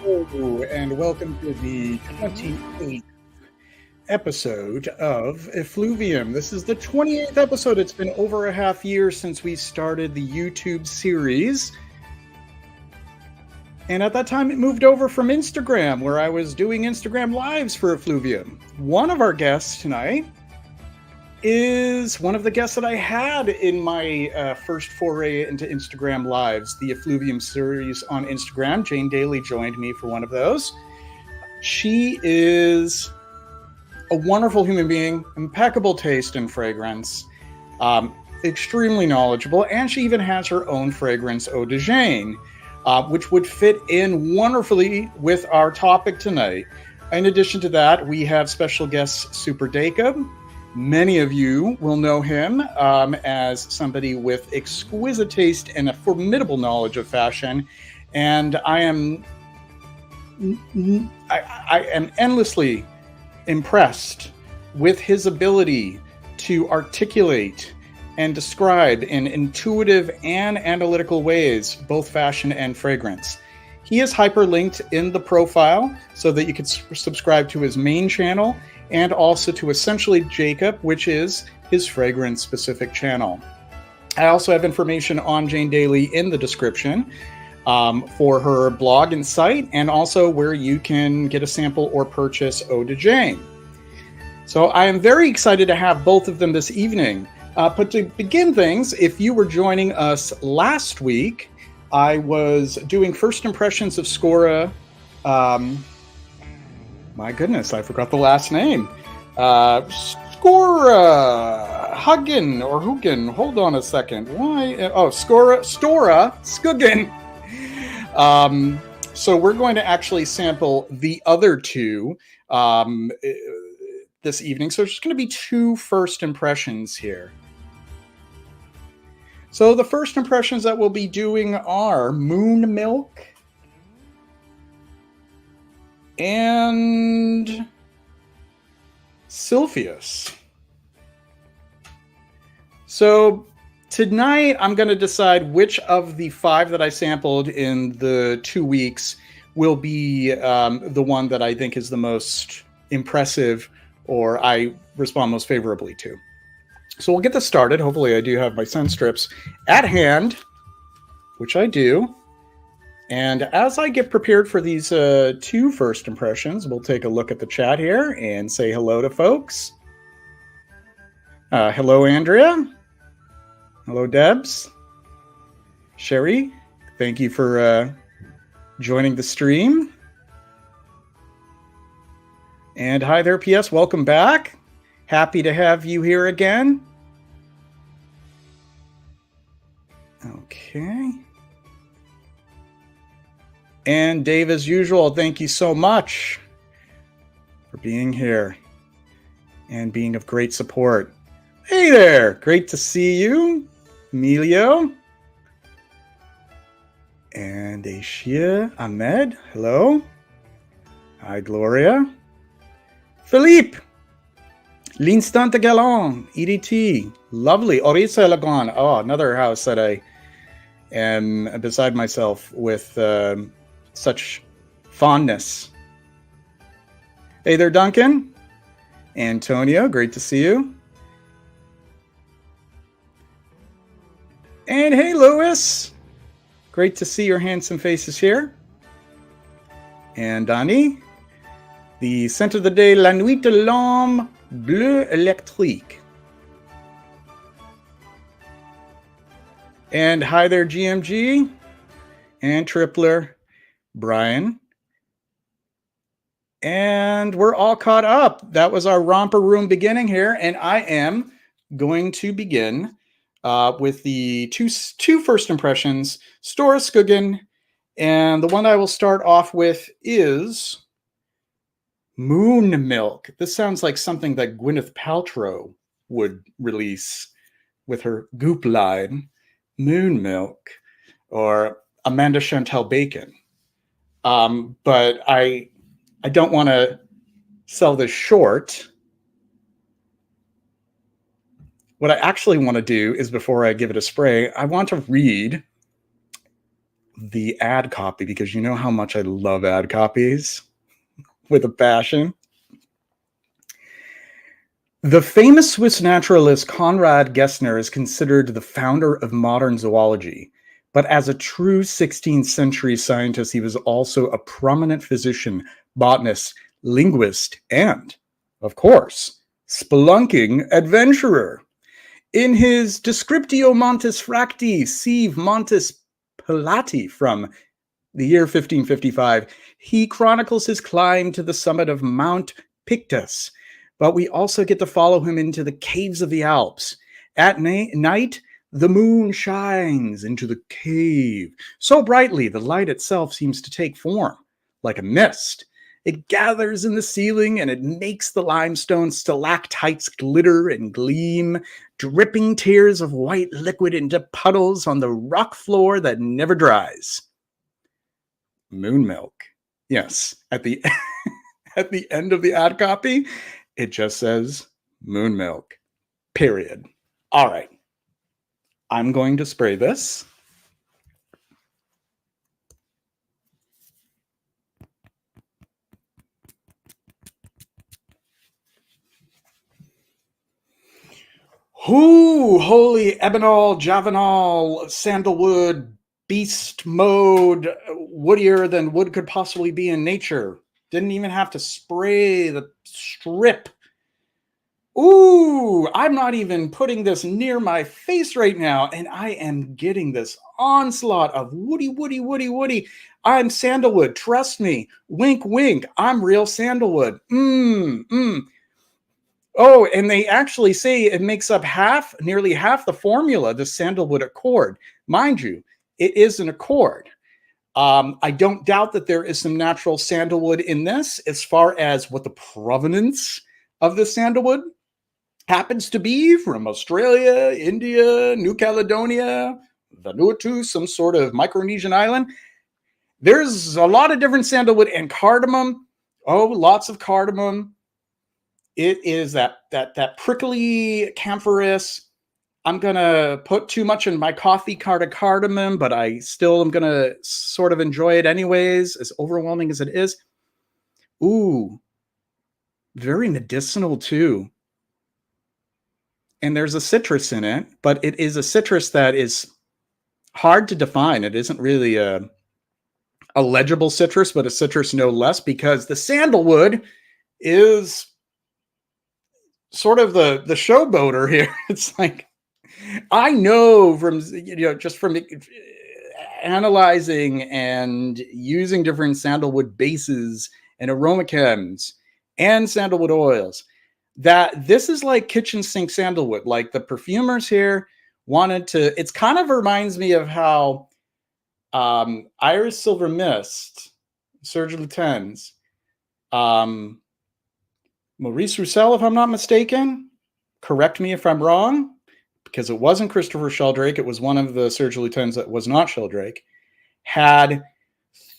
Hello, and welcome to the 28th episode of Effluvium. This is the 28th episode. It's been over a half year since we started the YouTube series. And at that time, it moved over from Instagram, where I was doing Instagram Lives for Effluvium. One of our guests tonight is one of the guests that I had in my first foray into Instagram Lives, the Effluvium series on Instagram. Jane Daly joined me for one of those. She is a wonderful human being, impeccable taste in fragrance, extremely knowledgeable, and she even has her own fragrance, Eau de Jane, which would fit in wonderfully with our topic tonight. In addition to that, we have special guest Super Dacob. Many of you will know him as somebody with exquisite taste and a formidable knowledge of fashion. And I am endlessly impressed with his ability to articulate and describe in intuitive and analytical ways both fashion and fragrance. He is hyperlinked in the profile so that you can subscribe to his main channel and also to Essentially Jacob, which is his fragrance-specific channel. I also have information on Jane Daly in the description for her blog and site, and also where you can get a sample or purchase Eau de Jane. So I am very excited to have both of them this evening. But to begin things, if you were joining us last week, I was doing first impressions of Scora. My goodness, I forgot the last name. Scora Huggen or Huggen. Hold on a second. Why? Oh, Stora Skuggen. So we're going to actually sample the other two this evening. So there's going to be two first impressions here. So the first impressions that we'll be doing are Moon Milk and Sylphius. So tonight I'm going to decide which of the five that I sampled in the 2 weeks will be the one that I think is the most impressive or I respond most favorably to. So we'll get this started. Hopefully I do have my scent strips at hand, which I do. And as I get prepared for these two first impressions, we'll take a look at the chat here and say hello to folks. Hello, Andrea. Hello, Debs. Sherry, thank you for joining the stream. And hi there, PS. Welcome back. Happy to have you here again. Okay. And Dave, as usual, thank you so much for being here and being of great support. Hey there, great to see you, Emilio. And Ashia Ahmed, hello. Hi, Gloria. Philippe. L'Instant Galant, EDT, lovely. Orisa Lagon, oh, another house that I am beside myself with such fondness. Hey there, Duncan. Antonio, great to see you. And hey, Louis. Great to see your handsome faces here. And Donnie, the scent of the day, La Nuit de l'Homme Bleu Électrique. And hi there, GMG. And Tripler, Brian. And we're all caught up. That was our romper room beginning here. And I am going to begin with the two first impressions, Stora Skuggen. And the one I will start off with is Moon Milk. This sounds like something that Gwyneth Paltrow would release with her Goop line. Moon Milk, or Amanda Chantel Bacon. But I don't want to sell this short. What I actually want to do is, before I give it a spray, I want to read the ad copy because you know how much I love ad copies with a passion. The famous Swiss naturalist Konrad Gessner is considered the founder of modern zoology, but as a true 16th century scientist, he was also a prominent physician, botanist, linguist, and, of course, spelunking adventurer. In his Descriptio Montis Fracti Sive Montis Pelati from the year 1555, he chronicles his climb to the summit of Mount Pictus, but we also get to follow him into the caves of the Alps. At night, the moon shines into the cave so brightly the light itself seems to take form, like a mist. It gathers in the ceiling and it makes the limestone stalactites glitter and gleam, dripping tears of white liquid into puddles on the rock floor that never dries. Moon milk. Yes, at the at the end of the ad copy, it just says moon milk. Period. All right. I'm going to spray this. Whoo, holy ebonol, javanol, sandalwood, beast mode, woodier than wood could possibly be in nature. Didn't even have to spray the strip. Ooh, I'm not even putting this near my face right now, and I am getting this onslaught of woody, woody, woody, woody. I'm sandalwood, trust me. Wink, wink. I'm real sandalwood. Oh, and they actually say it makes up nearly half the formula, the sandalwood accord. Mind you, it is an accord. I don't doubt that there is some natural sandalwood in this as far as what the provenance of the sandalwood happens to be from Australia, India, New Caledonia, Vanuatu, some sort of Micronesian island. There's a lot of different sandalwood and cardamom. Oh, lots of cardamom. It is that prickly camphoris. I'm going to put too much in my coffee cardamom, but I still am going to sort of enjoy it anyways, as overwhelming as it is. Ooh, very medicinal too. And there's a citrus in it, but it is a citrus that is hard to define. It isn't really a legible citrus, but a citrus no less, because the sandalwood is sort of the showboater here. It's like, I know from, just from analyzing and using different sandalwood bases and aromachems and sandalwood oils, that this is like kitchen sink sandalwood. Like the perfumers here wanted to, it's kind of reminds me of how Iris Silver Mist, Serge Lutens, Maurice Roussel, if I'm not mistaken, correct me if I'm wrong, because it wasn't Christopher Sheldrake, it was one of the Serge Lutens that was not Sheldrake, had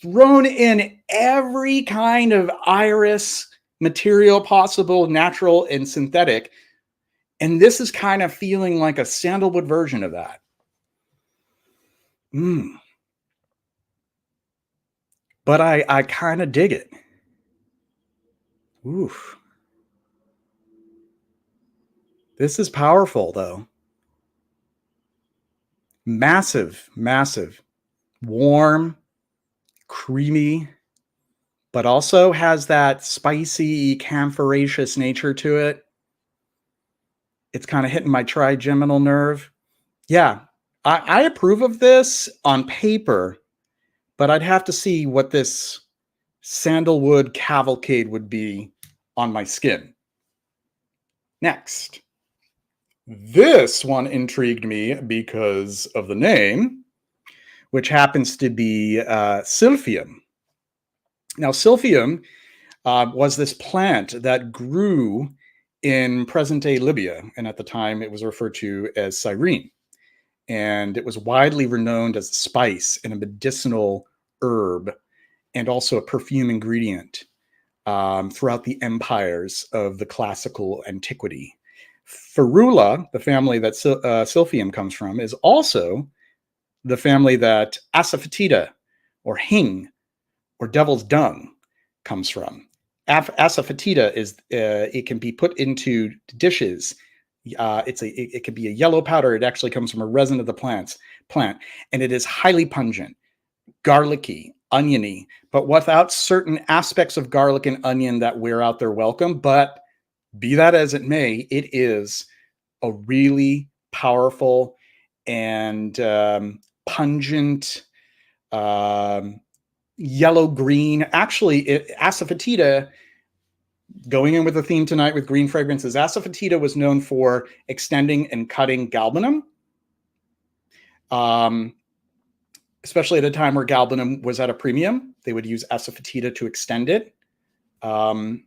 thrown in every kind of iris material possible, natural and synthetic. And this is kind of feeling like a sandalwood version of that. But I kind of dig it. Oof. This is powerful, though. Massive, massive, warm, creamy, but also has that spicy, camphoraceous nature to it. It's kind of hitting my trigeminal nerve. Yeah, I approve of this on paper, but I'd have to see what this sandalwood cavalcade would be on my skin. Next. This one intrigued me because of the name, which happens to be Silphium. Now, Silphium was this plant that grew in present-day Libya, and at the time it was referred to as Cyrene. And it was widely renowned as a spice and a medicinal herb, and also a perfume ingredient throughout the empires of the classical antiquity. Ferula, the family that Silphium comes from, is also the family that asafoetida or hing or devil's dung comes from. Asafoetida is it can be put into dishes. It can be a yellow powder. It actually comes from a resin of the plant, and it is highly pungent, garlicky, oniony, but without certain aspects of garlic and onion that wear out their welcome. But be that as it may, it is a really powerful and pungent yellow green. Actually, asafoetida, going in with the theme tonight with green fragrances, asafoetida was known for extending and cutting galbanum, especially at a time where galbanum was at a premium. They would use asafoetida to extend it. And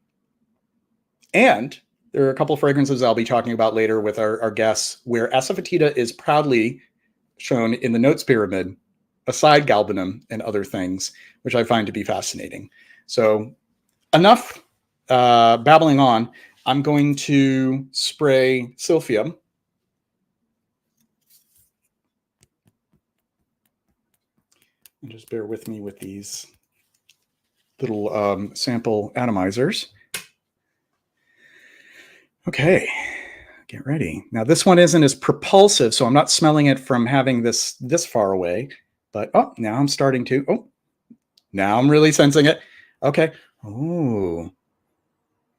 there are a couple of fragrances I'll be talking about later with our guests where asafoetida is proudly shown in the notes pyramid aside galbanum and other things, which I find to be fascinating. So enough babbling on. I'm going to spray Effluvium. And just bear with me with these little sample atomizers. Okay, get ready. Now this one isn't as propulsive, so I'm not smelling it from having this far away. But oh, now I'm starting to. Oh, now I'm really sensing it. Okay. Oh,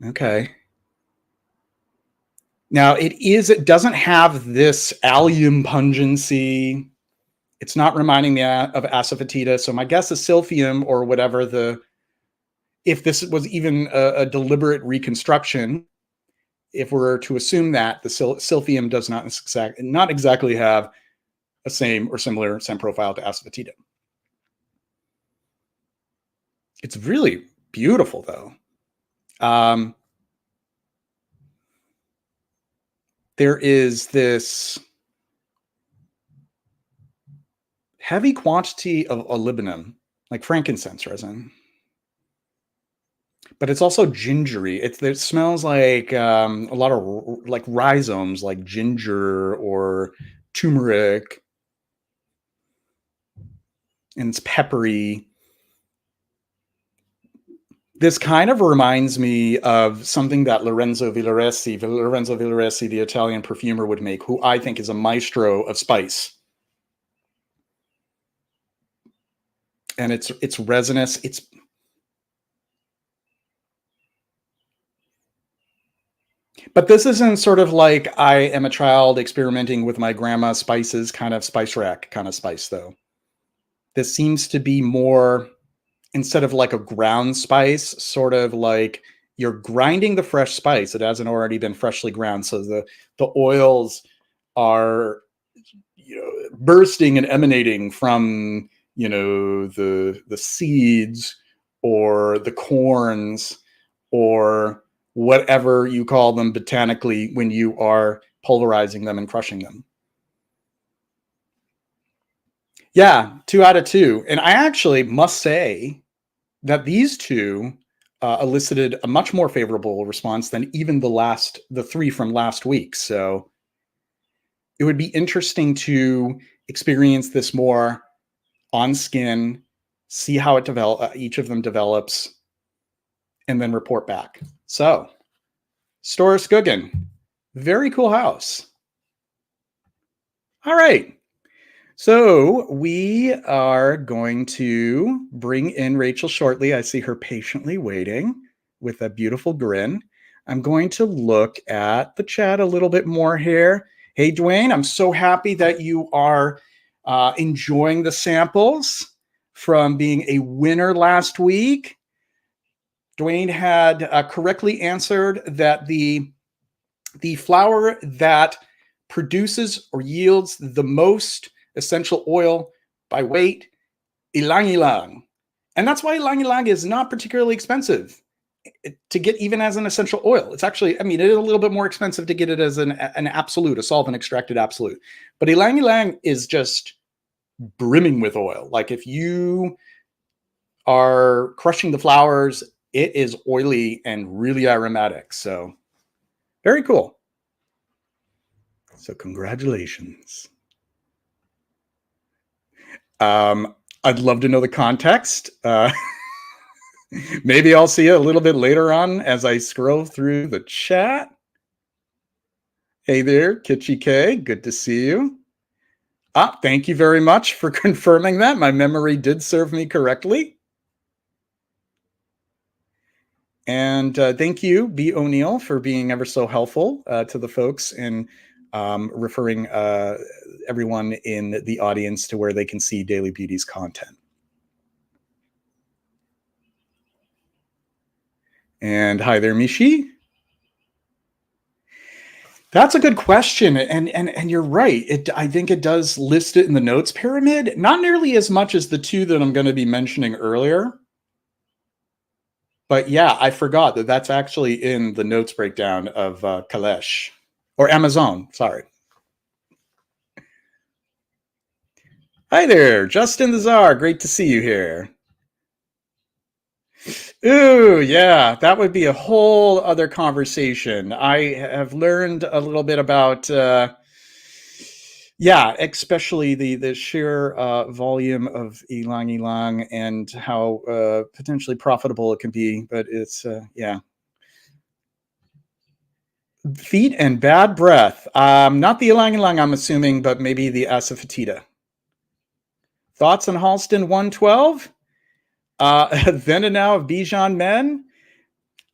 okay. Now it doesn't have this allium pungency. It's not reminding me of asafoetida. So my guess is Effluvium or whatever if this was even a deliberate reconstruction, if we're to assume that the Effluvium does not exactly have a same or similar scent profile to asafoetida. It's really beautiful though. There is this heavy quantity of olibanum, like frankincense resin, but it's also gingery. It smells like a lot of like rhizomes, like ginger or turmeric, and it's peppery. This kind of reminds me of something that Lorenzo Villoresi, the Italian perfumer, would make, who I think is a maestro of spice. And it's resinous. But this isn't sort of like I am a child experimenting with my grandma's spices kind of spice rack kind of spice, though. This seems to be more, instead of like a ground spice, sort of like you're grinding the fresh spice. It hasn't already been freshly ground. So the oils are, bursting and emanating from, the seeds or the corns or whatever you call them botanically when you are pulverizing them and crushing them. Yeah, 2 out of 2. And I actually must say that these two elicited a much more favorable response than even the 3 from last week. So it would be interesting to experience this more on skin, see how each of them develops, and then report back. So, Stora Skuggen, very cool house. All right. So we are going to bring in Rachel shortly. I see her patiently waiting with a beautiful grin. I'm going to look at the chat a little bit more here. Hey, Dwayne, I'm so happy that you are enjoying the samples from being a winner last week. Dwayne had correctly answered that the flower that produces or yields the most essential oil by weight, ylang ylang. And that's why ylang ylang is not particularly expensive to get even as an essential oil. It's actually, it is a little bit more expensive to get it as an absolute, a solvent extracted absolute. But ylang ylang is just brimming with oil. Like if you are crushing the flowers, it is oily and really aromatic. So very cool. So congratulations. I'd love to know the context. Maybe I'll see it a little bit later on as I scroll through the chat. Hey there, Kitschy K. Good to see you. Thank you very much for confirming that. My memory did serve me correctly. And thank you, B. O'Neill, for being ever so helpful to the folks and referring everyone in the audience to where they can see Daily Beauty's content. And hi there, Mishi. That's a good question, and you're right. I think it does list it in the notes pyramid, not nearly as much as the two that I'm going to be mentioning earlier. But yeah, I forgot that that's actually in the notes breakdown of Kalesh or Amazon. Sorry. Hi there, Justin the Czar. Great to see you here. Ooh, yeah, that would be a whole other conversation. I have learned a little bit about, yeah, especially the sheer volume of ylang ylang and how potentially profitable it can be. But it's, yeah. Feet and bad breath. Not the ylang ylang, I'm assuming, but maybe the asafoetida. Thoughts on Halston 112? Then and now of Bijan Men.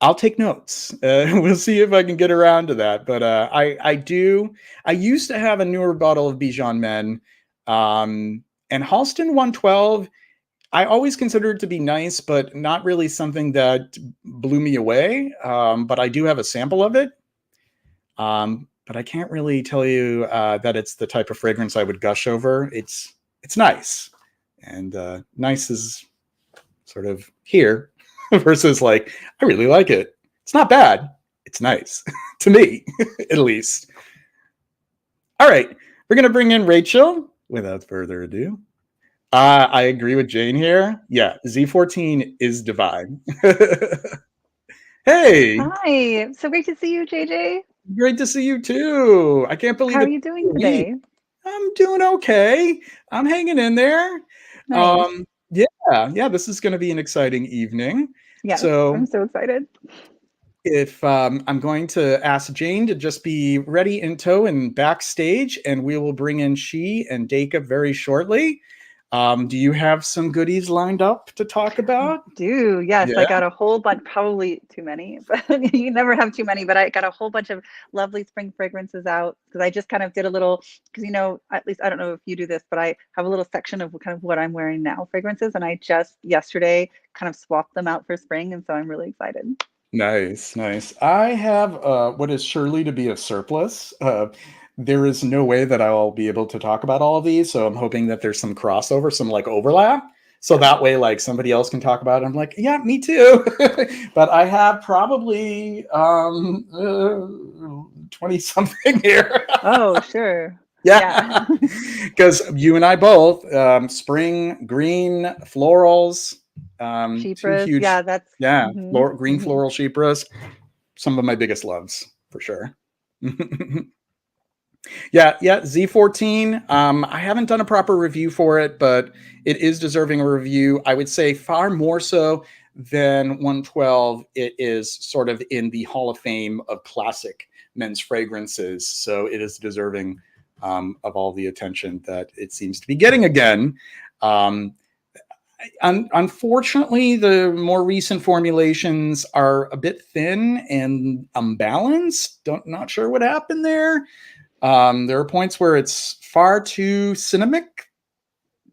I'll take notes. We'll see if I can get around to that. But I used to have a newer bottle of Bijan Men. And Halston 112, I always considered it to be nice, but not really something that blew me away. But I do have a sample of it. But I can't really tell you that it's the type of fragrance I would gush over. It's nice. And nice is sort of here versus like, I really like it. It's not bad. It's nice to me, at least. All right. We're going to bring in Rachel without further ado. I agree with Jane here. Yeah, Z14 is divine. Hey. Hi. So great to see you, JJ. Great to see you too. I can't believe How are it's you doing a week. today? I'm doing okay. I'm hanging in there. Nice. Yeah, this is going to be an exciting evening. Yes, So I'm so excited. if I'm going to ask Jane to just be ready in tow and backstage, and we will bring in she and Dacob very shortly. Do you have some goodies lined up to talk about? Yes, Yeah. I got a whole bunch, probably too many, but you never have too many, but I got a whole bunch of lovely spring fragrances out because I just kind of did a little, because at least I don't know if you do this, but I have a little section of kind of what I'm wearing now fragrances, and I just yesterday kind of swapped them out for spring, and so I'm really excited. Nice. I have what is surely to be a surplus. There is no way that I'll be able to talk about all of these, so I'm hoping that there's some crossover, some like overlap. So that way, like somebody else can talk about it. I'm like, yeah, me too. But I have probably 20 something here. Oh, sure. Yeah. Because you and I both, spring, green, florals, two Chypras. huge, Yeah, that's yeah, green mhm. floral chypras, some of my biggest loves for sure. Yeah, Z14. I haven't done a proper review for it, but it is deserving a review. I would say far more so than 112. It is sort of in the Hall of Fame of classic men's fragrances, so it is deserving of all the attention that it seems to be getting again. Unfortunately, the more recent formulations are a bit thin and unbalanced. Not sure what happened there. There are points where it's far too cinematic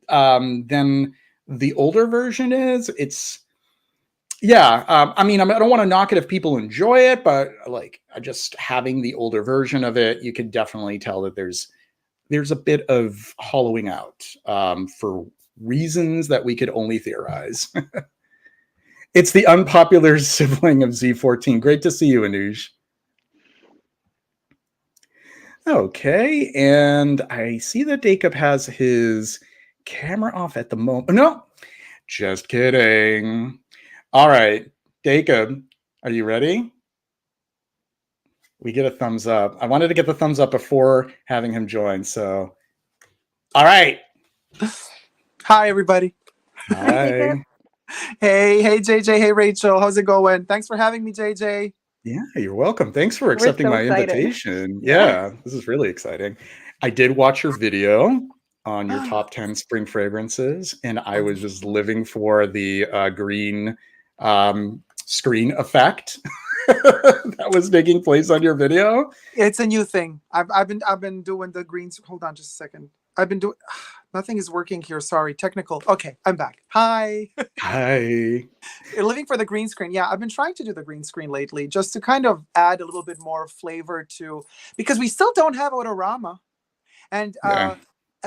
than the older version is. It's I mean, I don't want to knock it if people enjoy it, but like just having the older version of it, you can definitely tell that there's a bit of hollowing out for reasons that we could only theorize. It's the unpopular sibling of Z14. Great to see you, Anuj. Okay, and I see that Dacob has his camera off at the moment. No, just kidding. All right, Dacob, are you ready? We get a thumbs up. I wanted to get the thumbs up before having him join, so. All right. Hi, everybody. Hi, Jacob. Hi. Hey, JJ. Hey, Rachel. How's it going? Thanks for having me, JJ. Yeah, you're welcome. Thanks for We're accepting so my excited. invitation. Yeah. Yeah, this is really exciting. I did watch your video on your top 10 spring fragrances, and I was just living for the green screen effect that was taking place on your video. It's a new thing. I've been doing the greens. Hold on, just a second. I've been doing. Nothing is working here. Sorry, technical. Okay, I'm back. Hi. Hi. Living for the green screen. Yeah, I've been trying to do the green screen lately, just to kind of add a little bit more flavor to, because we still don't have odorama. And Yeah.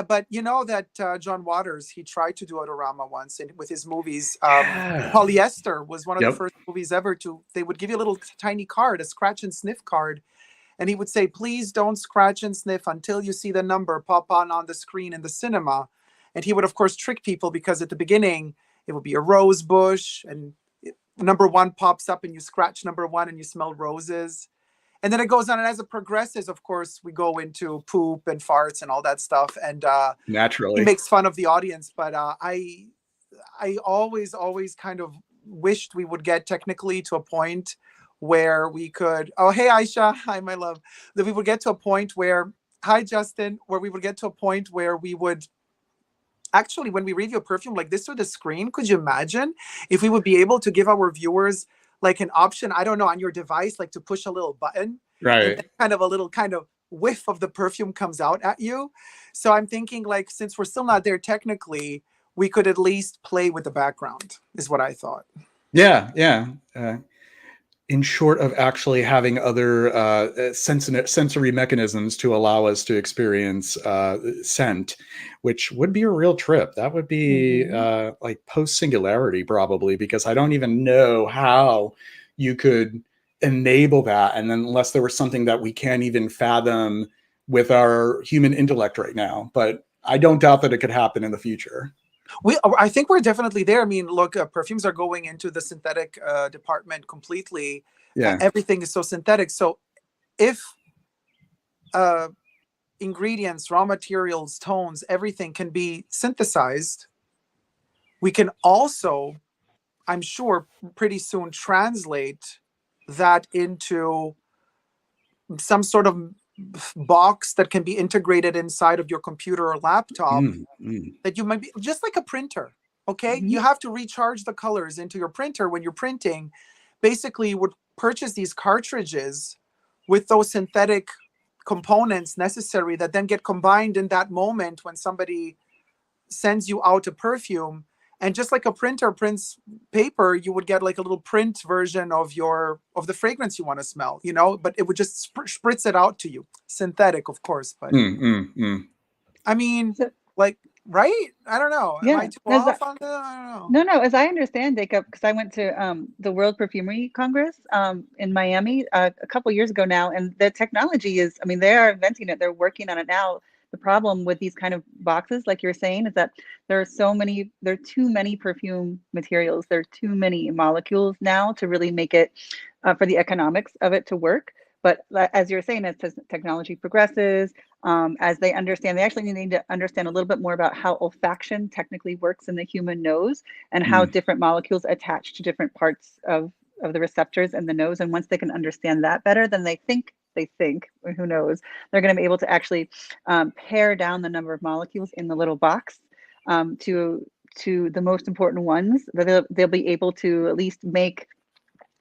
but you know that John Waters, he tried to do odorama once with his movies. Yeah. Polyester was one of the Yep. first movies ever to. They would give you a little tiny card, a scratch and sniff card, and he would say, "Please don't scratch and sniff until you see the number pop on the screen in the cinema." And he would, of course, trick people because at the beginning it would be a rose bush, and number one pops up, and you scratch number one, and you smell roses. And then it goes on, and as it progresses, of course, we go into poop and farts and all that stuff. And he Naturally. makes fun of the audience, but I always kind of wished we would get technically to a point where we could. Oh, hey, Aisha, hi, my love. That we would get to a point where, hi, Justin, where we would get to a point where we would actually, when we review a perfume like this through the screen, could you imagine if we would be able to give our viewers like an option, I don't know, on your device, like to push a little button, and Right. then kind of a little kind of whiff of the perfume comes out at you. So I'm thinking, like, since we're still not there technically, we could at least play with the background, is what I thought. Yeah, yeah. In short of actually having other sensory mechanisms to allow us to experience scent, which would be a real trip. That would be Hmm. like post singularity, probably, because I don't even know how you could enable that. And then, unless there was something that we can't even fathom with our human intellect right now. But I don't doubt that it could happen in the future. I think we're definitely there. I mean, look, perfumes are going into the synthetic department completely. Yeah. Everything is so synthetic. So if uh, ingredients, raw materials, tones, everything can be synthesized, we can also, I'm sure, pretty soon translate that into some sort of box that can be integrated inside of your computer or laptop, Mm, mm. that you might be just like a printer. Okay, Hmm. you have to recharge the colors into your printer when you're printing. Basically, you would purchase these cartridges with those synthetic components necessary that then get combined in that moment when somebody sends you out a perfume. And just like a printer prints paper, you would get like a little print version of the fragrance you want to smell, but it would just spritz it out to you. Synthetic, of course, but Mm, mm, mm. I mean, So, like, right? I don't know. Am I yeah. too off on that? I don't know. No, as I understand, Jacob, because I went to the World Perfumery Congress in Miami a couple years ago now, and the technology is, I mean, they are inventing it. They're working on it now. The problem with these kind of boxes, like you're saying, is that there are too many perfume materials. There are too many molecules now to really make it for the economics of it to work. But as you're saying, as technology progresses, as they understand, they actually need to understand a little bit more about how olfaction technically works in the human nose and how Mm. different molecules attach to different parts of the receptors in the nose. And once they can understand that better, then they think, who knows, they're going to be able to actually pare down the number of molecules in the little box to the most important ones that they'll be able to at least make,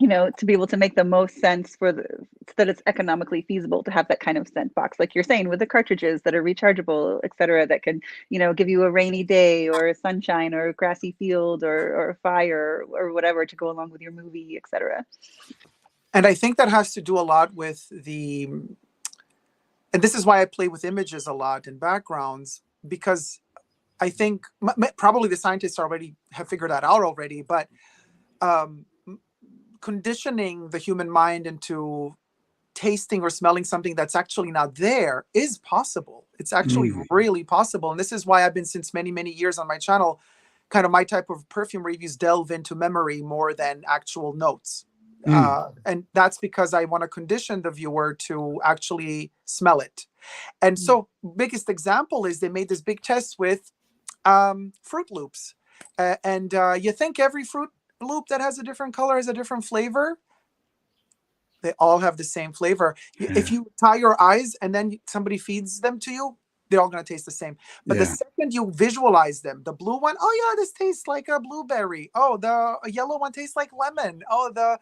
to be able to make the most sense so that it's economically feasible to have that kind of scent box, like you're saying, with the cartridges that are rechargeable, et cetera, that can, give you a rainy day or a sunshine or a grassy field or a fire or whatever to go along with your movie, et cetera. And I think that has to do a lot with and this is why I play with images a lot and backgrounds, because I think probably the scientists already have figured that out already, but um, conditioning the human mind into tasting or smelling something that's actually not there is possible. It's actually Mm. really possible. And this is why I've been, since many, many years on my channel, kind of my type of perfume reviews delve into memory more than actual notes. Mm. And that's because I want to condition the viewer to actually smell it. And so biggest example is they made this big test with Fruit Loops. And you think every Fruit Loop that has a different color has a different flavor? They all have the same flavor. If you tie your eyes and then somebody feeds them to you, they're all going to taste the same. But the second you visualize them, the blue one, oh yeah, this tastes like a blueberry. Oh, the yellow one tastes like lemon. Oh, the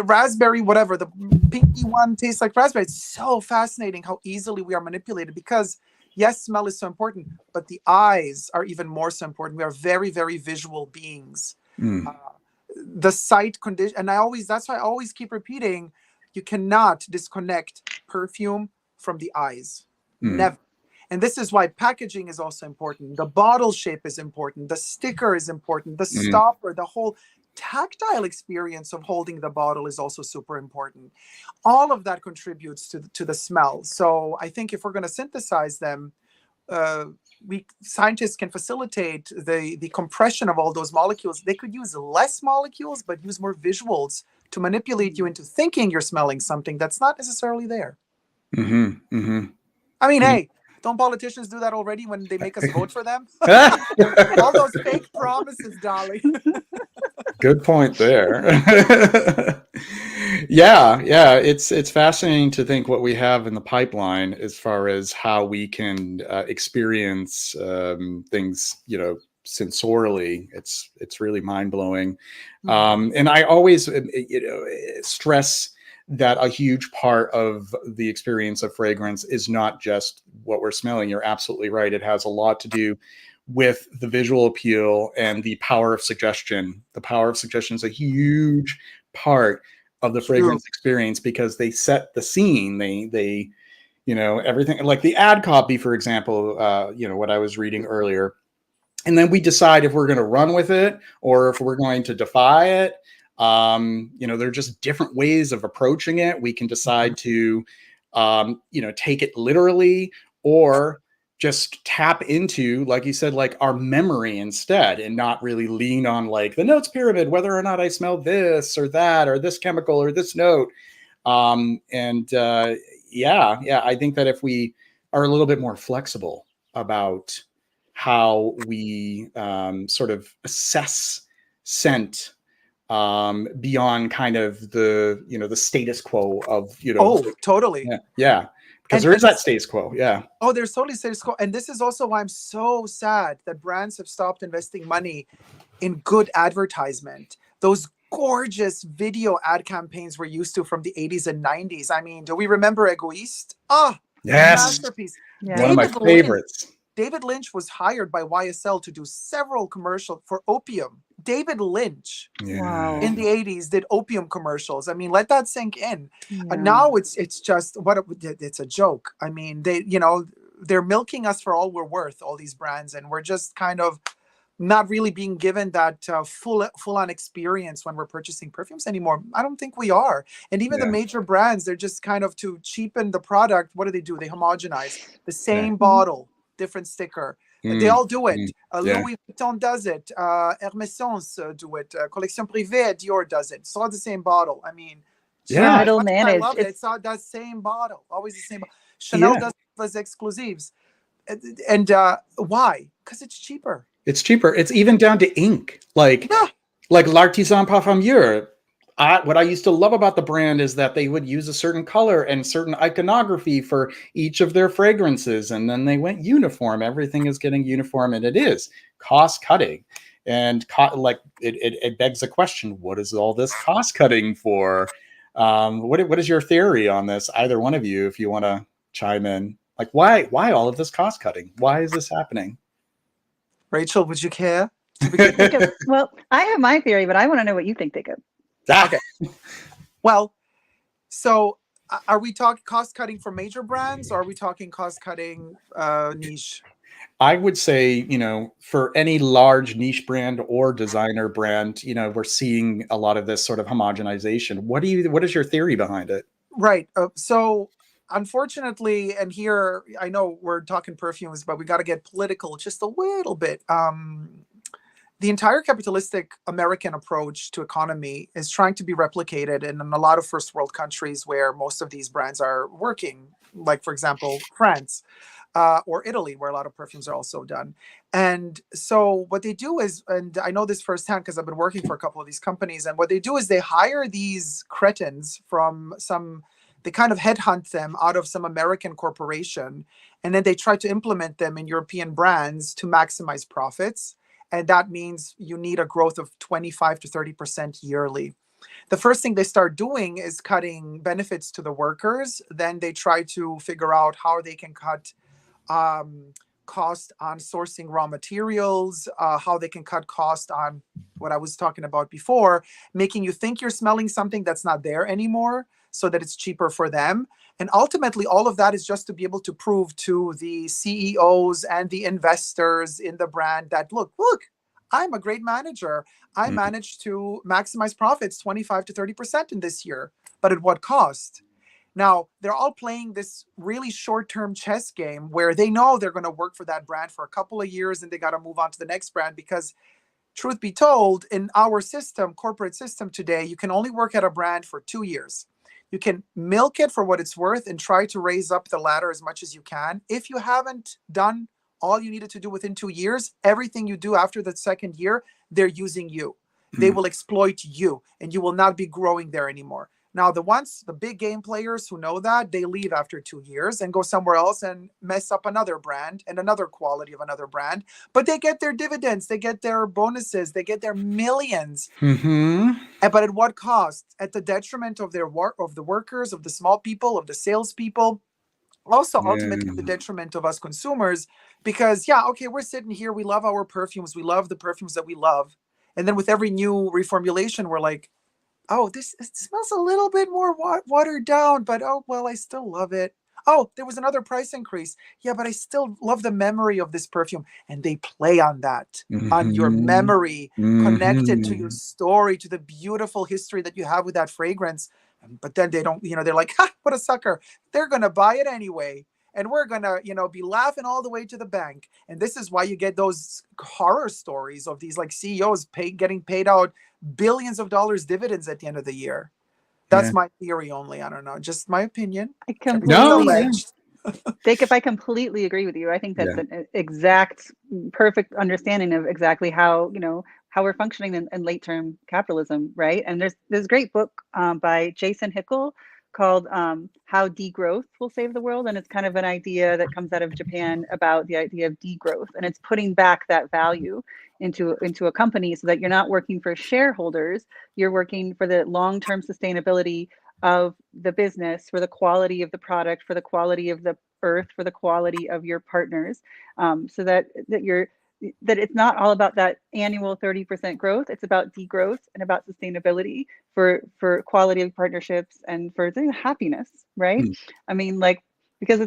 raspberry, whatever, the pinky one tastes like raspberry. It's so fascinating how easily we are manipulated, because yes, smell is so important, but the eyes are even more so important. We are very, very visual beings. The sight condition, and that's why I always keep repeating, you cannot disconnect perfume from the eyes. Never. And this is why packaging is also important. The bottle shape is important. The sticker is important. The stopper, the whole tactile experience of holding the bottle is also super important. All of that contributes to the smell. So I think if we're going to synthesize them, scientists can facilitate the compression of all those molecules. They could use less molecules, but use more visuals to manipulate you into thinking you're smelling something that's not necessarily there. I mean, hey, don't politicians do that already when they make us vote for them? All those fake promises, Dolly. Good point there. Yeah, it's fascinating to think what we have in the pipeline as far as how we can experience things, sensorially. It's really mind blowing, and I always stress that a huge part of the experience of fragrance is not just what we're smelling. You're absolutely right. It has a lot to do with the visual appeal and the power of suggestion. The power of suggestion is a huge part of the fragrance experience, because they set the scene. They everything, like the ad copy, for example, what I was reading earlier. And then we decide if we're going to run with it or if we're going to defy it. There are just different ways of approaching it. We can decide to, take it literally, or just tap into, like you said, like our memory instead, and not really lean on like the notes pyramid, whether or not I smell this or that, or this chemical or this note. I think that if we are a little bit more flexible about how we sort of assess scent, beyond kind of the status quo of totally. Because there is that status quo. There's totally status quo. And this is also why I'm so sad that brands have stopped investing money in good advertisement. Those gorgeous video ad campaigns we're used to from the 80s and 90s. I mean, do we remember Egoist? Yes, masterpiece. One of my favorites. David Lynch was hired by YSL to do several commercials for opium. David Lynch in the 80s did opium commercials. I mean, let that sink in. Now it's just it's a joke. I mean, they're milking us for all we're worth, all these brands, and we're just kind of not really being given that full-on experience when we're purchasing perfumes anymore. I don't think we are. And even the major brands, they're just kind of, to cheapen the product, what do? They homogenize the same bottle, different sticker. They all do it. Louis Vuitton does it. Hermès do it. Collection Privée, Dior does it. It's all the same bottle. I mean, middle managed. I love it. It's all that same bottle. Always the same. Chanel does les exclusives. And why? Because it's cheaper. It's cheaper. It's even down to ink. Like L'Artisan Parfumeur. What I used to love about the brand is that they would use a certain color and certain iconography for each of their fragrances. And then they went uniform. Everything is getting uniform, and it is cost cutting. And it begs the question, what is all this cost cutting for? What is your theory on this? Either one of you, if you want to chime in. Like, why all of this cost cutting? Why is this happening? Rachel, would you care? Well, I have my theory, but I want to know what you think, Dacob. Okay. Well, so are we talking cost cutting for major brands, or are we talking cost cutting niche? I would say, for any large niche brand or designer brand, we're seeing a lot of this sort of homogenization. What is your theory behind it? Right. So unfortunately, and here I know we're talking perfumes, but we got to get political just a little bit. The entire capitalistic American approach to economy is trying to be replicated in a lot of first world countries where most of these brands are working, like, for example, France. or Italy, where a lot of perfumes are also done. And so what they do is, and I know this firsthand because I've been working for a couple of these companies, and what they do is they hire these cretins from they kind of headhunt them out of some American corporation, and then they try to implement them in European brands to maximize profits. And that means you need a growth of 25 to 30% yearly. The first thing they start doing is cutting benefits to the workers. Then they try to figure out how they can cut cost on sourcing raw materials, how they can cut cost on what I was talking about before, making you think you're smelling something that's not there anymore so that it's cheaper for them. And ultimately, all of that is just to be able to prove to the CEOs and the investors in the brand that, look, I'm a great manager. I managed to maximize profits 25 to 30% in this year, but at what cost? Now, they're all playing this really short-term chess game where they know they're going to work for that brand for a couple of years and they got to move on to the next brand because, truth be told, in our system, corporate system today, you can only work at a brand for 2 years. You can milk it for what it's worth and try to raise up the ladder as much as you can. If you haven't done all you needed to do within 2 years, everything you do after the second year, they're using you. They will exploit you and you will not be growing there anymore. Now, the big game players who know that, they leave after 2 years and go somewhere else and mess up another brand and another quality of another brand. But they get their dividends, they get their bonuses, they get their millions. But at what cost? At the detriment of the workers, of the small people, of the salespeople. Also, ultimately, the detriment of us consumers, because, we're sitting here, we love our perfumes, we love the perfumes that we love. And then with every new reformulation, we're like, oh, it smells a little bit more watered down, but oh, well, I still love it. Oh, there was another price increase. Yeah, but I still love the memory of this perfume. And they play on that, on your memory, connected to your story, to the beautiful history that you have with that fragrance. But then they don't, they're like, ha, what a sucker. They're going to buy it anyway. And we're going to, be laughing all the way to the bank. And this is why you get those horror stories of these like CEOs getting paid out billions of dollars dividends at the end of the year. That's my theory only. I don't know. Just my opinion. I completely agree with you. I think that's an exact, perfect understanding of exactly how, how we're functioning in late-term capitalism, right? And there's this great book by Jason Hickel called How Degrowth Will Save the World. And it's kind of an idea that comes out of Japan about the idea of degrowth. And it's putting back that value into a company so that you're not working for shareholders, you're working for the long-term sustainability of the business, for the quality of the product, for the quality of the earth, for the quality of your partners, so that it's not all about that annual 30% growth. It's about degrowth and about sustainability for quality of partnerships and for happiness, right? I mean, like, because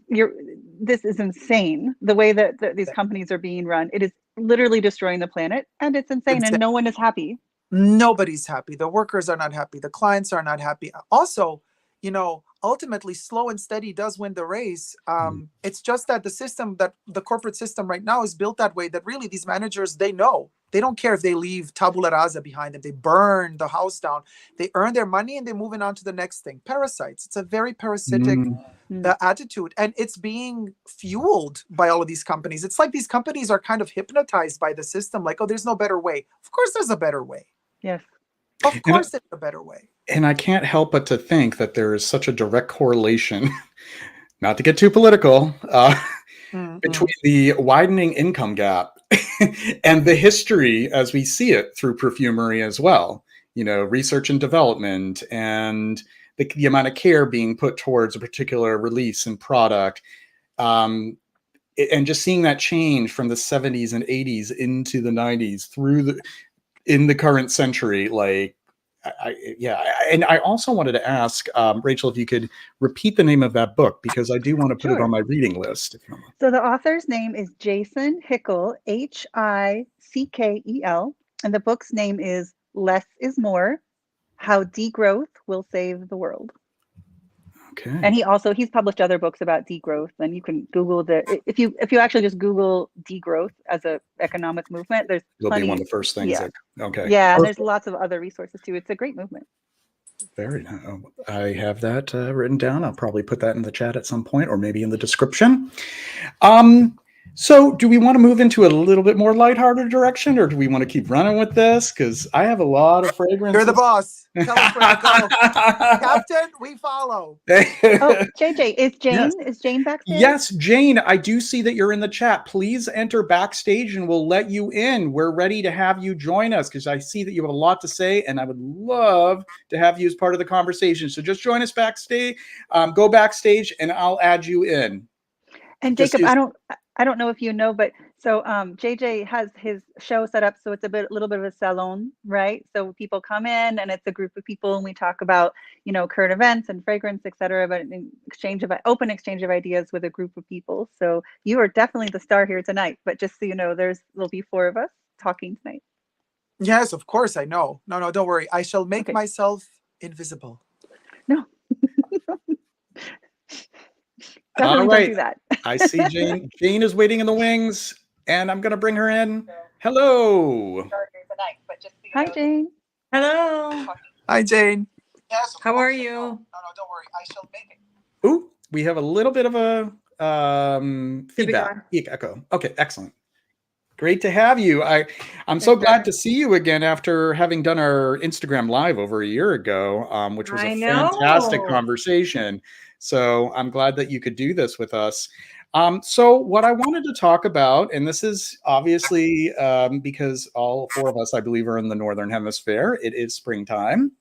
this is insane. The way that these companies are being run, it is literally destroying the planet, and it's insane, and no one is happy. Nobody's happy. The workers are not happy. The clients are not happy. Also, ultimately, slow and steady does win the race. It's just that the corporate system right now is built that way that really these managers, they know. They don't care if they leave tabula rasa behind them. They burn the house down. They earn their money and they're moving on to the next thing. Parasites. It's a very parasitic attitude. And it's being fueled by all of these companies. It's like these companies are kind of hypnotized by the system. Like, oh, there's no better way. Of course there's a better way. Yes. Of course there's a better way. And I can't help but to think that there is such a direct correlation, not to get too political, between the widening income gap and the history as we see it through perfumery as well. Research and development and the amount of care being put towards a particular release and product. And just seeing that change from the 70s and 80s into the 90s in the current century, and I also wanted to ask Rachel if you could repeat the name of that book, because I do want to put it on my reading list. So the author's name is Jason Hickel, Hickel, and the book's name is Less is More: How Degrowth Will Save the World. Okay. And he's published other books about degrowth, and you can Google if you actually just Google degrowth as a economic movement, there's it'll be one of the first things. Yeah. Okay. Yeah, and there's lots of other resources too. It's a great movement. Very nice. I have that written down. I'll probably put that in the chat at some point, or maybe in the description. So do we want to move into a little bit more lighthearted direction, or do we want to keep running with this? Because I have a lot of fragrances. You're the boss. Tell us where to go. Captain, we follow. Oh, JJ, is Jane? Yes. Is Jane backstage? Yes, Jane, I do see that you're in the chat. Please enter backstage and we'll let you in. We're ready to have you join us because I see that you have a lot to say and I would love to have you as part of the conversation. So just join us backstage, go backstage and I'll add you in. And Jacob, I don't know if you know, but so JJ has his show set up so it's a little bit of a salon, right? So people come in and it's a group of people and we talk about, you know, current events and fragrance, etc. But in open exchange of ideas with a group of people. So you are definitely the star here tonight. But just so you know, there'll be 4 of us talking tonight. Yes, of course I know. No, don't worry. I shall make myself invisible. No. Definitely don't do that. I see Jane. Jane is waiting in the wings, and I'm going to bring her in. Hello. Hi, Jane. Hello. Hi, Jane. Yes, how are you? No, don't worry. I shall make it. Ooh, we have a little bit of a feedback echo. Okay, excellent. Great to have you. I'm so glad to see you again after having done our Instagram live over a year ago, which was a fantastic conversation. So I'm glad that you could do this with us. So what I wanted to talk about, and this is obviously because all 4 of us, I believe, are in the Northern Hemisphere. It is springtime.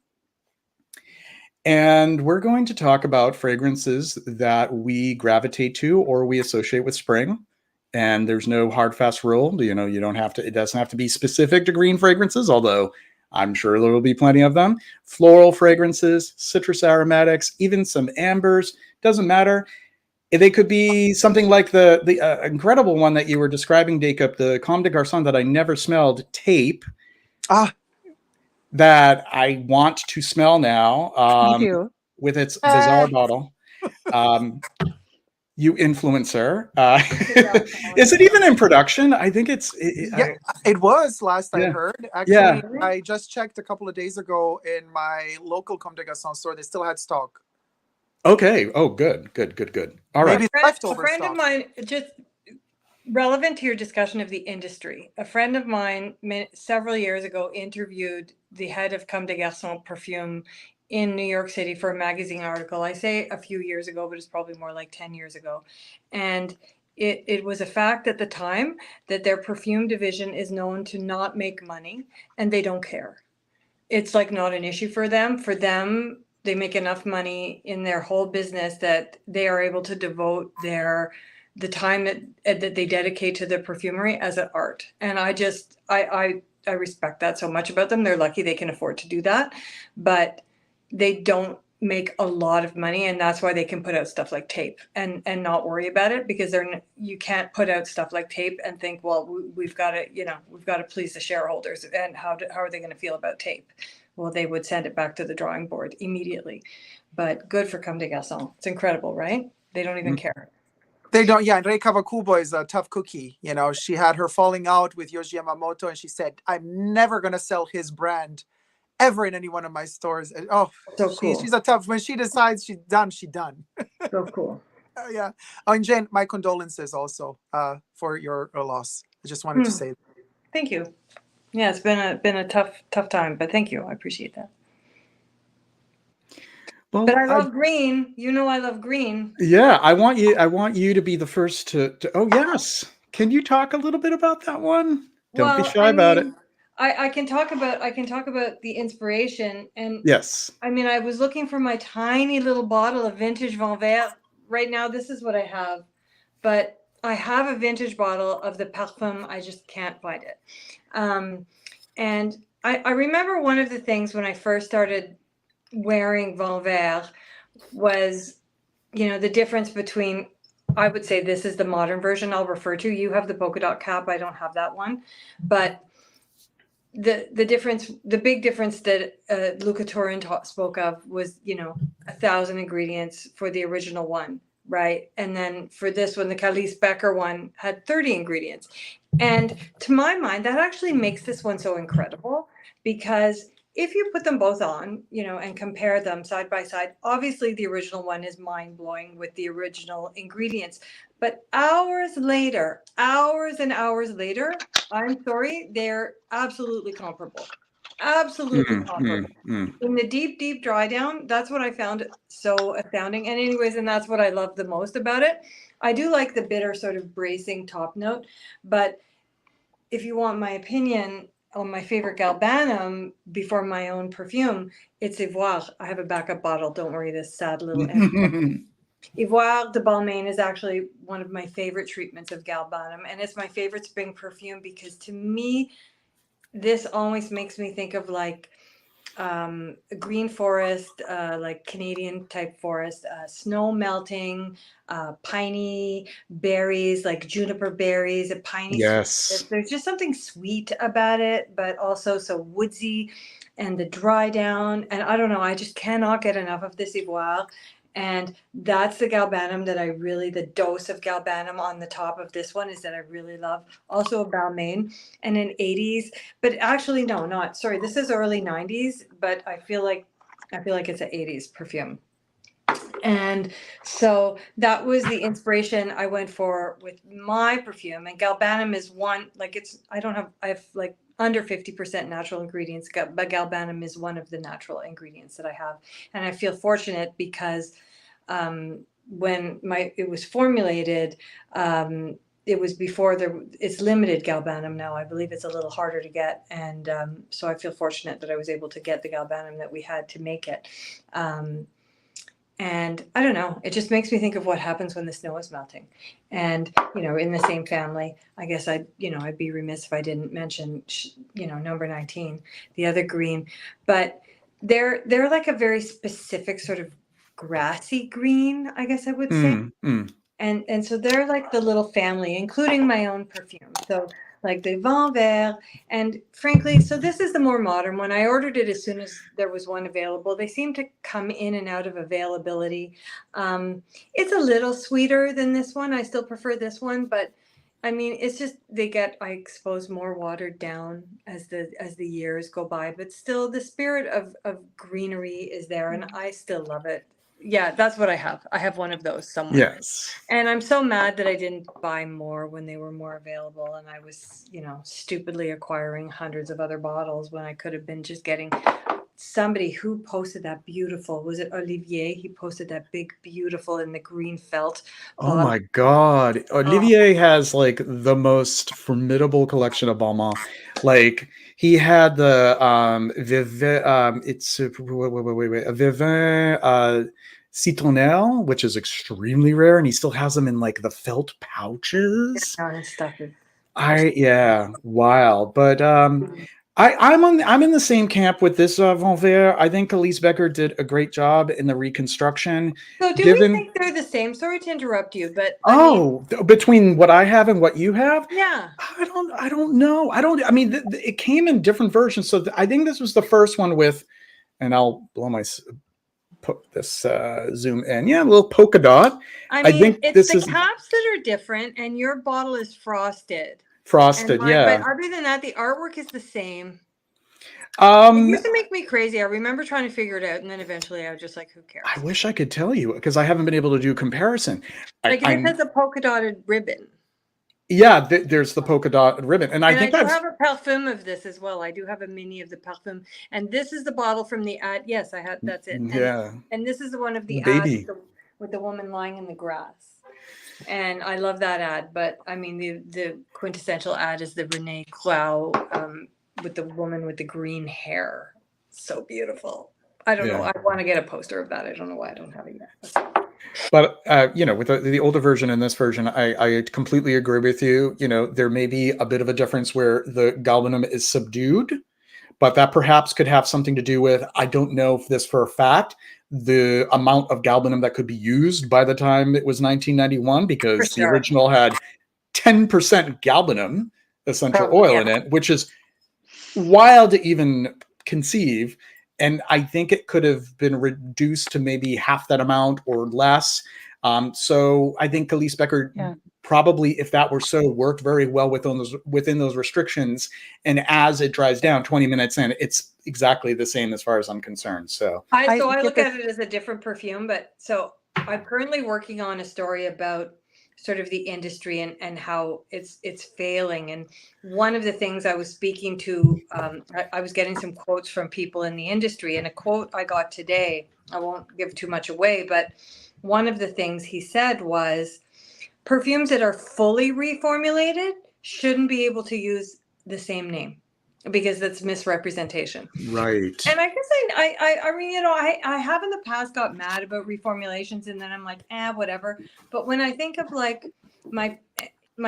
And we're going to talk about fragrances that we gravitate to or we associate with spring. And there's no hard, fast rule. You know, you don't have to, it doesn't have to be specific to green fragrances, although I'm sure there will be plenty of them. Floral fragrances, citrus aromatics, even some ambers, doesn't matter. They could be something like the incredible one that you were describing, Dacob, the Comme des Garçons that I never smelled, tape. That I want to smell now. Me too. With its bizarre bottle. You influencer. Is it even in production? I think it was last I heard. Actually, I just checked a couple of days ago in my local Comme des Garçons store. They still had stock. Okay. Oh, good. All right. Maybe a friend of mine, just relevant to your discussion of the industry, a friend of mine several years ago interviewed the head of Comme des Garçons Perfume in New York City for a magazine article. I say a few years ago, but it's probably more like 10 years ago. And it was a fact at the time that their perfume division is known to not make money and they don't care. It's like not an issue for them. For them, they make enough money in their whole business that they are able to devote the time that they dedicate to the perfumery as an art. And I respect that so much about them. They're lucky they can afford to do that. But they don't make a lot of money, and that's why they can put out stuff like tape and not worry about it, because you can't put out stuff like tape and think, well, we've got to please the shareholders, and how are they going to feel about tape? Well, they would send it back to the drawing board immediately. But good for Comme des Garçons. It's incredible, right? They don't even care. They don't. Yeah, Rei Kawakubo is a tough cookie. You know, she had her falling out with Yoji Yamamoto, and she said, "I'm never going to sell his brand ever in any one of my stores." Oh, so cool. She's a tough. When she decides she's done, she's done. So cool. Yeah. Oh, and Jane, my condolences also for your loss. I just wanted to say that. Thank you. Yeah, it's been a tough time, but thank you. I appreciate that. Well, but I love green. You know, I love green. Yeah, I want you to be the first to. Oh yes, can you talk a little bit about that one? Don't be shy about it. I can talk about the inspiration, and yes. I mean, I was looking for my tiny little bottle of vintage Vin Vert. Right now, this is what I have, but I have a vintage bottle of the Perfume. I just can't find it. And I remember one of the things when I first started wearing Vin Vert was, you know, the difference between, I would say this is the modern version I'll refer to. You have the polka dot cap. I don't have that one, but the difference, the big difference that Luca Turin spoke of was, you know, 1,000 ingredients for the original one, right? And then for this one, the Calice Becker one had 30 ingredients. And to my mind, that actually makes this one so incredible, because if you put them both on, and compare them side by side, obviously the original one is mind blowing with the original ingredients. But hours and hours later, I'm sorry, they're absolutely comparable. Absolutely comparable. In the deep, deep dry down, that's what I found so astounding. And anyways, and that's what I love the most about it. I do like the bitter sort of bracing top note, but if you want my opinion on my favorite galbanum before my own perfume, it's Ivoire. I have a backup bottle. Don't worry, this sad little Ivoire de Balmain is actually one of my favorite treatments of galbanum, and it's my favorite spring perfume because to me, this always makes me think of like a green forest, like Canadian type forest, snow melting, piney berries, like juniper berries, a piney. Yes. There's just something sweet about it, but also so woodsy, and the dry down. And I don't know, I just cannot get enough of this Ivoire. And that's the galbanum that the dose of galbanum on the top of this one is that I really love. Also a Balmain and an 80s, but actually, no, not, sorry, this is early 90s, but I feel like it's an 80s perfume. And so that was the inspiration I went for with my perfume. And galbanum is one, like I have like under 50% natural ingredients, but galbanum is one of the natural ingredients that I have. And I feel fortunate because when it was formulated, it was before it's limited galbanum now. I believe it's a little harder to get. And so I feel fortunate that I was able to get the galbanum that we had to make it. And I don't know, it just makes me think of what happens when the snow is melting. And, in the same family, I guess I'd be remiss if I didn't mention, number 19, the other green. But they're like a very specific sort of grassy green, I guess I would say. And so they're like the little family, including my own perfume. So like the Vent Vert. And frankly, so this is the more modern one. I ordered it as soon as there was one available. They seem to come in and out of availability. It's a little sweeter than this one. I still prefer this one, but I mean, it's just I suppose, more watered down as the years go by. But still, the spirit of greenery is there, and I still love it. Yeah, that's what I have. I have one of those somewhere. Yes. And I'm so mad that I didn't buy more when they were more available. And I was, stupidly acquiring hundreds of other bottles when I could have been just getting somebody who posted that beautiful. Was it Olivier? He posted that big, beautiful in the green felt bottle. Oh my God. Olivier has like the most formidable collection of Balmain. Like he had the Vivin Citronelle, which is extremely rare, and he still has them in like the felt pouches. Wild. But I'm in the same camp with this Vent Vert. I think Elise Becker did a great job in the reconstruction. So do we think they're the same? Sorry to interrupt you, but between what I have and what you have, yeah, I don't know. I mean, it came in different versions. So I think this was the first one with, and I'll put this zoom in. Yeah, a little polka dot. I think it's the caps that are different, and your bottle is frosted. Yeah. But other than that, the artwork is the same. It used to make me crazy. I remember trying to figure it out, and then eventually I was just like, who cares? I wish I could tell you, because I haven't been able to do comparison. Like it has a polka dotted ribbon. Yeah, there's the polka dot ribbon. And I think I do have a Perfume of this as well. I do have a mini of the Perfume. And this is the bottle from the ad. Yes, I had, that's it. And this is one of the ads with the woman lying in the grass. And I love that ad, but I mean, the quintessential ad is the Renee Clow with the woman with the green hair. So beautiful. I don't know. I want to get a poster of that. I don't know why I don't have it yet. But, with the older version and this version, I completely agree with you. There may be a bit of a difference where the galbanum is subdued, but that perhaps could have something to do with, I don't know if this for a fact, the amount of galbanum that could be used by the time it was 1991, because the original had 10% galbanum essential oil in it, which is wild to even conceive. And I think it could have been reduced to maybe half that amount or less. So I think Elise Becker probably, if that were so, worked very well within those restrictions. And as it dries down 20 minutes in, it's exactly the same as far as I'm concerned. So I look at it as a different perfume, but so I'm currently working on a story about sort of the industry and how it's failing. And one of the things I was speaking to, I was getting some quotes from people in the industry, and a quote I got today, I won't give too much away, but one of the things he said was perfumes that are fully reformulated shouldn't be able to use the same name because that's misrepresentation. right. And I guess I mean, you know, I have in the past got mad about reformulations, and then I'm like, whatever. But when I think of like my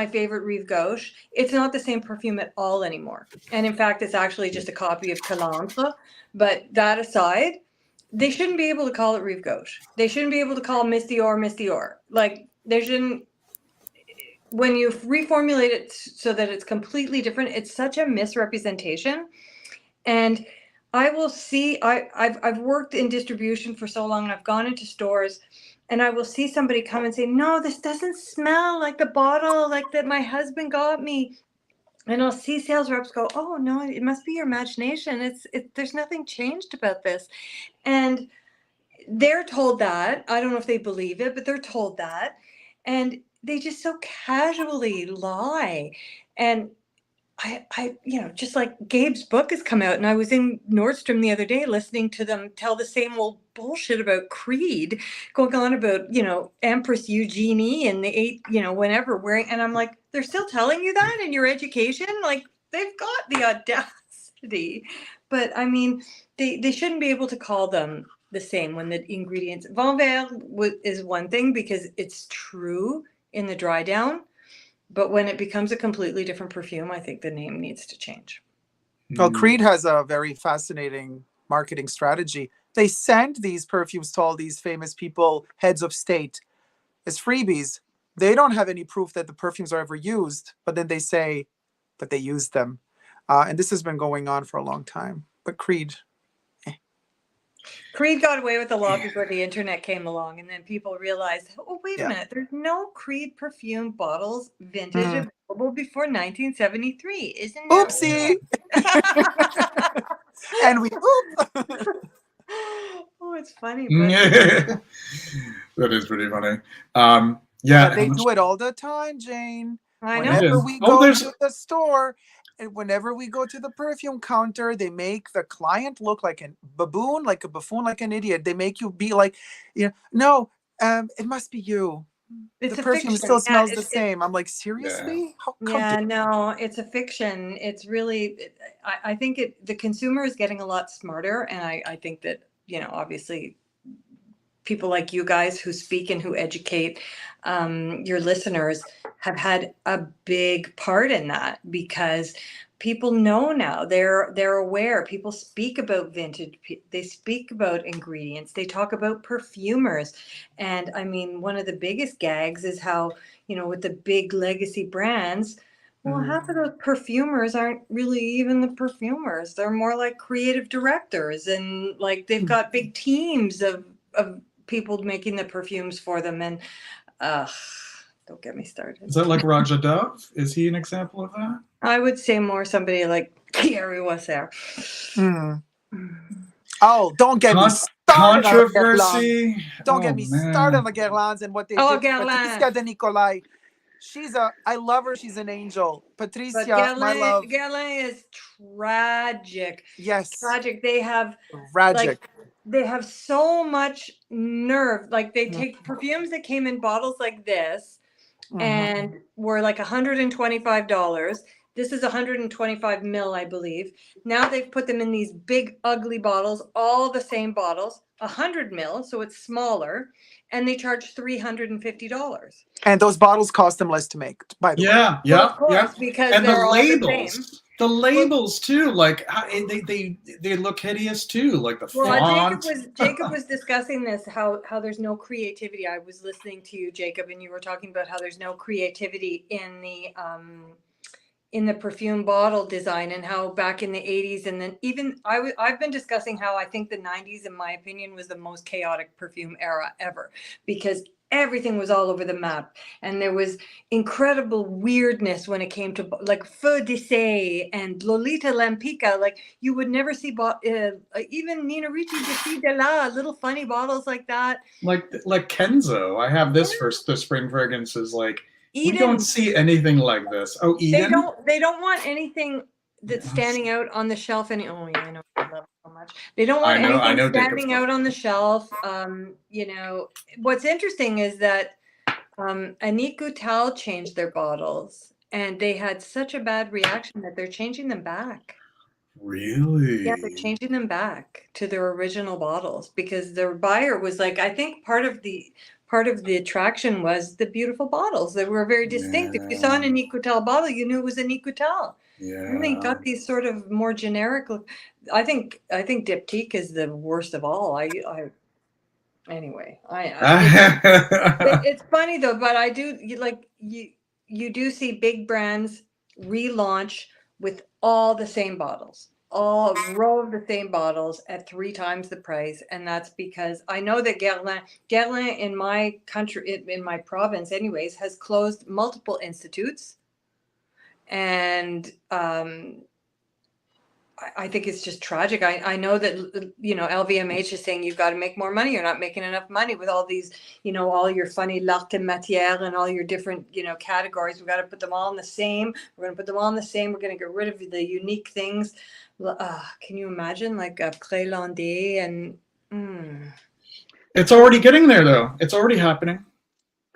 favorite Rive Gauche, it's not the same perfume at all anymore. And in fact, it's actually just a copy of Calandre. But that aside, they shouldn't be able to call it Rive Gauche. They shouldn't be able to call Miss Dior. Like they shouldn't. When you reformulate it so that it's completely different, it's such a misrepresentation. And I will see, I've worked in distribution for so long, and I've gone into stores, and I will see somebody come and say, no, this doesn't smell like the bottle like that my husband got me. And I'll see sales reps go, oh no, it must be your imagination. There's nothing changed about this. And they're told that. I don't know if they believe it, but they're told that. And they just so casually lie. And I, you know, just like Gabe's book has come out, and I was in Nordstrom the other day listening to them tell the same old bullshit about Creed, going on about, you know, Empress Eugenie and the 8, you know, whenever wearing, and I'm like, they're still telling you that in your education? Like, they've got the audacity. But I mean, they shouldn't be able to call them the same when the ingredients, Vent Vert is one thing because it's true in the dry down. But when it becomes a completely different perfume, I think the name needs to change. Well, Creed has a very fascinating marketing strategy. They send these perfumes to all these famous people, heads of state, as freebies. They don't have any proof that the perfumes are ever used, but then they say that they used them. And this has been going on for a long time. But Creed. Creed got away with the law before the internet came along, and then people realized, oh, wait a minute, there's no Creed perfume bottles vintage available before 1973. Isn't that Oopsie! And we oop! Oh, it's funny. That is pretty funny. But they do it all the time, Jane. I know. Whenever we go to the store, and whenever we go to the perfume counter, they make the client look like a baboon, like a buffoon, like an idiot. They make you be like, you know, no, it must be you. It's the a perfume fiction. still smells the same. I'm like, seriously? Yeah, no, it's a fiction. It's really, I think the consumer is getting a lot smarter. And I think that, you know, obviously people like you guys who speak and who educate your listeners have had a big part in that, because people know now, they're aware. People speak about vintage, they speak about ingredients, they talk about perfumers. And I mean, one of the biggest gags is how, you know, with the big legacy brands, well, half of those perfumers aren't really even the perfumers. They're more like creative directors, and like they've got big teams of people making the perfumes for them. And don't get me started. Is that like Raja Dove? Is he an example of that? I would say more somebody like Thierry Wasser. Oh, don't get me started. Controversy. Don't get me started on the Guerlains and what they did to Patricia de Nicolai. I love her. She's an angel. Patricia, Guerlain, my love. Guerlain is tragic. Yes. Tragic. They have tragic. They have so much nerve. Like they take perfumes that came in bottles like this and were like $125. This is 125 mil, I believe. Now they've put them in these big, ugly bottles, all the same bottles, 100 mil, so it's smaller, and they charge $350. And those bottles cost them less to make, by the way. Well, of course, because and they're the all labels. the same. The labels too, like they look hideous too, like the font. Jacob was discussing this, how there's no creativity. I was listening to you, Jacob, and you were talking about how there's no creativity in the perfume bottle design, and how back in the 80s, and then even I've been discussing how I think the 90s, in my opinion, was the most chaotic perfume era ever, because everything was all over the map, and there was incredible weirdness when it came to like Feu d'Essai and Lolita Lampica. Like you would never see even Nina Ricci de Fille de la little funny bottles like that. Like Kenzo. I have this for the spring fragrances. Like we Eden, don't see anything like this. Oh, Eden. They don't want anything that's standing out on the shelf. And oh yeah, I know I love it so much. They don't want anything standing out on the shelf. You know, what's interesting is that Annick Goutal changed their bottles, and they had such a bad reaction that they're changing them back. Really? Yeah, they're changing them back to their original bottles because their buyer was like, I think part of the attraction was the beautiful bottles. They were very distinct. If you saw an Annick Goutal bottle, you knew it was Annick Goutal. Yeah. And they got these sort of more generic look. I think Diptyque is the worst of all. Anyway, it's funny though, but I do you do see big brands relaunch with all the same bottles, all row of the same bottles at 3 times the price, and that's because I know that Guerlain in my country, in my province, anyways, has closed multiple institutes, and I think it's just tragic. I know that, you know, LVMH is saying you've got to make more money. You're not making enough money with all these, you know, all your funny l'art et matière and all your different, you know, categories. We've got to put them all in the same. We're going to put them all in the same. We're going to get rid of the unique things. Can you imagine like a Pré-Landais and... It's already getting there, though. It's already happening.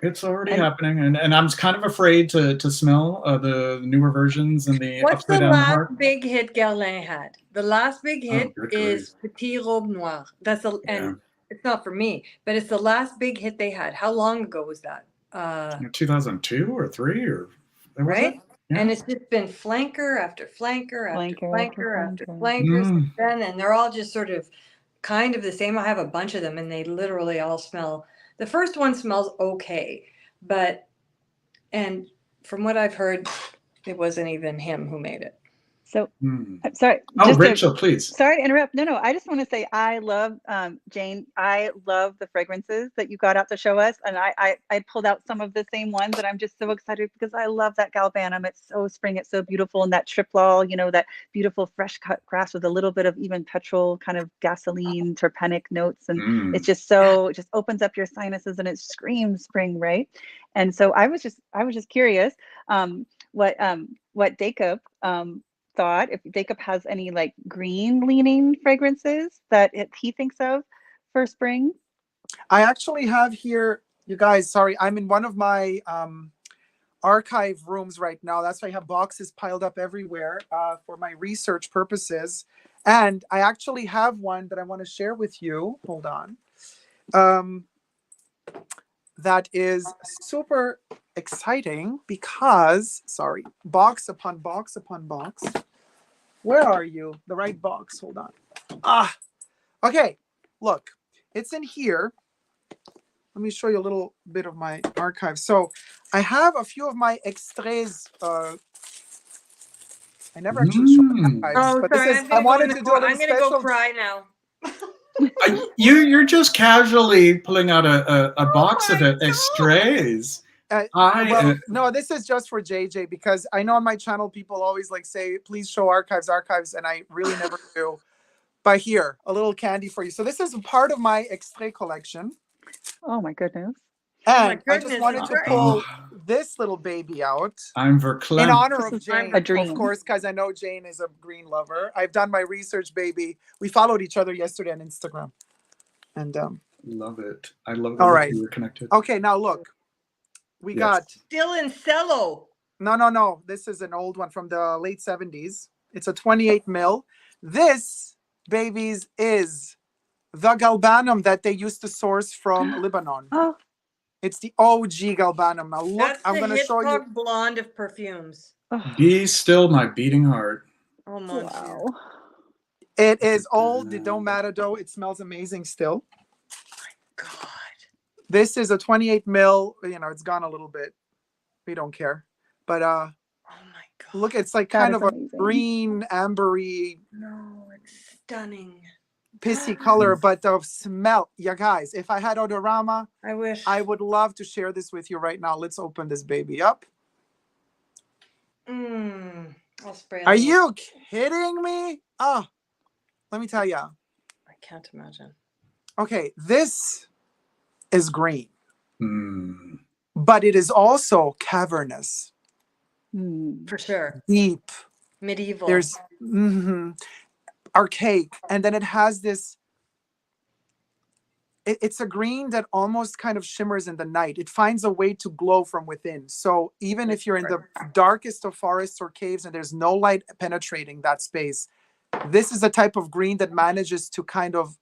It's already happening, and I'm kind of afraid to smell the newer versions and the What's the upside down last heart. big hit Guerlain had? The last big hit is Petit Robe Noire. And it's not for me, but it's the last big hit they had. How long ago was that? 2002 or 3 or right? Yeah. And it's just been flanker after flanker after flanker after flanker since then, and they're all just sort of kind of the same. I have a bunch of them, and they literally all smell. The first one smells okay, and from what I've heard, it wasn't even him who made it. So, I'm sorry. Oh, Rachel, please. Sorry to interrupt. No, I just want to say I love, Jane, I love the fragrances that you got out to show us. And I pulled out some of the same ones, and I'm just so excited because I love that galbanum. It's so spring. It's so beautiful. And that triplol, you know, that beautiful fresh cut grass with a little bit of even petrol kind of gasoline, terpenic notes. And it's just so, it just opens up your sinuses and it screams spring, right? And so I was just curious what Dacob, thought, if Dacob has any like green leaning fragrances that he thinks of for spring. I actually have here, you guys, sorry, I'm in one of my archive rooms right now. That's why I have boxes piled up everywhere for my research purposes. And I actually have one that I want to share with you. Hold on. That is super exciting because, sorry, box upon box upon box. Where are you? The right box. Hold on. Okay. Look, it's in here. Let me show you a little bit of my archive. So I have a few of my extraits. I never actually showed my archives, but sorry, this is, I wanted to do a little I'm gonna go cry now. You're just casually pulling out a box of extrays. Well, no, this is just for JJ because I know on my channel people always like say, please show archives, and I really never do. But here, a little candy for you. So this is part of my extrait collection. Oh my goodness. And I just wanted to pull this little baby out. I'm verklempt. In honor of Jane, of course, because I know Jane is a green lover. I've done my research, baby. We followed each other yesterday on Instagram. And love it. I love all right. We were connected. Okay, now look. We got still in cello. No. This is an old one from the late 70s. It's a 28 mil. This, babies, is the galbanum that they used to source from Lebanon. Oh. It's the OG galbanum. Now look, That's I'm going to show you. blonde of perfumes. Be still my beating heart. Oh my wow. It is old. It don't matter though. It smells amazing still. Oh my God. This is a 28 mil. You know, it's gone a little bit. We don't care. But oh my God. Look, it's like kind of a green, ambery. No, it's stunning. pissy color, but the smell. Yeah, guys, if I had odorama, I wish. I would love to share this with you right now. Let's open this baby up. I'll spray. Are you kidding me? Oh, let me tell you. I can't imagine. Okay, this is green, Mm. but it is also cavernous, For sure. deep. Medieval. There's archaic, and then it has this. It's a green that almost kind of shimmers in the night. It finds a way to glow from within. So even if you're in the darkest of forests or caves and there's no light penetrating that space, this is a type of green that manages to kind of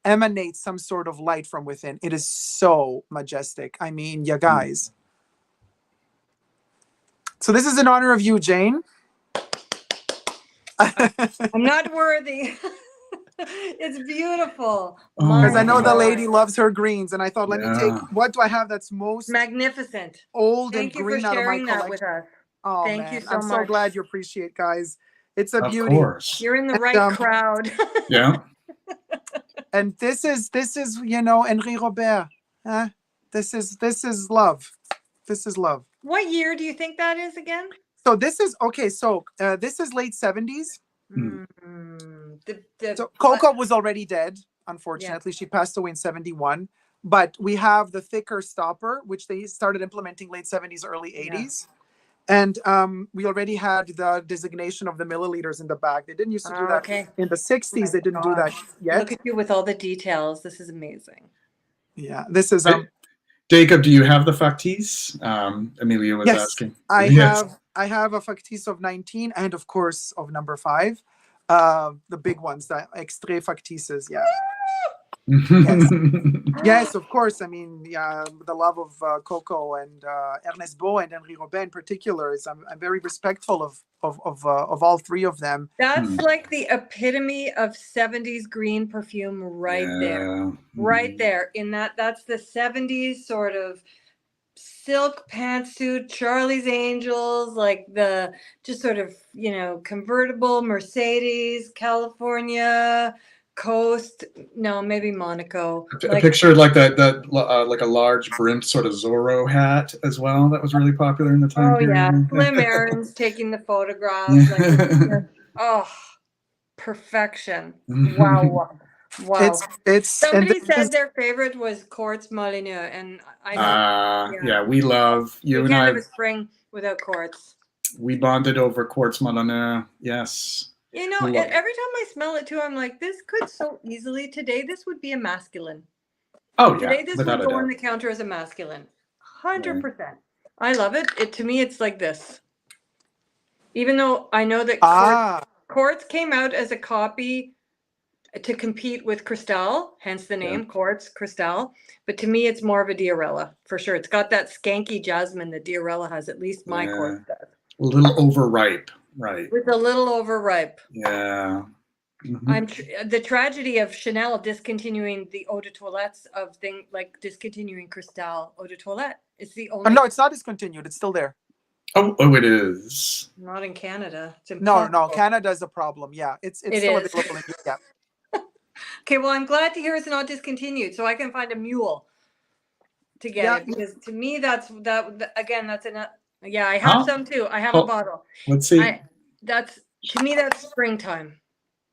emanate some sort of light from within. It is so majestic. I mean, you guys. So this is in honor of you, Jane. I'm not worthy. It's beautiful. Because I know the God. lady loves her greens, and I thought, let me take, Yeah. what do I have that's most Magnificent. old Thank and you green for out of my sharing that collection? with us. Oh, Thank man. you so I'm so much. glad you appreciate, guys. It's a Of beauty. course. You're in the And, right crowd. Yeah. And this is you know, Henri Robert. Huh? This is love. This is love. What year do you think that is again? So this is okay. So this is late 70s. So Coco was already dead. Unfortunately, she passed away in 71. But we have the thicker stopper, which they started implementing late 70s, early 80s. And we already had the designation of the milliliters in the back. They didn't used to do that in the 60s. They didn't do that yet. Look at you with all the details. This is amazing. Yeah, this is Dacob, do you have the factice? Amelia was asking. I have a factice of 19 and of course of number 5. The big ones, the extrait factices, yeah. Yes, of course. I mean, the love of Coco and Ernest Beau and Henri Robert in particular is I'm very respectful of all three of them. That's like the epitome of 70s green perfume right there. Right there. In that's the 70s sort of silk pantsuit, Charlie's Angels, like the just sort of, you know, convertible Mercedes, California, Coast, no, maybe Monaco. I pictured like that like a large brimmed sort of Zorro hat as well. That was really popular in the time. Oh yeah, Slim Aaron's taking the photographs. Like, oh, perfection! Wow, wow. It's somebody said their favorite was Quartz Molineux, and I yeah, we love you and can't I. have a spring without Quartz. We bonded over Quartz Molineux. Yes. You know, every time I smell it too, I'm like, this could so easily today. This would be a masculine. Oh yeah, today this would go on the counter as a masculine. 100%. I love it. It to me, it's like this. Even though I know that Quartz came out as a copy to compete with Cristal, hence the name Quartz Cristal. But to me, it's more of a Diorella for sure. It's got that skanky jasmine that Diorella has. At least my Quartz does. A little overripe. Right. With a little overripe. Yeah. The tragedy of Chanel discontinuing the eau de toilettes of things like discontinuing Cristal eau de toilette. It's the only. No, it's not discontinued. It's still there. Oh, it is. Not in Canada. It's no. Canada is a problem. Yeah, it's still available in Europe. Okay, well, I'm glad to hear it's not discontinued, so I can find a mule to get it because to me that's again that's enough. Yeah, I have some too. I have a bottle. Let's see. To me, that's springtime.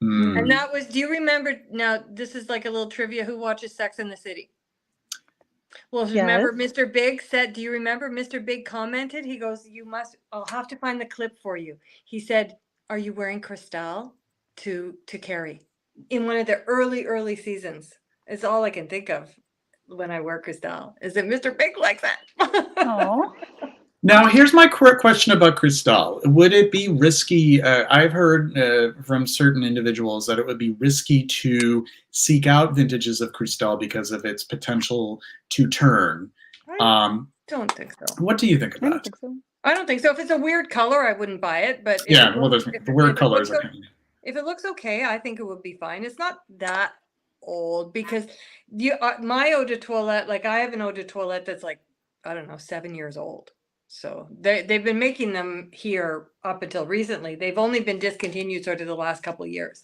And that was, do you remember, now this is like a little trivia, who watches Sex and the City? Well, remember Mr. Big said, do you remember Mr. Big commented? He goes, I'll have to find the clip for you. He said, are you wearing Cristal to Carrie? In one of the early seasons. It's all I can think of when I wear Cristal. Is it Mr. Big like that? Oh. Now, here's my quick question about Cristal. Would it be risky? I've heard from certain individuals that it would be risky to seek out vintages of Cristal because of its potential to turn. I don't think so. What do you think of that? I don't think so. I don't think so. If it's a weird color, I wouldn't buy it. But the weird colors. If it looks okay, I think it would be fine. It's not that old because my eau de toilette, like I have an eau de toilette that's like, I don't know, 7 years old. So they've been making them here up until recently. They've only been discontinued sort of the last couple of years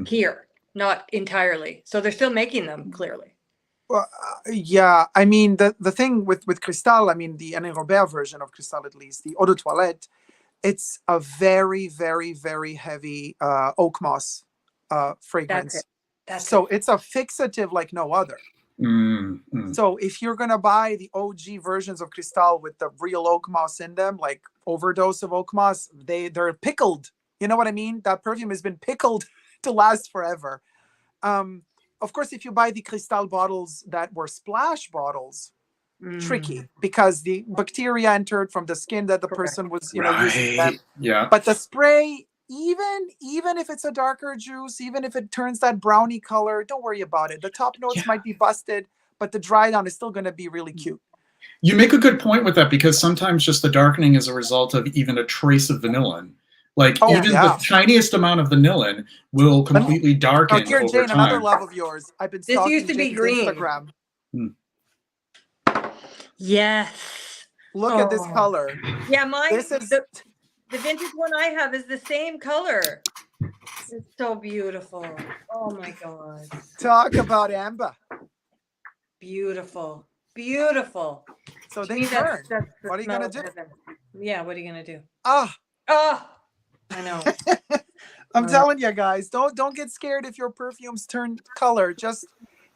here. not entirely. So they're still making them, clearly. Well, yeah, I mean the thing with Cristal, I mean the Anne Robert version of Cristal, at least the Eau de Toilette, it's a very, very, very heavy oak moss fragrance. That's it. That's So it. it's a fixative like no other. So if you're gonna buy the OG versions of Cristal with the real oak moss in them, like overdose of oak moss, they're pickled. You know what I mean? That perfume has been pickled to last forever. Of course, if you buy the Cristal bottles that were splash bottles, tricky because the bacteria entered from the skin that the person was, using them. Yeah. But the spray, even if it's a darker juice, even if it turns that brownie color, don't worry about it. The top notes might be busted, but the dry down is still going to be really cute. You make a good point with that, because sometimes just the darkening is a result of even a trace of vanillin. Like the tiniest amount of vanillin will completely darken here, over Jane, time. another love of yours. I've been This stalking used to be Jane's green. Instagram. Yes. Look at this color. Yeah, mine. This is The vintage one I have is the same color. It's so beautiful. Oh my god. Talk about amber. Beautiful. Beautiful. So To they me, turn. that's the What are you smell gonna of do? heaven. Yeah, what are you gonna do? Ah, I know. I'm telling you guys, don't get scared if your perfumes turn color. Just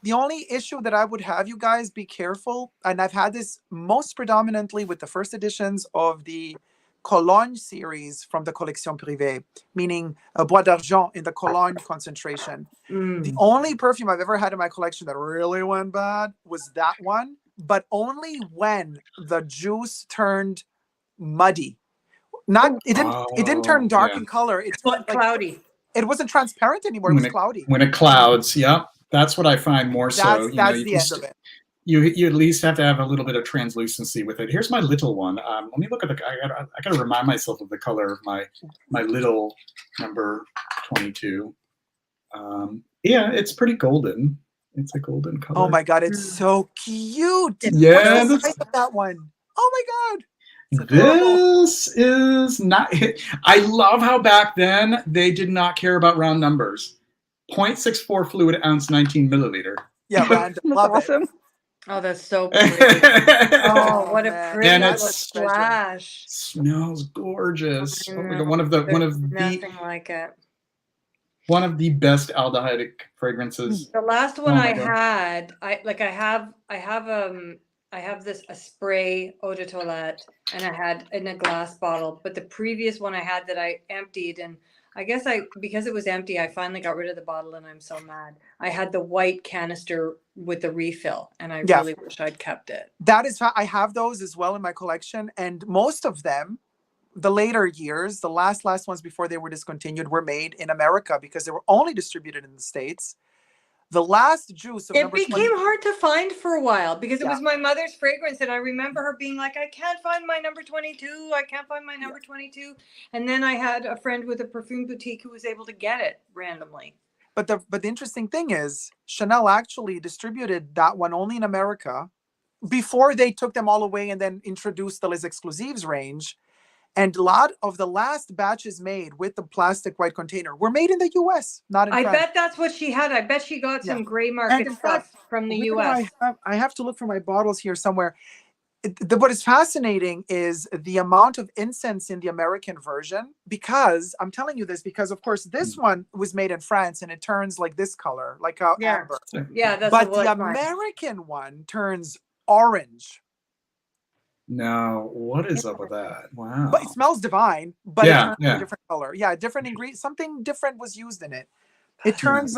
the only issue that I would have you guys be careful, and I've had this most predominantly with the first editions of the Cologne series from the Collection Privée, meaning Bois d'Argent in the Cologne concentration. The only perfume I've ever had in my collection that really went bad was that one, but only when the juice turned muddy. It didn't turn dark in color. It turned like cloudy. It wasn't transparent anymore. It was cloudy. When it clouds, that's what I find more so. That's the end of it. You at least have to have a little bit of translucency with it. Here's my little one. Let me look at I gotta remind myself of the color of my little number 22. Yeah, it's pretty golden. It's a golden color. Oh my god, it's so cute. Yeah, what's the size of that one? Oh my god. This is not. I love how back then they did not care about round numbers. 0.64 fluid ounce, 19 milliliter. Yeah, random. Love awesome. it. Oh, that's so pretty. Oh, what a pretty and splash. Smells gorgeous. Oh my god, nothing like it. One of the best aldehydic fragrances. The last one I had, I have a spray eau de toilette, and I had in a glass bottle. But the previous one I had that I emptied, and I guess because it was empty, I finally got rid of the bottle, and I'm so mad. I had the white canister with the refill, and I really wish I'd kept it. That is, I have those as well in my collection, and most of them, the later years, the last ones before they were discontinued, were made in America because they were only distributed in the States. The last juice of it became hard to find for a while because it was my mother's fragrance, and I remember her being like, I can't find my number 22. I can't find my number 22. And then I had a friend with a perfume boutique who was able to get it randomly. But the interesting thing is, Chanel actually distributed that one only in America before they took them all away and then introduced the Les Exclusives range. And a lot of the last batches made with the plastic white container were made in the U.S., not in France. I bet that's what she had. I bet she got some gray market stuff from the U.S. I have to look for my bottles here somewhere. What is fascinating is the amount of incense in the American version, because I'm telling you this because, of course, this one was made in France and it turns like this color, like amber. Yeah, that's but the American one turns orange. No, what is up with that? Wow. But it smells divine, but it turns a different color. Yeah, different ingredient. Something different was used in it. It turns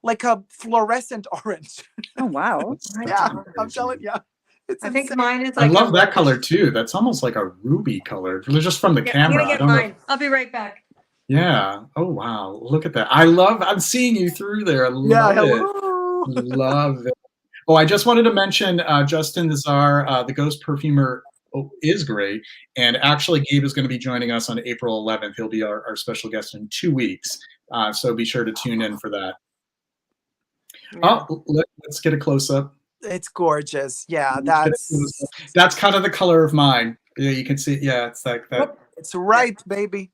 like a fluorescent orange. Oh wow. Yeah, I'm telling you. I think mine is like I love that color too. That's almost like a ruby color. Just from the camera. I'm gonna get mine. I'll be right back. Yeah. Oh wow. Look at that. I'm seeing you through there. I love it. Love it. Oh, I just wanted to mention Justin Nazar, the Ghost Perfumer, is great. And actually, Gabe is going to be joining us on April 11th. He'll be our special guest in 2 weeks. So be sure to tune in for that. Yeah. Oh, let's get a close-up. It's gorgeous. Yeah, that's kind of the color of mine. Yeah, you can see. Yeah, it's like that. It's ripe, baby.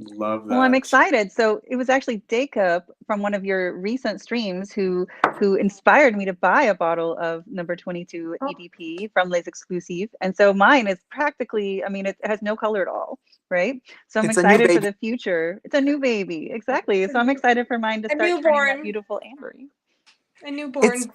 Love that. Well, I'm excited. So it was actually Dacob from one of your recent streams who inspired me to buy a bottle of number 22 EDP from Les Exclusives. And so mine is practically, I mean, it has no color at all, right? So I'm It's a new excited for baby. the future. It's a new baby, exactly. So I'm excited for mine to A start turning that newborn. beautiful ambery. A newborn. It's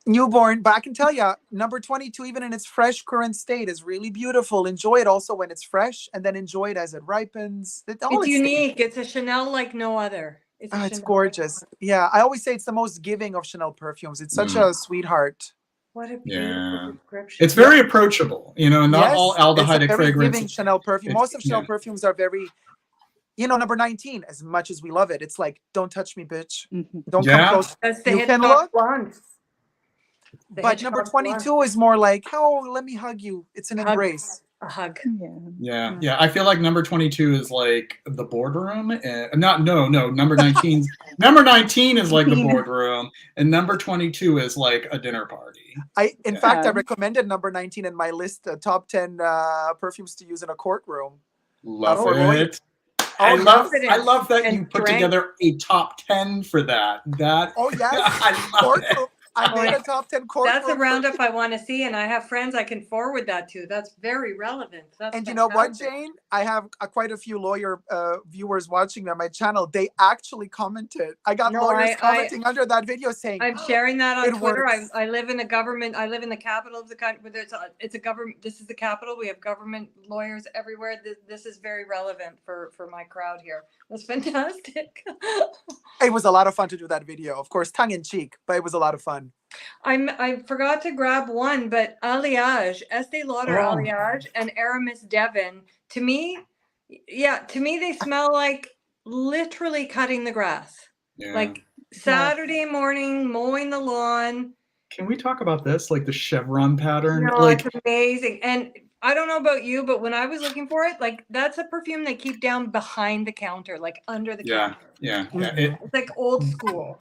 newborn, but I can tell you, number 22, even in its fresh current state, is really beautiful. Enjoy it also when it's fresh, and then enjoy it as it ripens. It's unique. It's a Chanel like no other. It's gorgeous. Yeah, I always say it's the most giving of Chanel perfumes. It's such a sweetheart. What a beautiful description. It's very approachable, you know, not all It's a aldehydic very fragrance. giving Chanel perfume. Most of Chanel perfumes are very, you know, number 19, as much as we love it, it's like, don't touch me, bitch. Don't come close. That's the You can Hitchcock look. blondes. But number 22 is more like, oh, let me hug you. It's an embrace. A hug. Yeah. I feel like number 22 is like the boardroom. Number 19. Number 19 is like the boardroom, and number 22 is like a dinner party. In fact, I recommended number 19 in my list, top 10 perfumes to use in a courtroom. Love it. I love that you put together a top 10 for that. Oh yes, I love it. I made a top 10 courtroom. That's a roundup I want to see, and I have friends I can forward that to. That's very relevant. That's and you know what, Jane? I have quite a few lawyer viewers watching me on my channel. They actually commented. I got lawyers commenting under that video saying, I'm sharing that on Twitter. Works. I live in a government. I live in the capital of the country. It's a government. This is the capital. We have government lawyers everywhere. This is very relevant for my crowd here. That's fantastic. It was a lot of fun to do that video. Of course, tongue in cheek, but it was a lot of fun. I forgot to grab one, but Alliage, Estee Lauder Alliage, and Aramis Devon. To me, they smell like literally cutting the grass. Yeah. Like Saturday morning mowing the lawn. Can we talk about this? Like the chevron pattern? No, like it's amazing. And I don't know about you, but when I was looking for it, like that's a perfume they keep down behind the counter, like under the counter. Yeah. It's like old school.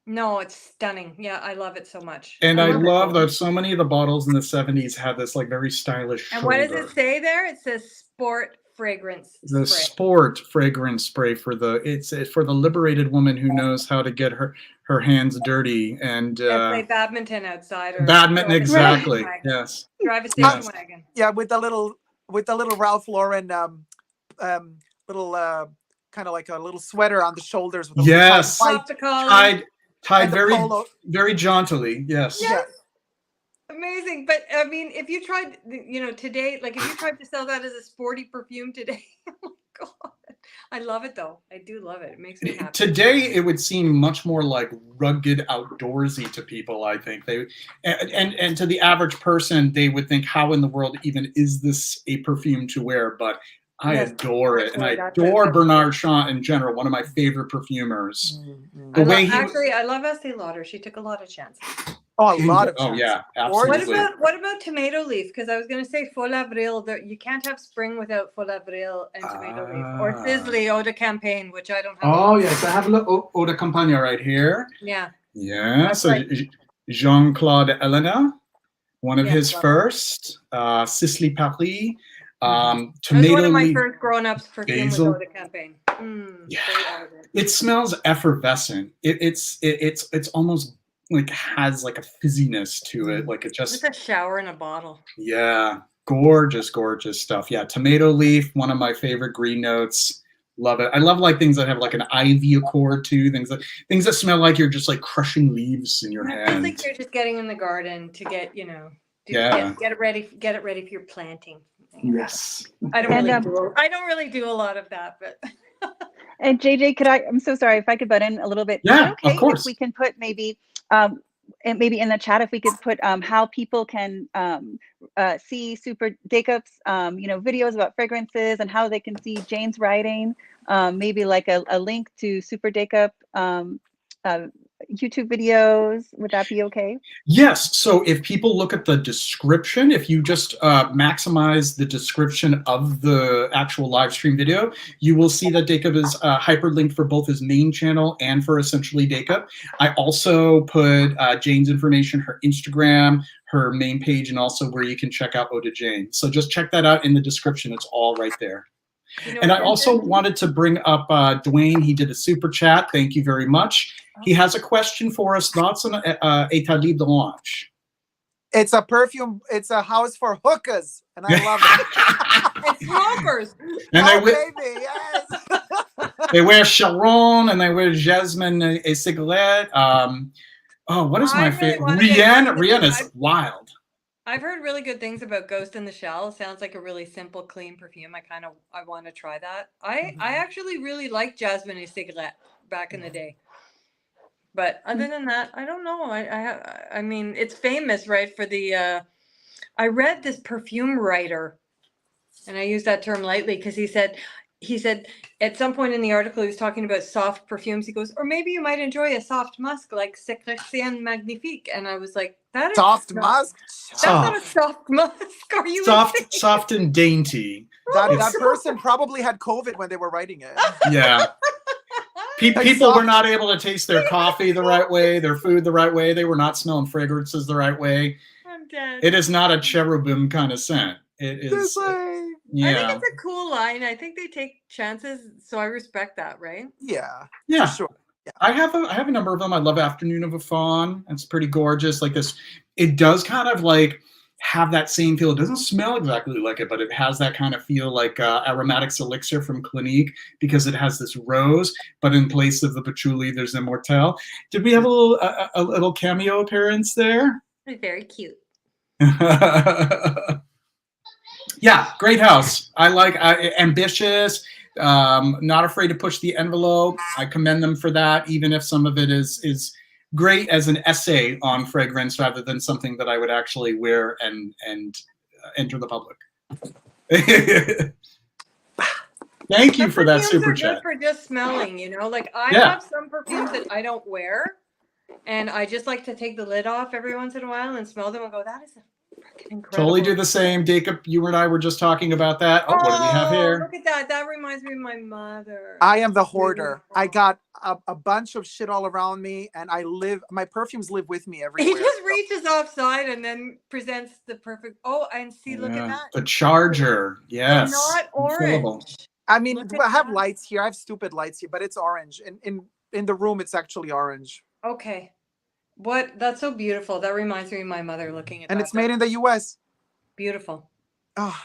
No, it's stunning. Yeah, I love it so much. And I love that so many of the bottles in the 70s had this like very stylish And shoulder. what does it say there? It says sport fragrance The spray. sport fragrance spray for it's for the liberated woman who knows how to get her hands dirty and play badminton outside or badminton, exactly. Yes. Drive a station wagon. Yeah, with the little Ralph Lauren little kind of like a little sweater on the shoulders with a tied very jauntily. Yes. Amazing. But I mean, if you tried, today, like if you tried to sell that as a sporty perfume today, oh my God. I love it though. I do love it. It makes me happy. Today, it would seem much more like rugged, outdoorsy to people. I think and to the average person, they would think, "How in the world even is this a perfume to wear?" But I adore it, and I adore Bernard Shaw in general. One of my favorite perfumers. I love Estee Lauder. She took a lot of chances. Oh, a lot of chances. Oh yeah, absolutely. What about tomato leaf? Because I was going to say Fol Avril. You can't have spring without Fol Avril and tomato leaf, or Sisley Eau de Campagne, which I don't have. Oh yes, I have a little Eau de Campagne right here. Yeah. So Jean-Claude Ellena, one of his first. Sisley Paris. Tomato one of my leaf, first grown-ups perfume with Eau de Campagne. It smells effervescent. It's almost like has like a fizziness to it. Like it just. It's a shower in a bottle. Yeah, gorgeous stuff. Yeah, tomato leaf, one of my favorite green notes. Love it. I love like things that have like an ivy accord too. Things that smell like you're just like crushing leaves in your hand. It's like you're just getting in the garden to get get it ready for your planting. Yes. I don't really do a lot of that, but. And JJ, I'm so sorry if I could butt in a little bit. Yeah, of course. If we can put maybe in the chat, if we could put how people can see Super Dacob's videos about fragrances and how they can see Jane's writing, maybe like a link to Super Dacob YouTube videos. Would that be okay? Yes. So if people look at the description, if you just maximize the description of the actual live stream video, you will see that Dacob is hyperlinked for both his main channel and for Essentially Dacob. I also put Jane's information, her Instagram, her main page, and also where you can check out Eau de Jane. So just check that out in the description. It's all right there. You know And I what also this is? wanted to bring up Dwayne. He did a super chat. Thank you very much. He has a question for us. Thoughts on État Libre de Launch? It's a perfume. It's a house for hookers, and I love it. And smokers. And Oh, they, baby, yes. they wear Charon and they wear Jasmine et Cigarette. What is I my really favorite? wanna get Rihanna. into Rihanna this. is wild. I've heard really good things about Ghost in the Shell. Sounds like a really simple, clean perfume. I want to try that. I actually really liked Jasmine et Cigarette back in the day. But other than that, I don't know. I mean, it's famous, right? For the I read this perfume writer, and I use that term lightly because he said at some point in the article he was talking about soft perfumes. He goes, or maybe you might enjoy a soft musk like Secrétien Magnifique. And I was like, that is Soft not- musk. That's not a soft musk. Are you insane? Soft and dainty. That person probably had COVID when they were writing it. Yeah. People soft- were not able to taste their coffee the right way, their food the right way. They were not smelling fragrances the right way. I'm dead. It is not a cherubim kind of scent. It is. It's like, I Yeah. think it's a cool line. I think they take chances, so I respect that, right? yeah, Yeah. for sure. I have a number of them. I love Afternoon of a Fawn. It's pretty gorgeous. Like this, it does kind of like have that same feel. It doesn't smell exactly like it, but it has that kind of feel like Aromatics Elixir from Clinique because it has this rose, but in place of the patchouli, there's Immortelle. Did we have a little cameo appearance there? Very cute. Yeah, great house. I like ambitious, not afraid to push the envelope. I commend them for that, even if some of it is great as an essay on fragrance rather than something that I would actually wear and enter the public. Thank you for that Perfumes super are chat. good for just smelling, you know. Like I Yeah. have some perfumes that I don't wear, and I just like to take the lid off every once in a while and smell them and go, "That is a freaking incredible." Totally do the same. Dacob, you and I were just talking about that. Oh, what do we have here? Look at that. That reminds me of my mother. I am the hoarder. I got a bunch of shit all around me, and my perfumes live with me He everywhere. just reaches offside and then presents the perfect. Oh, and see, look Yeah. at that. The Charger. Yes. Not Infallible. orange. I mean, Look at I have that. lights here. I have stupid lights here, but it's orange. In the room, it's actually orange, Okay. What? That's so beautiful. That reminds me of my mother looking at and that. it's made in the U.S. Beautiful. Oh,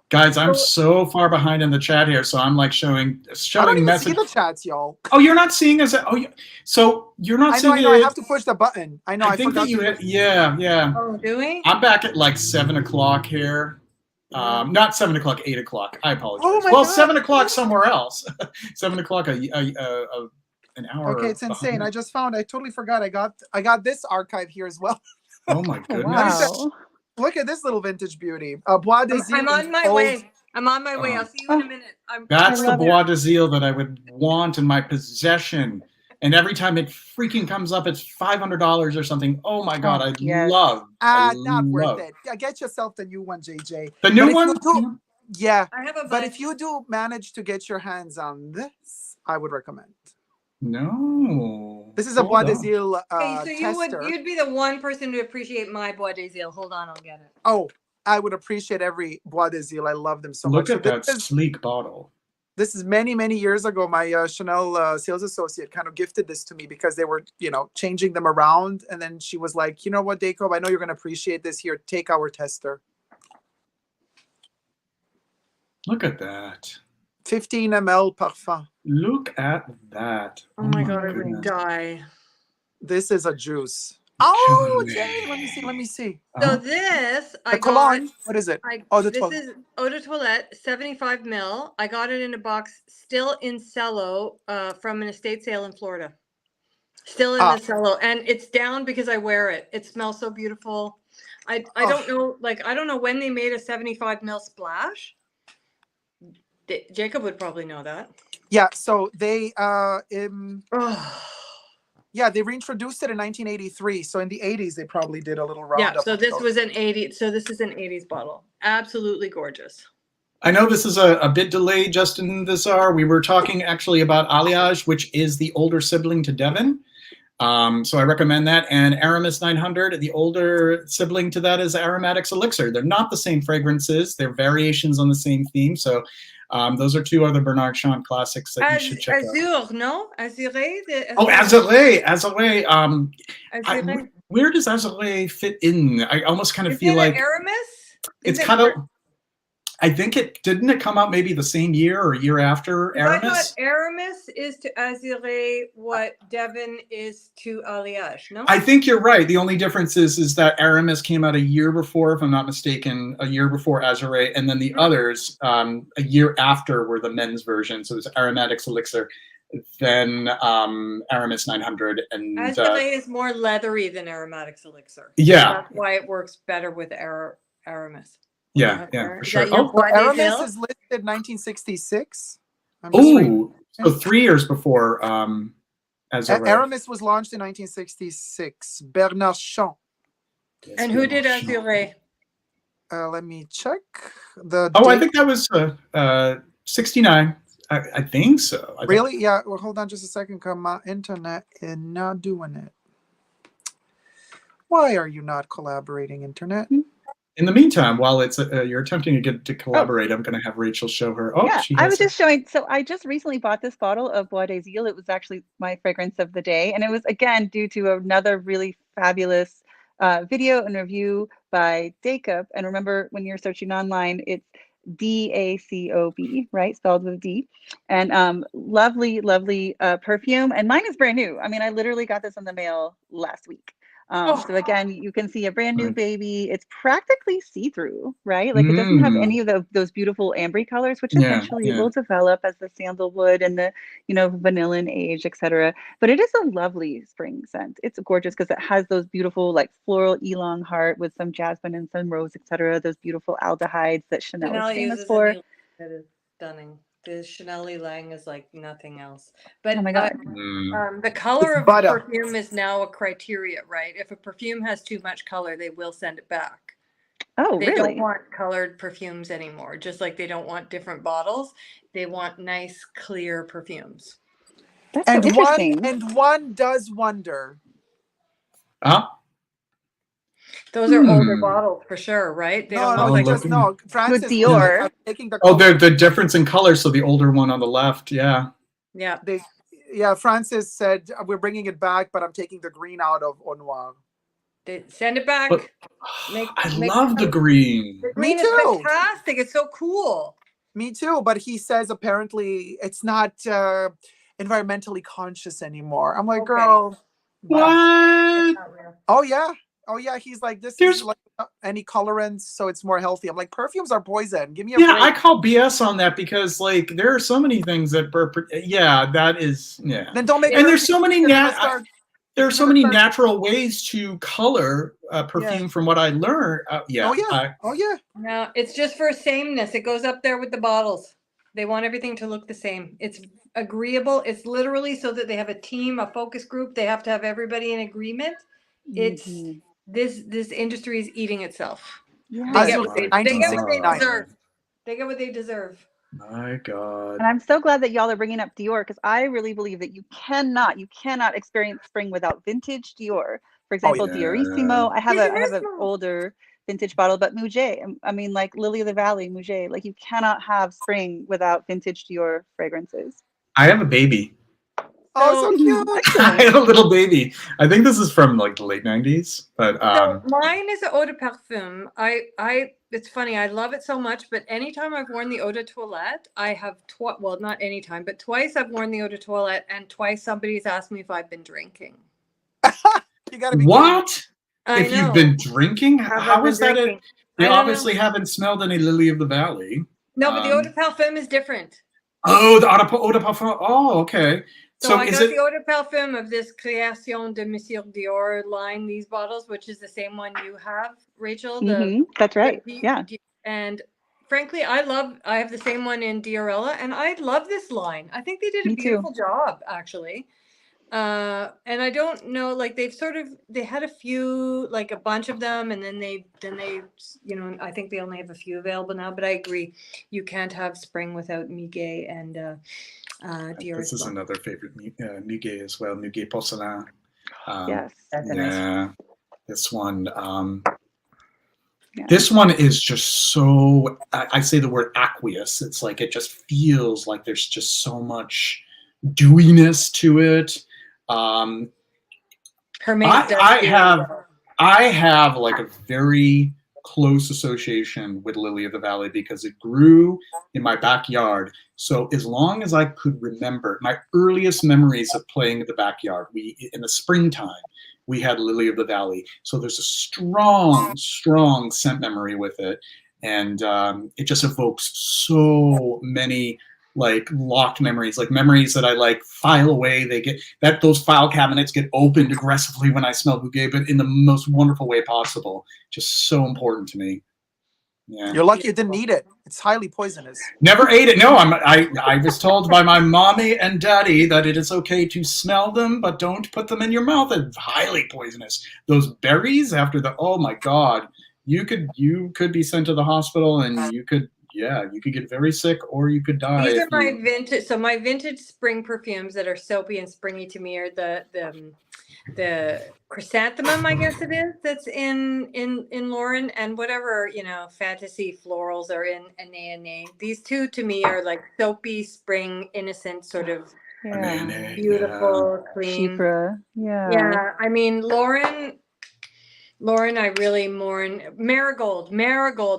Guys, I'm so far behind in the chat here, so I'm like showing I don't even see message. the chats, y'all. Oh, you're not seeing us. Oh, so you're not I seeing know. I it. have to push the button. I know. I think forgot that you. to push- Yeah. Oh, do we? I'm back at like 7 o'clock here. Not 7 o'clock, 8 o'clock. I apologize. Oh my well, God. 7 o'clock somewhere else. 7 o'clock, an hour. Okay, it's insane. behind. I just found. I totally forgot. I got this archive here as well. Oh my goodness. Wow. Look at this little vintage beauty. Bois des I'm on my way. I'm on my way. Oh. I'll see you in a minute. That's I the love it. Bois de Zile that I would want in my possession. And every time it freaking comes up, it's $500 or something. Oh my God, I yes. love. I Not worth love. it. Get yourself the new one, JJ. The new But if one? you do- Yeah, I have a but bunch. if you do manage to get your hands on this, I would recommend. No. This is a Hold Bois des on. Îles Okay, so tester. you'd be the one person to appreciate my Bois des Îles. Hold on, I'll get it. Oh, I would appreciate every Bois des Îles. I love them so Look much. at So that this is- sleek bottle. This is many years ago. My Chanel sales associate kind of gifted this to me because they were, changing them around. And then she was like, you know what, Dacob, I know you're going to appreciate this. Here, take our tester. Look at that. 15 ml parfum. Look at that. Oh my God, I would goodness. die. This is a juice. You're Oh, killing me. Jane, let me see. So Uh-huh. this, I The got. cologne. What is it? Eau de This Toilette. is Eau de Toilette, 75 ml. I got it in a box, still in cello, from an estate sale in Florida. Still in the cello, and it's down because I wear it. It smells so beautiful. I don't know, I don't know when they made a 75 ml splash. Jacob would probably know that. Yeah, so they Oh. yeah, they reintroduced it in 1983. So in the 80s they probably did a little Yeah, roundup. so this was an 80. So this is an 80s bottle. Absolutely gorgeous. I know this is a bit delayed, Justin Visar. We were talking actually about Alliage, which is the older sibling to Devon. So I recommend that. And Aramis 900, the older sibling to that is Aromatics Elixir. They're not the same fragrances. They're variations on the same theme. So Those are two other Bernard Shaw classics that you should check out. Azur, no? Azuré? Oh, Azuré, Azuré. Azuré. Where does Azuré fit in? I almost kind of Is feel it like Aramis? it's kind of. I think it didn't it come out maybe the same year or year after I thought Aramis. Aramis is to Azuré what Devon is to Alliage, no? I think you're right. The only difference is that Aramis came out a year before, if I'm not mistaken, a year before Azuré, and then the others a year after were the men's version. So there's Aromatics Elixir, then Aramis 900, and Azuré is more leathery than Aromatics Elixir. Yeah. So that's why it works better with Aramis. Yeah, for Is sure. that your Bois des Aramis Îles? is listed 1966. I'm just reading. Oh, so 3 years before Azuré. Aramis was launched in 1966. Bernard Shaw. Yes, And who did Bernard Shaw. Azuré? Let me check the. Oh, I date. think that was 69. I think so. I think. Really? Yeah. Well, hold on just a second. Come, my internet is not doing it. Why are you not collaborating, internet? In the meantime, while it's you're attempting to get to collaborate, I'm going to have Rachel show her. Oh, Yeah, she I has was it. just showing. So I just recently bought this bottle of Bois des Îles. It was actually my fragrance of the day, and it was again due to another really fabulous video and review by Dacob. And remember, when you're searching online, it's Dacob, right? Spelled with a D. And lovely, lovely perfume. And mine is brand new. I mean, I literally got this in the mail last week. So again, you can see a brand new baby. It's practically see-through, right? Like it doesn't have any of those beautiful amber colors, which eventually will develop as the sandalwood and the, vanillin age, etc. But it is a lovely spring scent. It's gorgeous because it has those beautiful like floral ylang heart with some jasmine and some rose, etc. Those beautiful aldehydes that Chanel is famous uses for. an that is stunning. The Chanel Ylang is like nothing else. But Oh my God. the color It's of butter. perfume is now a criteria, right? If a perfume has too much color, they will send it back. Oh, They really? don't want colored perfumes anymore. Just like they don't want different bottles, they want nice, clear perfumes. That's so interesting. One does wonder. Huh? Those are older bottles for sure, right? They don't No, look just like no. Francis, With Dior. I'm taking the Oh, the difference in color. So the older one on the left, yeah. Yeah. Francis said we're bringing it back, but I'm taking the green out of Eau Noire. They send it back. But, I love the green. The green is fantastic. It's so cool. Me too. But he says apparently it's not environmentally conscious anymore. I'm like, girl. What? Oh yeah. Oh yeah. He's like, this is like any colorants, so it's more healthy. I'm like, perfumes are poison. Give me a break. I call BS on that because like there are so many things that that is Then don't make. And there's so many there are so many natural ways to color perfume from what I learned. Oh yeah. No, it's just for sameness. It goes up there with the bottles. They want everything to look the same. It's agreeable. It's literally so that they have a team, a focus group. They have to have everybody in agreement. It's this industry is eating itself. Yeah. They get what they deserve. They get what they deserve. My God. And I'm so glad that y'all are bringing up Dior because I really believe that you cannot experience spring without vintage Dior. For example, Diorissimo. I have an older vintage bottle, but Mouget. I mean, like Lily of the Valley, Mouget. Like you cannot have spring without vintage Dior fragrances. I have a baby. Oh, so cute. I have a little baby. I think this is from like the late 90s. But so mine is an eau de parfum. It's funny, I love it so much, but anytime I've worn the eau de toilette, I have not anytime, but twice I've worn the eau de toilette and twice somebody's asked me if I've been drinking. You gotta be what? Kidding. If you've been drinking? How is that? You obviously haven't smelled any Lily of the Valley. No, but the eau de parfum is different. Oh, the eau de parfum. Oh, okay. So I got the eau de parfum of this Création de Monsieur Dior line, these bottles, which is the same one you have, Rachel. That's right. Yeah. And frankly, I have the same one in Diorella, and I love this line. I think they did a beautiful job, actually. And I don't know, like they had a few, like a bunch of them, and then they, I think they only have a few available now. But I agree, you can't have spring without Muguet and Dior. This is another favorite Muguet as well, Muguet Porcelain. Yes, yeah, this one. Yeah. This one is just so, I say the word aqueous. It's like it just feels like there's just so much dewiness to it. Hermes does I feel have well. I have like a very close association with Lily of the Valley because it grew in my backyard. So as long as I could remember, my earliest memories of playing in the backyard, we in the springtime, we had Lily of the Valley. So there's a strong, strong scent memory with it, and it just evokes so many like locked memories, like memories that I like file away. They get that those file cabinets get opened aggressively when I smell bouquet, but in the most wonderful way possible. Just so important to me. Yeah. You're lucky you didn't eat it. It's highly poisonous. Never ate it. No, I was told by my mommy and daddy that it is okay to smell them, but don't put them in your mouth. It's highly poisonous. Those berries after the, oh my God, you could be sent to the hospital, and you could get very sick, or you could die. These are my vintage. So my vintage spring perfumes that are soapy and springy to me are the chrysanthemum, I guess it is, that's in Lauren, and whatever, fantasy florals are in Ellena. These two to me are like soapy, spring, innocent, sort of beautiful, clean. Chypre. Yeah. Yeah, I mean, Lauren, I really mourn marigold.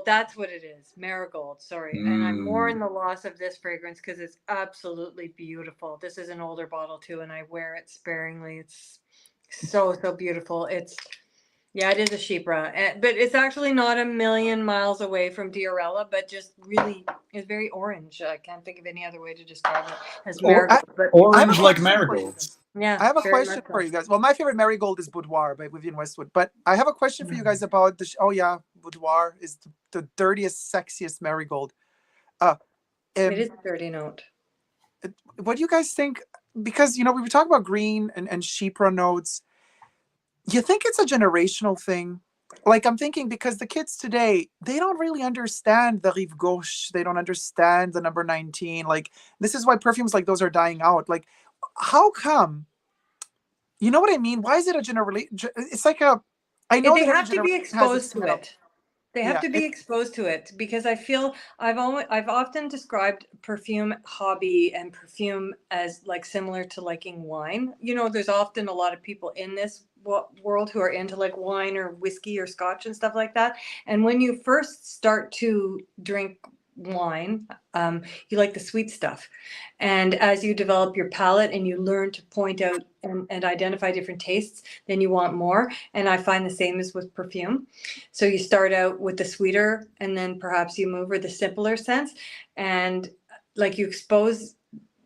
That's what it is. Marigold, sorry. And I mourn the loss of this fragrance because it's absolutely beautiful. This is an older bottle too, and I wear it sparingly. It's so beautiful. It is a Chypre, but it's actually not a million miles away from Diorella, but just really is very orange. I can't think of any other way to describe it as marigold. Orange like marigolds. Yeah, I have a question for you guys. Well, my favorite marigold is Boudoir by Vivienne Westwood, but I have a question for you guys about Boudoir is the dirtiest, sexiest marigold. It is a dirty note. What do you guys think? Because we were talking about green and Chypre notes. You think it's a generational thing? Like, I'm thinking because the kids today, they don't really understand the Rive Gauche. They don't understand the number 19. Like, this is why perfumes like those are dying out. Like, how come? You know what I mean? Why is it a generation? It's like I know they have to be exposed to it. They have to be exposed to it, because I feel I've often described perfume hobby and perfume as like similar to liking wine. There's often a lot of people in this world who are into like wine or whiskey or scotch and stuff like that. And when you first start to drink wine, you like the sweet stuff, and as you develop your palate and you learn to point out and identify different tastes, then you want more. And I find the same as with perfume. So you start out with the sweeter, and then perhaps you move, or the simpler scents, and like you expose.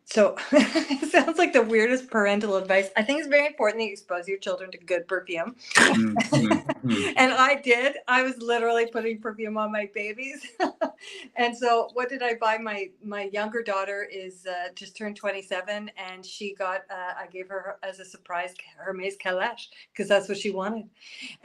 So it sounds like the weirdest parental advice. I think it's very important that you expose your children to good perfume. And I was literally putting perfume on my babies. And so what did I buy? My younger daughter is just turned 27, and she got, I gave her as a surprise Hermes Calash, because that's what she wanted.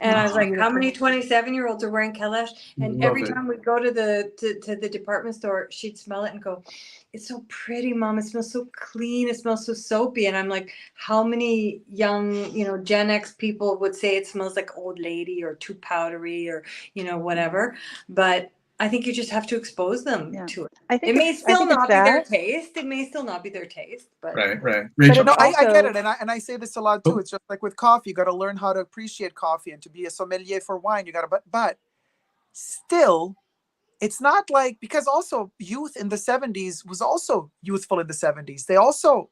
And I was like, how many 27-year-olds are wearing Calash? And every time we'd go to the department store, she'd smell it and go, it's so pretty, Mom. It smells so clean. It smells so soapy. And I'm like, how many young, Gen X people would say it smells like old lady or too powdery or, whatever. But I think you just have to expose them to it. It may still not be their taste. It may still not be their taste. But right. Rachel? No, I get it. And I say this a lot too. It's just like with coffee. You got to learn how to appreciate coffee, and to be a sommelier for wine. You got to, but still, it's not like, because also youth in the 70s was also youthful in the 70s. They also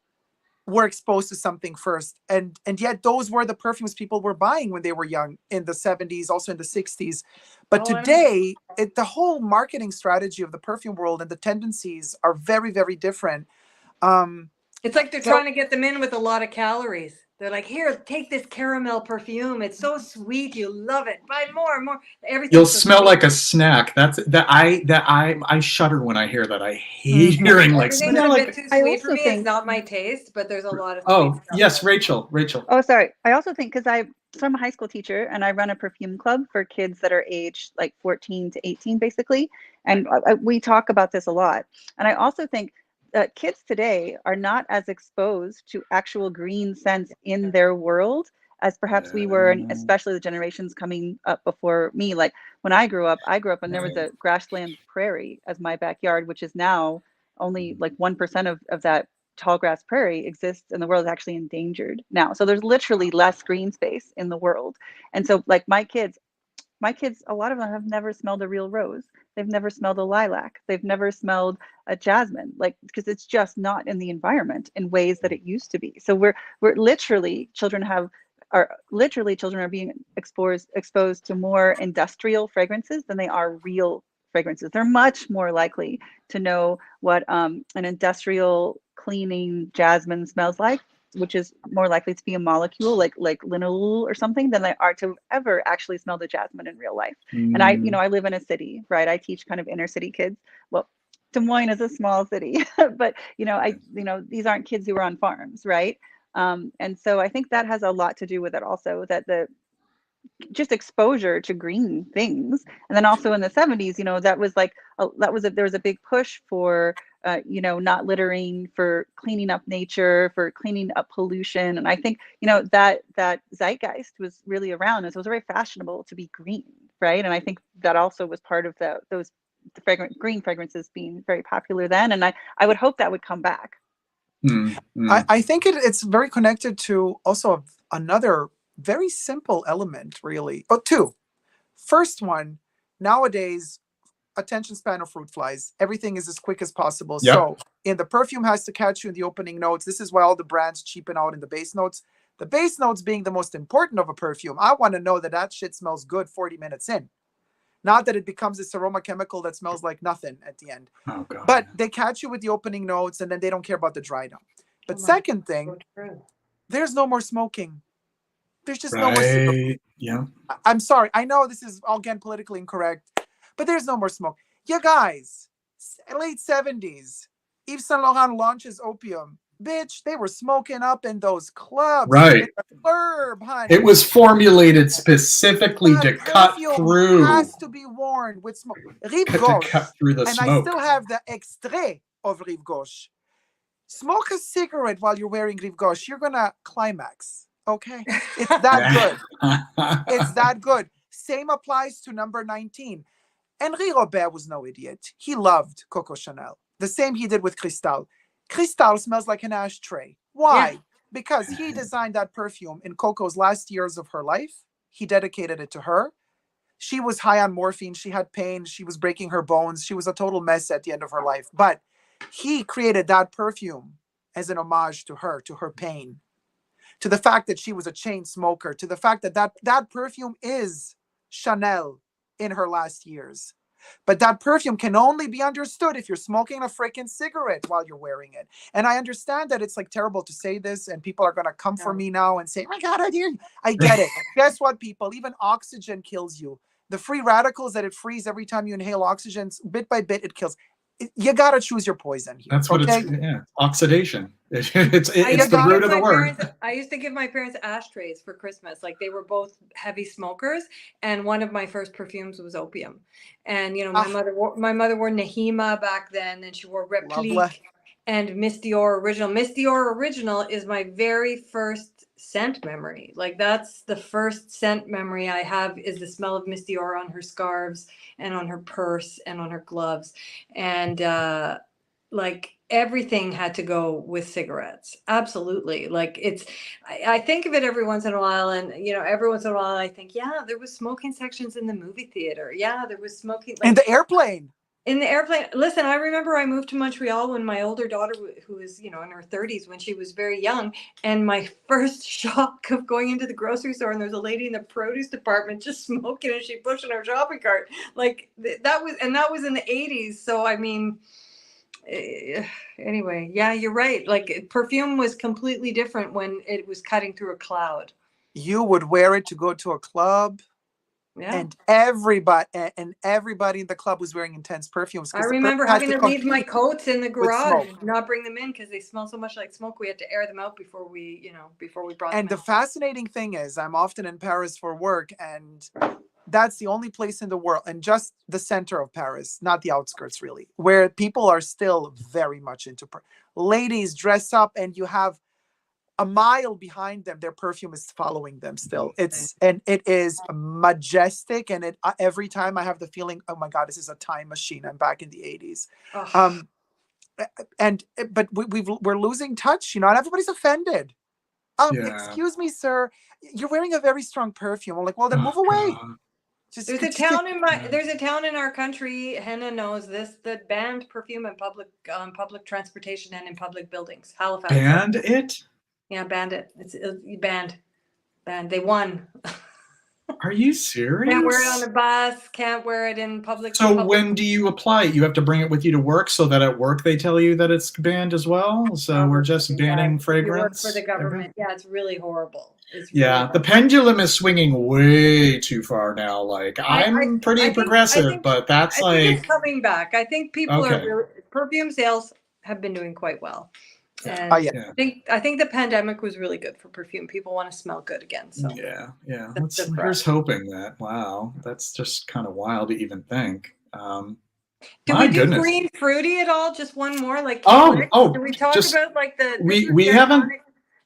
were exposed to something first. And yet those were the perfumes people were buying when they were young in the 70s, also in the 60s. But today, the whole marketing strategy of the perfume world and the tendencies are very, very different. It's like they're trying to get them in with a lot of calories. They're like, here, take this caramel perfume. It's so sweet. You love it. Buy more and more. Everything. You'll smell like a snack. I shudder when I hear that. I hate hearing like smell like. Too sweet for me. It's not my taste, but there's a lot of. Oh yes, Rachel. Oh, sorry. I also think, because I'm a high school teacher, and I run a perfume club for kids that are aged like 14 to 18, basically. And we talk about this a lot. And I also think kids today are not as exposed to actual green scents in their world as perhaps we were, and especially the generations coming up before me. Like when I grew up and there was a grassland prairie as my backyard, which is now only like 1% of that tall grass prairie exists in the world, is actually endangered now. So there's literally less green space in the world. And so like my kids, a lot of them have never smelled a real rose. They've never smelled a lilac. They've never smelled a jasmine, like, because it's just not in the environment in ways that it used to be. So we're literally, children are being exposed to more industrial fragrances than they are real fragrances. They're much more likely to know what an industrial cleaning jasmine smells like, which is more likely to be a molecule like linalool or something, than they are to ever actually smell the jasmine in real life. And I live in a city, right? I teach kind of inner city kids. Well, Des Moines is a small city, but these aren't kids who are on farms, right? And so I think that has a lot to do with it also, that the just exposure to green things. And then also in the 70s, that was like there was a big push for not littering, for cleaning up nature, for cleaning up pollution. And I think that zeitgeist was really around, and so it was very fashionable to be green, right? And I think that also was part of the green fragrances being very popular then, and I would hope that would come back. I think it's very connected to also another very simple element, really. Oh, two. First one, nowadays, attention span of fruit flies. Everything is as quick as possible. Yep. So in the perfume has to catch you in the opening notes. This is why all the brands cheapen out in the base notes. The base notes being the most important of a perfume. I want to know that shit smells good 40 minutes in. Not that it becomes this aroma chemical that smells like nothing at the end. Oh, God. But they catch you with the opening notes, and then they don't care about the dry down. But second thing, there's no more smoking. There's just no more smoking. Yeah. I'm sorry. I know this is, again, politically incorrect, but there's no more smoke. You guys, late 70s, Yves Saint Laurent launches Opium. Bitch, they were smoking up in those clubs. Right. In the club, honey. It was formulated specifically to cut through. It has to be worn with smoke. Rive Gauche. Cut through the and smoke. I still have the extrait of Rive Gauche. Smoke a cigarette while you're wearing Rive Gauche. You're going to climax. Okay? It's that good. It's that good. Same applies to number 19. Henri Robert was no idiot. He loved Coco Chanel. The same he did with Cristal. Cristal smells like an ashtray. Why? Yeah. Because he designed that perfume in Coco's last years of her life. He dedicated it to her. She was high on morphine. She had pain. She was breaking her bones. She was a total mess at the end of her life. But he created that perfume as an homage to her pain, to the fact that she was a chain smoker, to the fact that perfume is Chanel in her last years. But that perfume can only be understood if you're smoking a freaking cigarette while you're wearing it. And I understand that it's like terrible to say this, and people are going to come for me now and say, oh my God, I get it. Guess what, people? Even oxygen kills you. The free radicals that it frees every time you inhale oxygen, bit by bit, it kills. You got to choose your poison here. That's what it's, oxidation. It's the root of the word. I used to give my parents ashtrays for Christmas. Like, they were both heavy smokers, and one of my first perfumes was Opium. And my mother wore Nahima back then, and she wore Replique and Miss Dior Original. Miss Dior Original is my very first scent memory. Like, that's the first scent memory I have, is the smell of Miss Dior on her scarves and on her purse and on her gloves. And like, everything had to go with cigarettes. Absolutely. Like, I think of it every once in a while, and every once in a while I think, yeah, there was smoking sections in the movie theater. Yeah, there was smoking in the airplane. In the airplane. Listen, I remember I moved to Montreal when my older daughter, who was, in her 30s, when she was very young, and my first shock of going into the grocery store, and there's a lady in the produce department just smoking, and she pushing her shopping cart. Like, that was in the 80s. So, I mean, anyway, yeah, you're right. Like, perfume was completely different when it was cutting through a cloud. You would wear it to go to a club. Yeah. And everybody in the club was wearing intense perfumes. I remember having to leave my coats in the garage, not bring them in because they smell so much like smoke. We had to air them out before we brought them. And the fascinating thing is, I'm often in Paris for work, and that's the only place in the world, and just the center of Paris, not the outskirts really, where people are still very much into ladies dress up, and you have a mile behind them, their perfume is following them still. And it is majestic. And it every time I have the feeling, oh my God, this is a time machine. I'm back in the 80s. Oh. But we're losing touch. Not everybody's offended. Excuse me, sir, you're wearing a very strong perfume. I'm like, well, then move away. There's a town in our country, Henna knows this, that banned perfume in public transportation and in public buildings. Halifax. Banned it? Yeah, banned it. It's banned. They won. Are you serious? Can't wear it on the bus. Can't wear it in public. So when do you apply it? You have to bring it with you to work, so that at work they tell you that it's banned as well. So we're just banning fragrance. You work for the government. Yeah, it's really horrible. The pendulum is swinging way too far now. Like I'm pretty progressive, but that's I think it's coming back. I think people are perfume sales have been doing quite well. And I think the pandemic was really good for perfume. People want to smell good again. So Here's hoping that. Wow, that's just kind of wild to even think. Do we do green fruity at all? Just one more, like do we talk about like the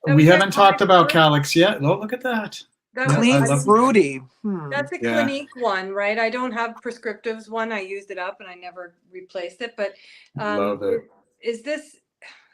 we haven't talked about Calyx yet. Oh, look at that. Clean fruity. That's a Clinique one, right? I don't have prescriptives one. I used it up and I never replaced it. But love it. Is this?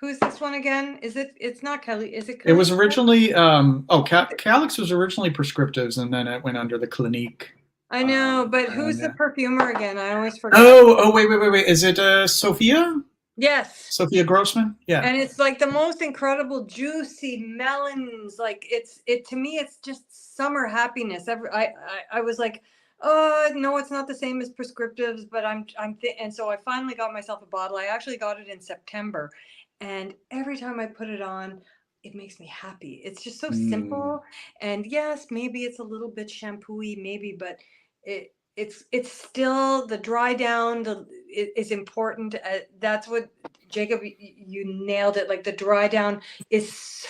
Who's this one again? It's not Kelly. Is it? It was originally Calyx was originally prescriptives, and then it went under the Clinique. I know, but who's the perfumer again? I always forget. Oh, wait. Is it Sophia? Yes. Sophia Grossman? Yeah. And it's like the most incredible juicy melons. Like to me, it's just summer happiness. I was like, oh no, it's not the same as prescriptives, but and so I finally got myself a bottle. I actually got it in September. And every time I put it on, it makes me happy. It's just so simple. And yes, maybe it's a little bit shampoo-y, maybe, but it's still the dry down is important. That's what Jacob, you nailed it. Like the dry down is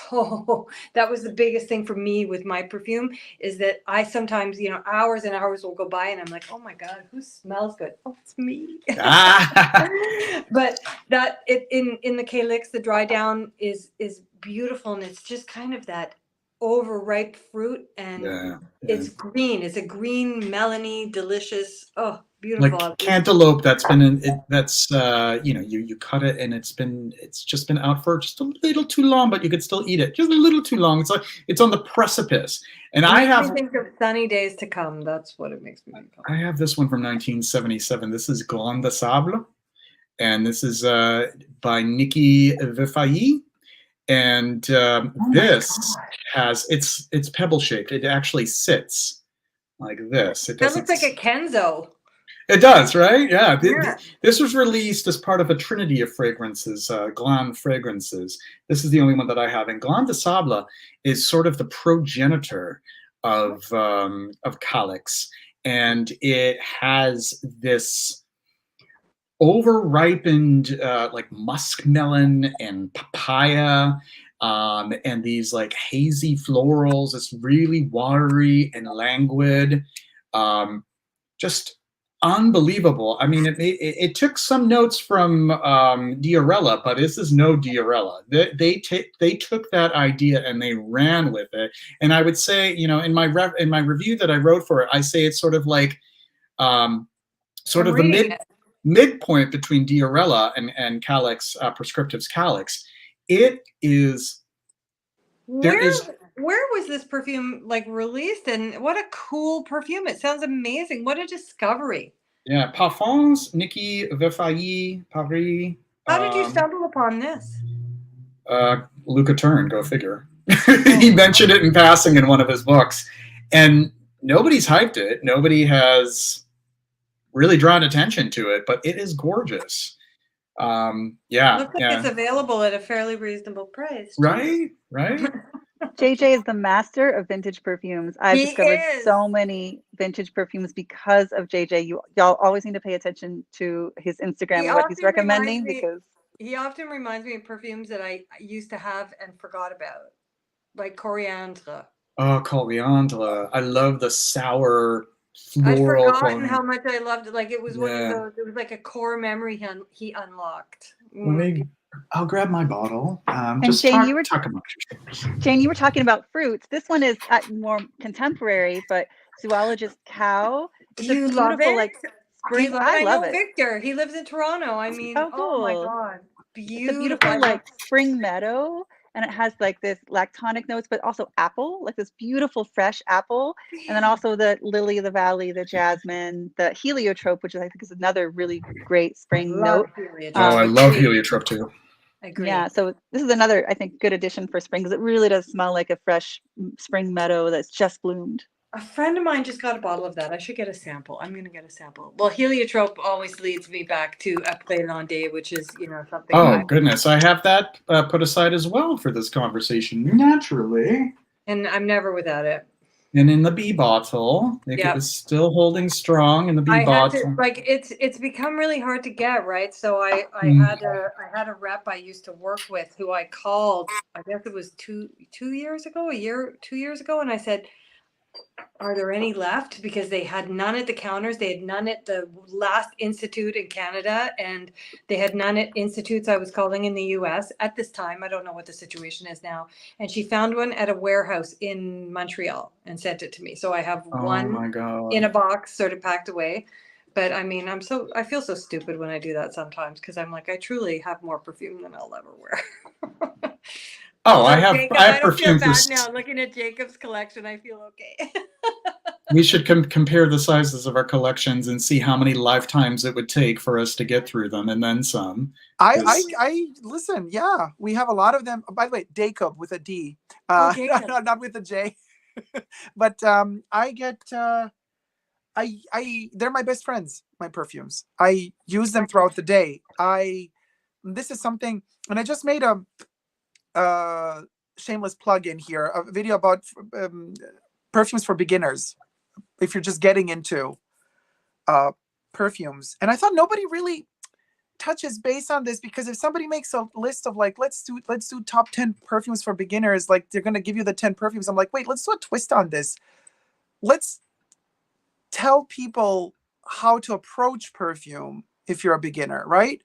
that was the biggest thing for me with my perfume, is that I sometimes, hours and hours will go by and I'm like, oh my God, who smells good? Oh, it's me. But that in the Calyx, the dry down is beautiful, and it's just kind of that overripe fruit, and it's green. It's a green melony, delicious. Oh, beautiful. Like cantaloupe that's been in it. That's you cut it and it's just been out for just a little too long, but you could still eat it. Just a little too long. It's like it's on the precipice. And I think of sunny days to come. That's what it makes me think of. I have this one from 1977. This is Grain de Sable, and this is by Nikki Vefailly. And this has it's pebble shaped. It actually sits like this. It looks like a Kenzo. It does, right? Yeah. This was released as part of a trinity of fragrances, Glan fragrances. This is the only one that I have. And Grain de Sable is sort of the progenitor of Calyx, and it has this over-ripened like muskmelon and papaya, and these like hazy florals. It's really watery and languid, just unbelievable. I mean, it took some notes from Diorella, but this is no Diorella. They took that idea and they ran with it. And I would say, in my review that I wrote for it, I say it's sort of like sort of the midpoint between Diorella and Calyx, Prescriptive's Calyx. It is. Where was this perfume like released, and what a cool perfume! It sounds amazing. What a discovery! Yeah, Parfums, Nikki Vefailly, Paris. How did you stumble upon this? Luca Turn, go figure. He mentioned it in passing in one of his books, and nobody's hyped it. Nobody has really drawn attention to it, but it is gorgeous. Looks like it's available at a fairly reasonable price. Right. JJ is the master of vintage perfumes. I've discovered so many vintage perfumes because of JJ. Y'all always need to pay attention to his Instagram and what he's recommending, because he often reminds me of perfumes that I used to have and forgot about, like coriandre. Oh, coriandre! I love the sour floral. I'd forgotten how much I loved it. Like it was one of those. It was like a core memory he unlocked. I'll grab my bottle. And Just Jane, talk amongst yourselves. Jane, you were talking about fruits. This one is more contemporary, but zoologist cow. It's Do a you love beautiful it? like Do you spring. love it? I I love know it. Victor. He lives in Toronto. I mean, Oh, oh my cool. God. It's a Beautiful. beautiful like spring meadow, and it has like this lactonic notes, but also apple, like this beautiful fresh apple. And then also the lily of the valley, the jasmine, the heliotrope, which I think is another really great spring note. Heliotrope. Oh, I love heliotrope too. Agree. Yeah, so this is another, I think, good addition for spring because it really does smell like a fresh spring meadow that's just bloomed. A friend of mine just got a bottle of that. I should get a sample. I'm going to get a sample. Well, heliotrope always leads me back to Après Landais, which is, you know, something. Oh, goodness. I have that put aside as well for this conversation, naturally. And I'm never without it. And in the bee bottle, it was still holding strong in the bee bottle. It's become really hard to get, right? So I had a rep I used to work with who I called, I guess it was 2 years ago, 2 years ago, and I said, are there any left? Because they had none at the counters. They had none at the last institute in Canada, and they had none at institutes I was calling in the US at this time. I don't know what the situation is now. And she found one at a warehouse in Montreal and sent it to me. So I have one in a box sort of packed away. But I mean, I feel so stupid when I do that sometimes because I'm like, I truly have more perfume than I'll ever wear. Oh, I have perfume feel bad now. Looking at Jacob's collection, I feel okay. We should compare the sizes of our collections and see how many lifetimes it would take for us to get through them, and then some. I listen. Yeah, we have a lot of them. By the way, Dacob with a D, not with a J. But I get. They're my best friends. My perfumes. I use them throughout the day. This is something, and I just made a shameless plug in here, a video about perfumes for beginners if you're just getting into perfumes. And I thought nobody really touches base on this, because if somebody makes a list of like, let's do top 10 perfumes for beginners, like they're going to give you the 10 perfumes. I'm like, wait, let's do a twist on this. Let's tell people how to approach perfume if you're a beginner, right?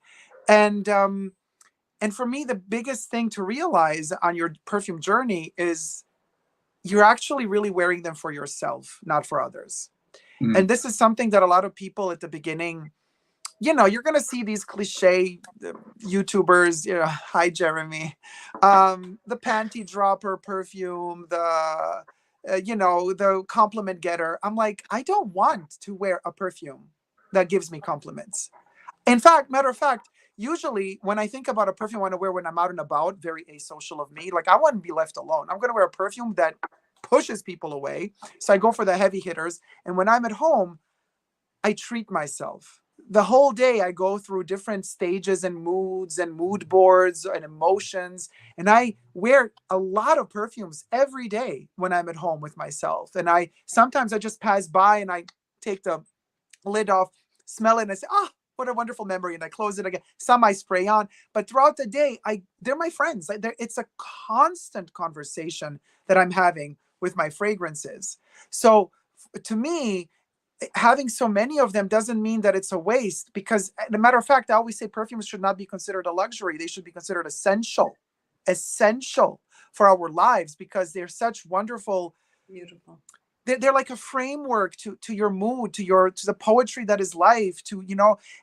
And for me, the biggest thing to realize on your perfume journey is you're actually really wearing them for yourself, not for others. And this is something that a lot of people at the beginning, you know, you're going to see these cliche YouTubers, you know, hi, Jeremy, the panty dropper perfume, the compliment getter. I'm like, I don't want to wear a perfume that gives me compliments. Matter of fact, usually when I think about a perfume I want to wear when I'm out and about, very asocial of me, like I want to be left alone. I'm going to wear a perfume that pushes people away. So I go for the heavy hitters. And when I'm at home, I treat myself. The whole day I go through different stages and moods and mood boards and emotions. And I wear a lot of perfumes every day when I'm at home with myself. And sometimes I just pass by and I take the lid off, smell it, and I say, what a wonderful memory. And I close it again. Some I spray on, but throughout the day, they're my friends. It's a constant conversation that I'm having with my fragrances. So to me, having so many of them doesn't mean that it's a waste, because as a matter of fact, I always say perfumes should not be considered a luxury. They should be considered essential for our lives, because they're such wonderful, beautiful. They're like a framework to your mood, to the poetry that is life,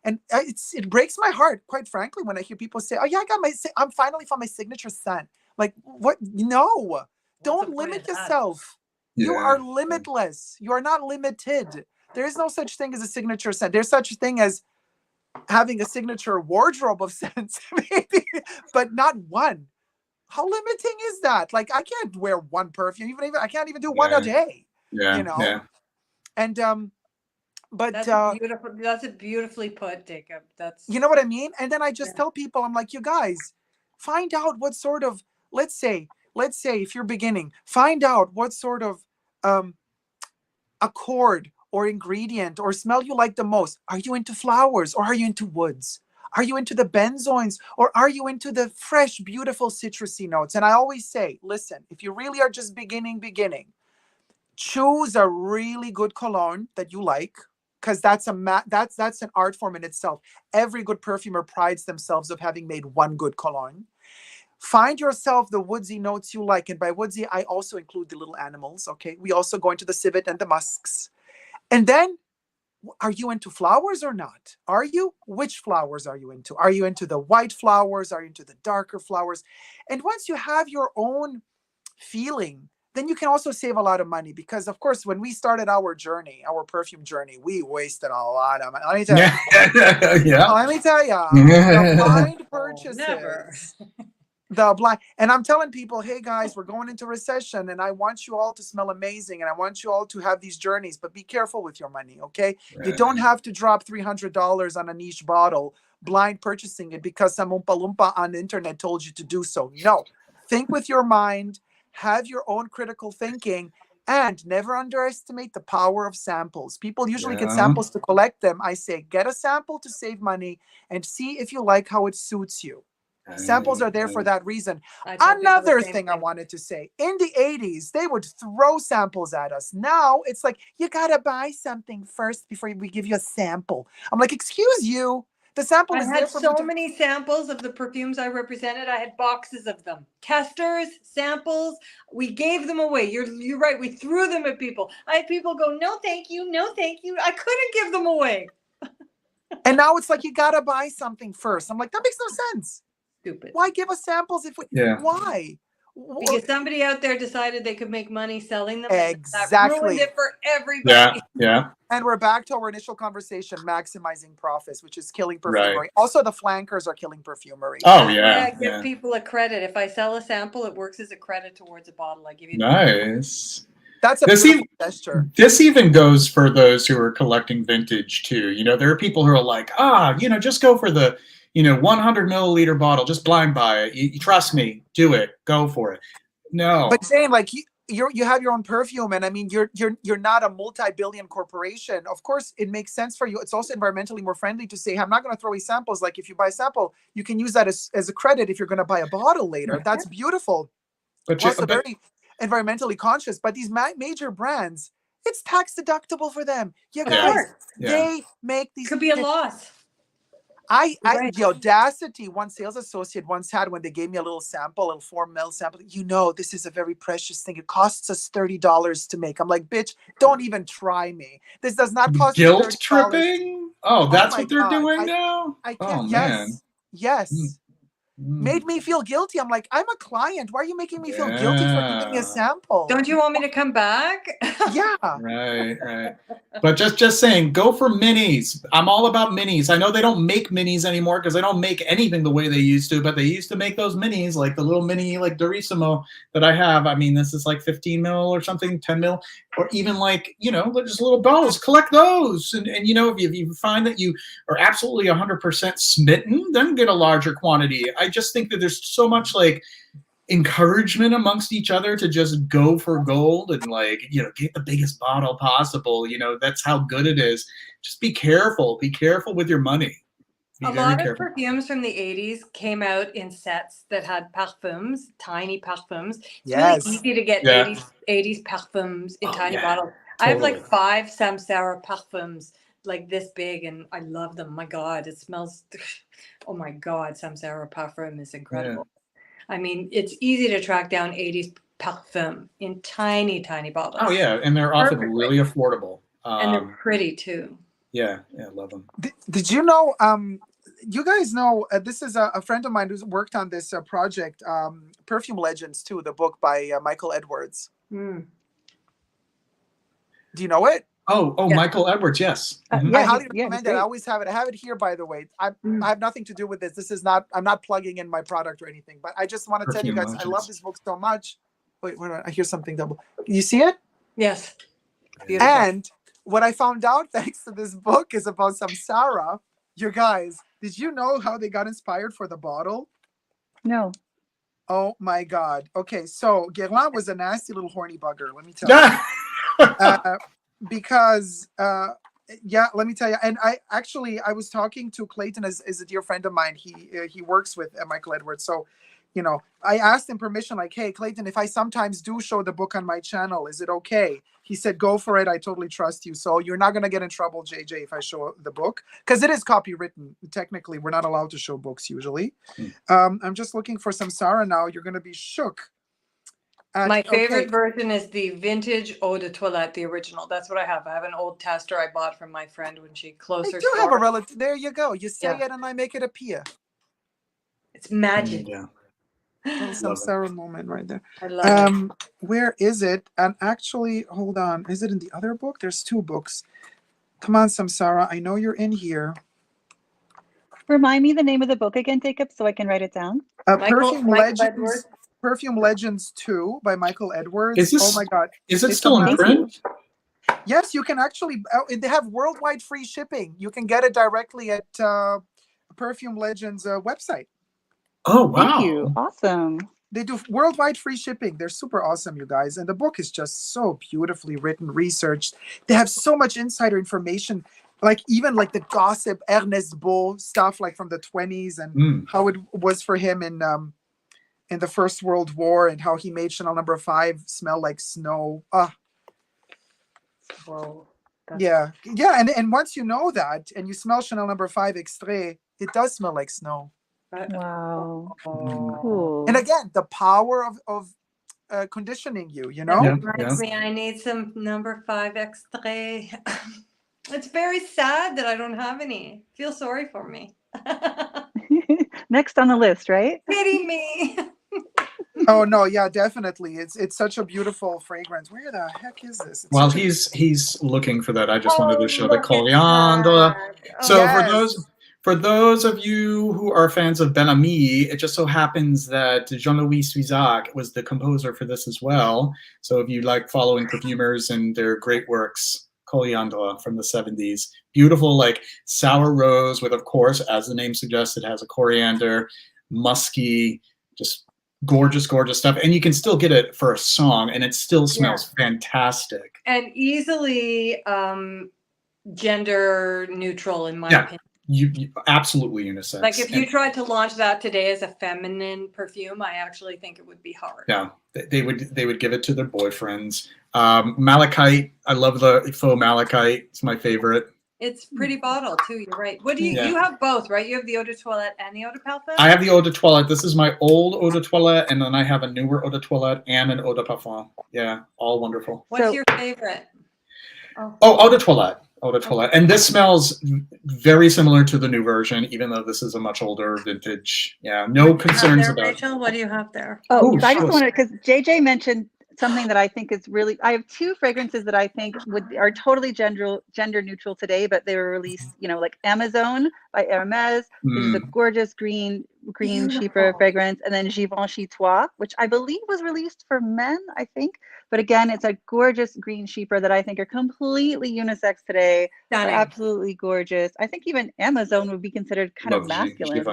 and it breaks my heart, quite frankly, when I hear people say, oh yeah, I'm finally found my signature scent. Like, what? No, don't limit yourself. You are limitless. You are not limited. There is no such thing as a signature scent. There's such a thing as having a signature wardrobe of scents, maybe, but not one. How limiting is that? Like, I can't wear one perfume, even I can't even do one a day. Yeah. And but that's a beautifully put, Dacob. That's, you know what I mean? And then I just tell people, I'm like, you guys, find out what sort of, let's say if you're beginning, find out what sort of accord or ingredient or smell you like the most. Are you into flowers, or are you into woods? Are you into the benzoins, or are you into the fresh, beautiful citrusy notes? And I always say, listen, if you really are just beginning, choose a really good cologne that you like, because that's an art form in itself. Every good perfumer prides themselves of having made one good cologne. Find yourself the woodsy notes you like. And by woodsy, I also include the little animals. Okay. We also go into the civet and the musks. And then, are you into flowers or not? Are you? Which flowers are you into? Are you into the white flowers? Are you into the darker flowers? And once you have your own feeling, then you can also save a lot of money, because of course, when we started our journey, our perfume journey, we wasted a lot of money. Let me tell you. Yeah. Let me tell you, the blind purchases. Never. The blind, and I'm telling people, hey guys, we're going into recession, and I want you all to smell amazing, and I want you all to have these journeys, but be careful with your money, okay? Right. You don't have to drop $300 on a niche bottle, blind purchasing it because some Oompa Loompa on the internet told you to do so. No, think with your mind, have your own critical thinking, and never underestimate the power of samples. People usually get samples to collect them. I say, get a sample to save money and see if you like how it suits you. Samples are there for that reason. Another thing I wanted to say, in the 80s, they would throw samples at us. Now it's like, you got to buy something first before we give you a sample. I'm like, excuse you. The sample is there for so many samples of the perfumes I represented. I had boxes of them. Testers, samples. We gave them away. You're right. We threw them at people. I had people go, no, thank you. No, thank you. I couldn't give them away. And now it's like, you got to buy something first. I'm like, that makes no sense. Stupid. Why give us samples if we, why? Because somebody out there decided they could make money selling them. Exactly. That ruined it for everybody. Yeah. And we're back to our initial conversation, maximizing profits, which is killing perfumery. Right. Also, the flankers are killing perfumery. Oh, yeah. I give people a credit. If I sell a sample, it works as a credit towards a bottle. I give you nice. That's a beautiful gesture. This even goes for those who are collecting vintage too. You know, there are people who are like, just go for the 100 milliliter bottle, just blind buy it. You trust me, do it, go for it. No, but Jane, like you have your own perfume, and I mean, you're not a multi-billion corporation. Of course, it makes sense for you. It's also environmentally more friendly to say, I'm not going to throw away samples. Like if you buy a sample, you can use that as a credit if you're going to buy a bottle later. That's beautiful. But also very environmentally conscious. But these major brands, it's tax deductible for them. You guys, they make these. Could be a loss. The audacity one sales associate once had when they gave me a little sample, a little 4 ml sample. This is a very precious thing. It costs us $30 to make. I'm like, bitch, don't even try me. This does not cost guilt tripping. Oh, that's what they're doing now. I can't. Oh, man. Yes. Made me feel guilty. I'm like, I'm a client. Why are you making me feel guilty for giving me a sample? Don't you want me to come back? Yeah. Right. But just saying, go for minis. I'm all about minis. I know they don't make minis anymore because they don't make anything the way they used to, but they used to make those minis, like the little mini, like Durissimo that I have. I mean, this is like 15 mil or something, 10 mil, or even like, just little bottles. Collect those. And if you find that you are absolutely 100% smitten, then get a larger quantity. I just think that there's so much like encouragement amongst each other to just go for gold and get the biggest bottle possible. That's how good it is. Just be careful with your money. A lot of perfumes from the 80s came out in sets that had perfumes, tiny perfumes. It's really easy to get 80s perfumes in tiny bottles. Totally. I have like 5 Samsara perfumes like this big, and I love them. My God, it smells. Oh my God, Samsara Parfum is incredible. Yeah. I mean, it's easy to track down 80s Parfum in tiny, tiny bottles. Oh yeah, and they're often really affordable. And they're pretty too. Yeah, I love them. Did you know? You guys know this is a friend of mine who's worked on this project, Perfume Legends 2, the book by Michael Edwards. Do you know it? Oh, Michael Edwards, yes. I highly recommend it. I always have it. I have it here, by the way. I have nothing to do with this. This is not. I'm not plugging in my product or anything. But I just want to tell you guys, I love this book so much. Wait, I hear something double. You see it? Yes. Beautiful. And what I found out thanks to this book is about Samsara. You guys, did you know how they got inspired for the bottle? No. Oh my God. Okay, so Guerlain was a nasty little horny bugger. Let me tell you. Because let me tell you, and I was talking to Clayton, as a dear friend of mine. He works with Michael Edwards, so you know, I asked him permission, like, hey, Clayton, if I sometimes do show the book on my channel, is it okay? He said, go for it. I totally trust you. So you're not going to get in trouble, JJ, if I show the book, because it is copywritten. Technically, we're not allowed to show books usually. I'm just looking for some Sarah now. You're going to be shook. My favorite version is the vintage Eau de Toilette, the original. That's what I have. I have an old tester I bought from my friend when she closed her store. I do have a relative. There you go. You say it and I make it appear. It's magic. Yeah. Some Sarah moment right there. I love it. Where is it? And actually, hold on. Is it in the other book? There's 2 books. Come on, Samsara. I know you're in here. Remind me the name of the book again, Dacob, so I can write it down. Perfume Legends 2 by Michael Edwards. Oh my God. Is it still in print? Yes, you can actually. They have worldwide free shipping. You can get it directly at Perfume Legends website. Oh, wow. Thank you. Awesome. They do worldwide free shipping. They're super awesome, you guys. And the book is just so beautifully written, researched. They have so much insider information, like even like the gossip, Ernest Beau stuff, like from the 20s and how it was for him in the First World War and how he made Chanel No. 5 smell like snow. Whoa. Yeah. And once you know that and you smell Chanel No. 5 Extrait, it does smell like snow. Wow. Cool. And again, the power of conditioning you, you know? Reminds me, I need some No. 5 Extrait. It's very sad that I don't have any. Feel sorry for me. Next on the list, right? Pity me. Oh no, yeah, definitely. It's such a beautiful fragrance. Where the heck is this? While he's looking for that, I just wanted to show the coriander. So for those of you who are fans of Ben Ami, it just so happens that Jean-Louis Suizac was the composer for this as well. So if you like following perfumers and their great works, coriander from the 70s, beautiful like sour rose with, of course, as the name suggests, it has a coriander, musky, just gorgeous stuff. And you can still get it for a song and it still smells fantastic. And easily gender neutral in my opinion. You absolutely unisex. Like if you tried to launch that today as a feminine perfume, I actually think it would be hard. Yeah, they would give it to their boyfriends. Malachite, I love the faux malachite. It's my favorite. It's pretty bottle too. You're right. What do you have both, right? You have the Eau de Toilette and the Eau de Parfum? I have the Eau de Toilette. This is my old Eau de Toilette, and then I have a newer Eau de Toilette and an Eau de Parfum. Yeah, all wonderful. What's your favorite? Eau de Toilette. Eau de Toilette. And this smells very similar to the new version, even though this is a much older vintage. Yeah, no concerns about it. Rachel, what do you have there? Oh, I just wanted, because JJ mentioned something that I think is really, I have 2 fragrances that I think are totally gender neutral today, but they were released, you know, like Amazon by Hermes, which is a gorgeous green chypre fragrance, and then Givenchy Toi, which I believe was released for men, I think. But again, it's a gorgeous green chypre that I think are completely unisex today. They're absolutely gorgeous. I think even Amazon would be considered kind of masculine,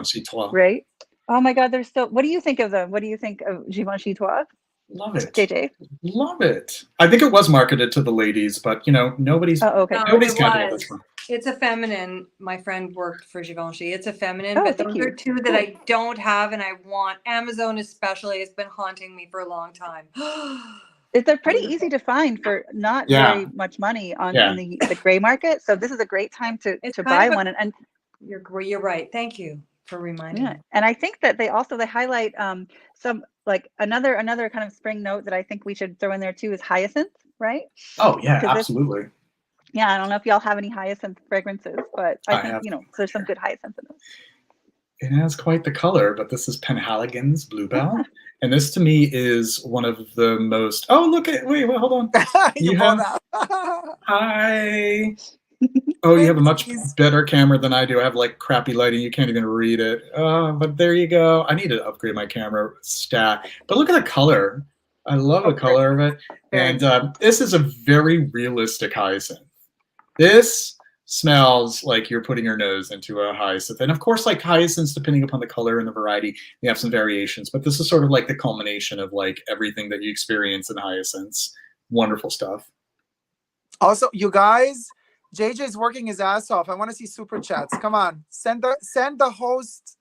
right? Oh my God, they're so. What do you think of them? What do you think of Givenchy Toi? Love it. JJ. Love it. I think it was marketed to the ladies, but you know, nobody's nobody's counting this one. It's a feminine. My friend worked for Givenchy. It's a feminine, but those are 2 that I don't have and I want. Amazon especially has been haunting me for a long time. They're pretty easy to find for not very much money on the gray market. So this is a great time to buy one. And you're right. Thank you for reminding me. And I think that they highlight some like another kind of spring note that I think we should throw in there too is hyacinth, right? Oh yeah, absolutely. I don't know if y'all have any hyacinth fragrances, but I think, you know, there's some good hyacinth in those. It has quite the color, but this is Penhaligon's Bluebell. And this to me is one of the most, wait, hold on. You have, hi. Oh, you have a much better camera than I do. I have like crappy lighting. You can't even read it. But there you go. I need to upgrade my camera stat. But look at the color. I love the color of it. And this is a very realistic hyacinth. This smells like you're putting your nose into a hyacinth. And of course, like hyacinths, depending upon the color and the variety, they have some variations. But this is sort of like the culmination of like everything that you experience in hyacinths. Wonderful stuff. Also, you guys, JJ's working his ass off. I want to see super chats. Come on, send the host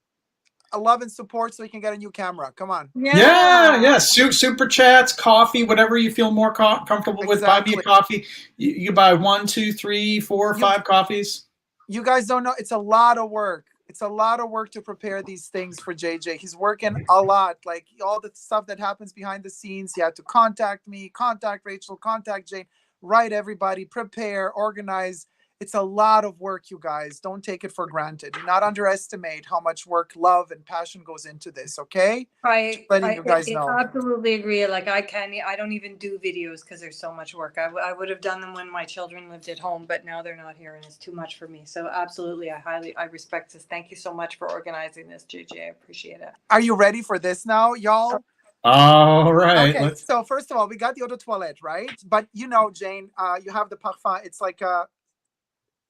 love and support so we can get a new camera. Come on. Yeah. Super chats, coffee, whatever you feel more comfortable with. Buy me a coffee. You buy 1, 2, 3, 4, 5 coffees. You guys don't know. It's a lot of work. It's a lot of work to prepare these things for JJ. He's working a lot. Like all the stuff that happens behind the scenes. He had to contact me, contact Rachel, contact Jane, write everybody, prepare, organize. It's a lot of work, you guys. Don't take it for granted. Do not underestimate how much work, love, and passion goes into this, okay? I You guys know. absolutely agree. Like I don't even do videos because there's so much work. I would have done them when my children lived at home, but now they're not here and it's too much for me. So absolutely, I respect this. Thank you so much for organizing this, JJ. I appreciate it. Are you ready for this now, y'all? All right. Okay, so first of all, we got the eau de toilette, right? But you know, Jane, you have the parfum. It's like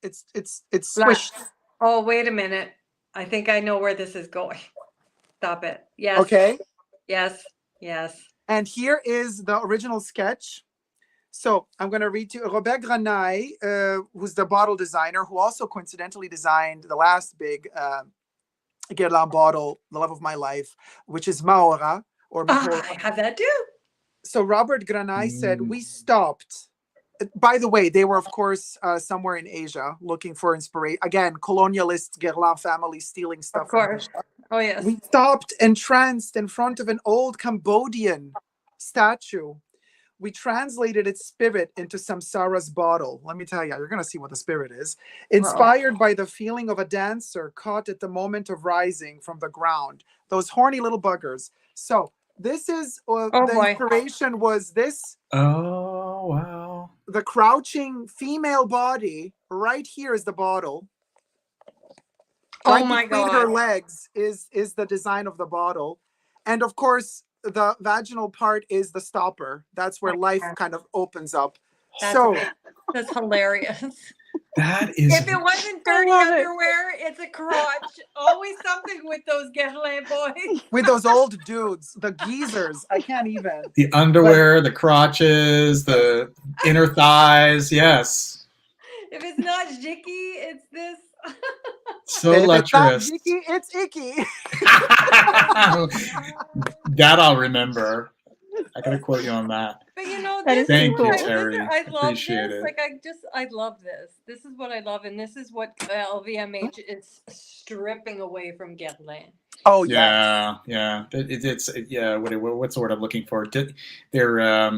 it's swished. Oh, wait a minute. I think I know where this is going. Stop it. Yes. Okay. Yes. And here is the original sketch. So I'm going to read to you. Robert Grenaille, who's the bottle designer, who also coincidentally designed the last big Guerlain bottle, the love of my life, which is Mahora. I have that too. So Robert Grenaille said, we stopped. By the way, they were, of course, somewhere in Asia looking for inspiration. Again, colonialist Guerlain family stealing stuff. Of course. Oh, yes. We stopped entranced in front of an old Cambodian statue. We translated its spirit into Samsara's bottle. Let me tell you, you're going to see what the spirit is. Inspired by the feeling of a dancer caught at the moment of rising from the ground. Those horny little buggers. So this is the inspiration was this. Oh, wow. The crouching female body right here is the bottle. Oh my God. Between her legs is the design of the bottle. And of course, the vaginal part is the stopper. That's where life kind of opens up. That's hilarious. That is. If it wasn't dirty underwear, it's a crotch. Always something with those Guerlain boys. With those old dudes, the geezers. I can't even. The underwear, the crotches, the inner thighs. Yes. If it's not jicky, it's this. So lecherous. It's not jicky, it's icky. That I'll remember. I gotta quote you on that. But you know, thank you, Terry. I love Appreciate this. it. Like I love this. This is what I love, and this is what LVMH is stripping away from Guerlain. Oh yeah. It's what's the word I'm looking for? They're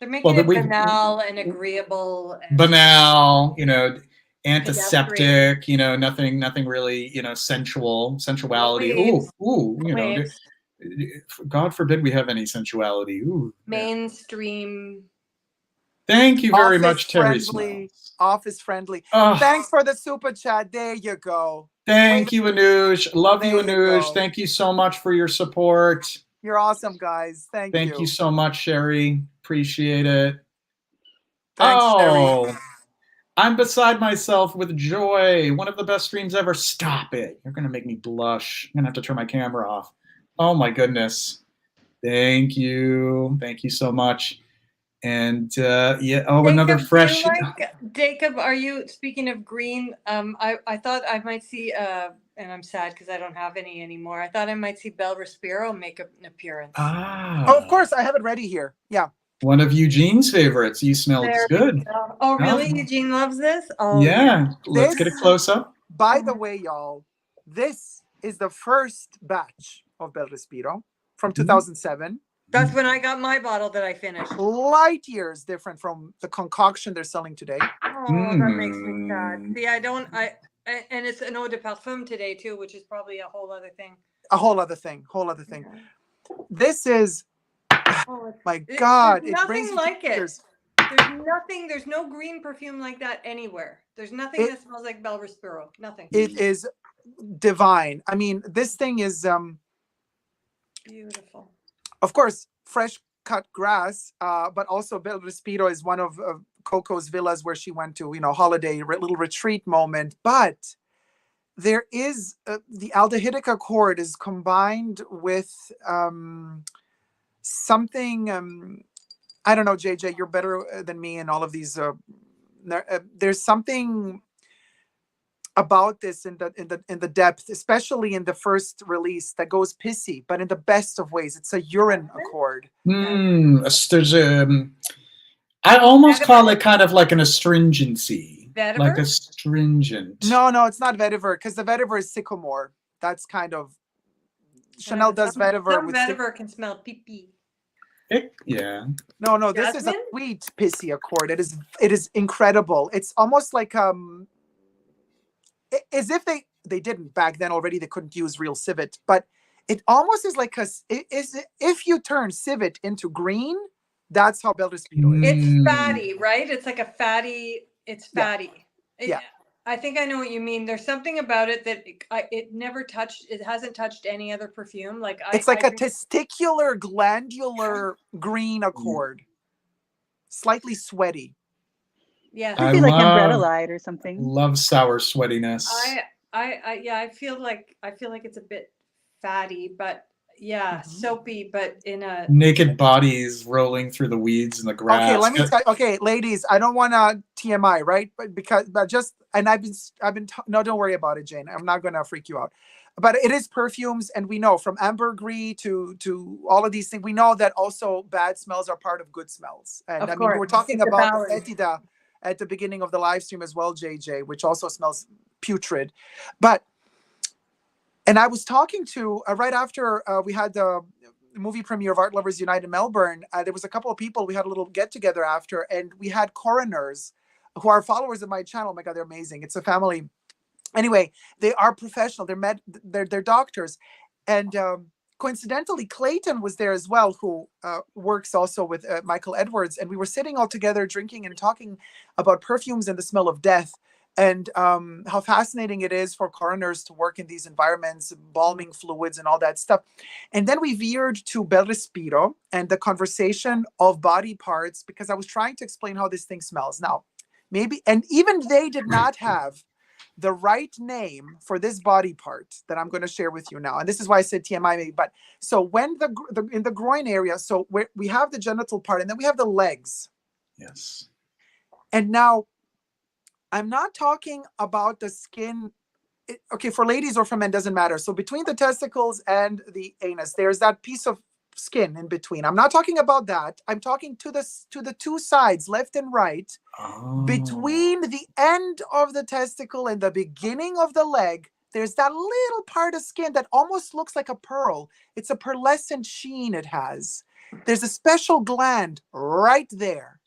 making it banal and agreeable. And banal, antiseptic, nothing really, sensuality. Ooh, God forbid we have any sensuality. Ooh, mainstream. Thank you very much, Terry. Office friendly. Thanks for the super chat. There you go. Thank you, Anuj. Love you, Anuj. Thank you so much for your support. You're awesome, guys. Thank you. Thank you so much, Sherry. Appreciate it. Thanks, Sherry. I'm beside myself with joy. One of the best streams ever. Stop it. You're going to make me blush. I'm going to have to turn my camera off. Oh, my goodness. Thank you. Thank you so much. And Jacob, another fresh. Jacob, are you, speaking of green, I thought I might see, and I'm sad because I don't have any anymore. I thought I might see Belle Respiro make an appearance. Oh, of course. I have it ready here. Yeah. One of Eugene's favorites. You smell good. Oh, really? Eugene loves this? Oh, yeah. Let's get a close up. By the way, y'all, this is the first batch of Belle Respiro from 2007. That's when I got my bottle that I finished. Light years different from the concoction they're selling today. Oh, that makes me sad. See, and it's an eau de parfum today too, which is probably a whole other thing. A whole other thing. Yeah. This is, my God. There's nothing like it. There's no green perfume like that anywhere. There's nothing that smells like Belle Respiro. Nothing. It is divine. I mean, this thing is beautiful. Of course, fresh cut grass, but also Belle Respiro is one of Coco's villas where she went to, holiday, little retreat moment. But there is the aldehydic accord is combined with something. I don't know, JJ, you're better than me in all of these. There's something about this in the depth, especially in the first release that goes pissy, but in the best of ways. It's a urine accord. There's I almost call it kind of like an astringency, like Vetiver? astringent. No, it's not vetiver, because the vetiver is sycamore. That's kind of Chanel does vetiver. Some vetiver can smell pee-pee. Yeah. No, this is a sweet pissy accord. It is incredible. It's almost like as if they didn't back then already. They couldn't use real civet, but it almost is like if you turn civet into green, that's how Bel Respiro is. It's fatty, right? It's like a fatty. It's fatty. Yeah. I think I know what you mean. There's something about it that it never touched. It hasn't touched any other perfume. Like it's like a testicular, glandular green accord, slightly sweaty. Yeah, it could be like Ambrettalite or something. Love sour sweatiness. I feel like it's a bit fatty, but soapy, but in a naked bodies rolling through the weeds in the grass. Okay, let me tell. Okay, ladies, I don't want to TMI, right? No, don't worry about it, Jane. I'm not gonna freak you out. But it is perfumes, and we know from ambergris to all of these things, we know that also bad smells are part of good smells. And of I course. mean, we were talking about the fetida at the beginning of the live stream as well, JJ, which also smells putrid. And I was talking to, right after we had the movie premiere of Art Lovers Unite in Melbourne, there was a couple of people, we had a little get together after, and we had coroners who are followers of my channel. Oh my God, they're amazing. It's a family. Anyway, they are professional. They're doctors. And coincidentally, Clayton was there as well, who works also with Michael Edwards. And we were sitting all together drinking and talking about perfumes and the smell of death. And how fascinating it is for coroners to work in these environments, embalming fluids and all that stuff. And then we veered to Bel Respiro and the conversation of body parts, because I was trying to explain how this thing smells. Now, maybe, and even they did not have the right name for this body part that I'm going to share with you now. And this is why I said TMI maybe. But so when in the groin area, so we have the genital part and then we have the legs. Yes. And now, I'm not talking about the skin. Okay, for ladies or for men, doesn't matter. So between the testicles and the anus, there's that piece of skin in between. I'm not talking about that. I'm talking to the two sides, left and right, between the end of the testicle and the beginning of the leg. There's that little part of skin that almost looks like a pearl. It's a pearlescent sheen it has. There's a special gland right there.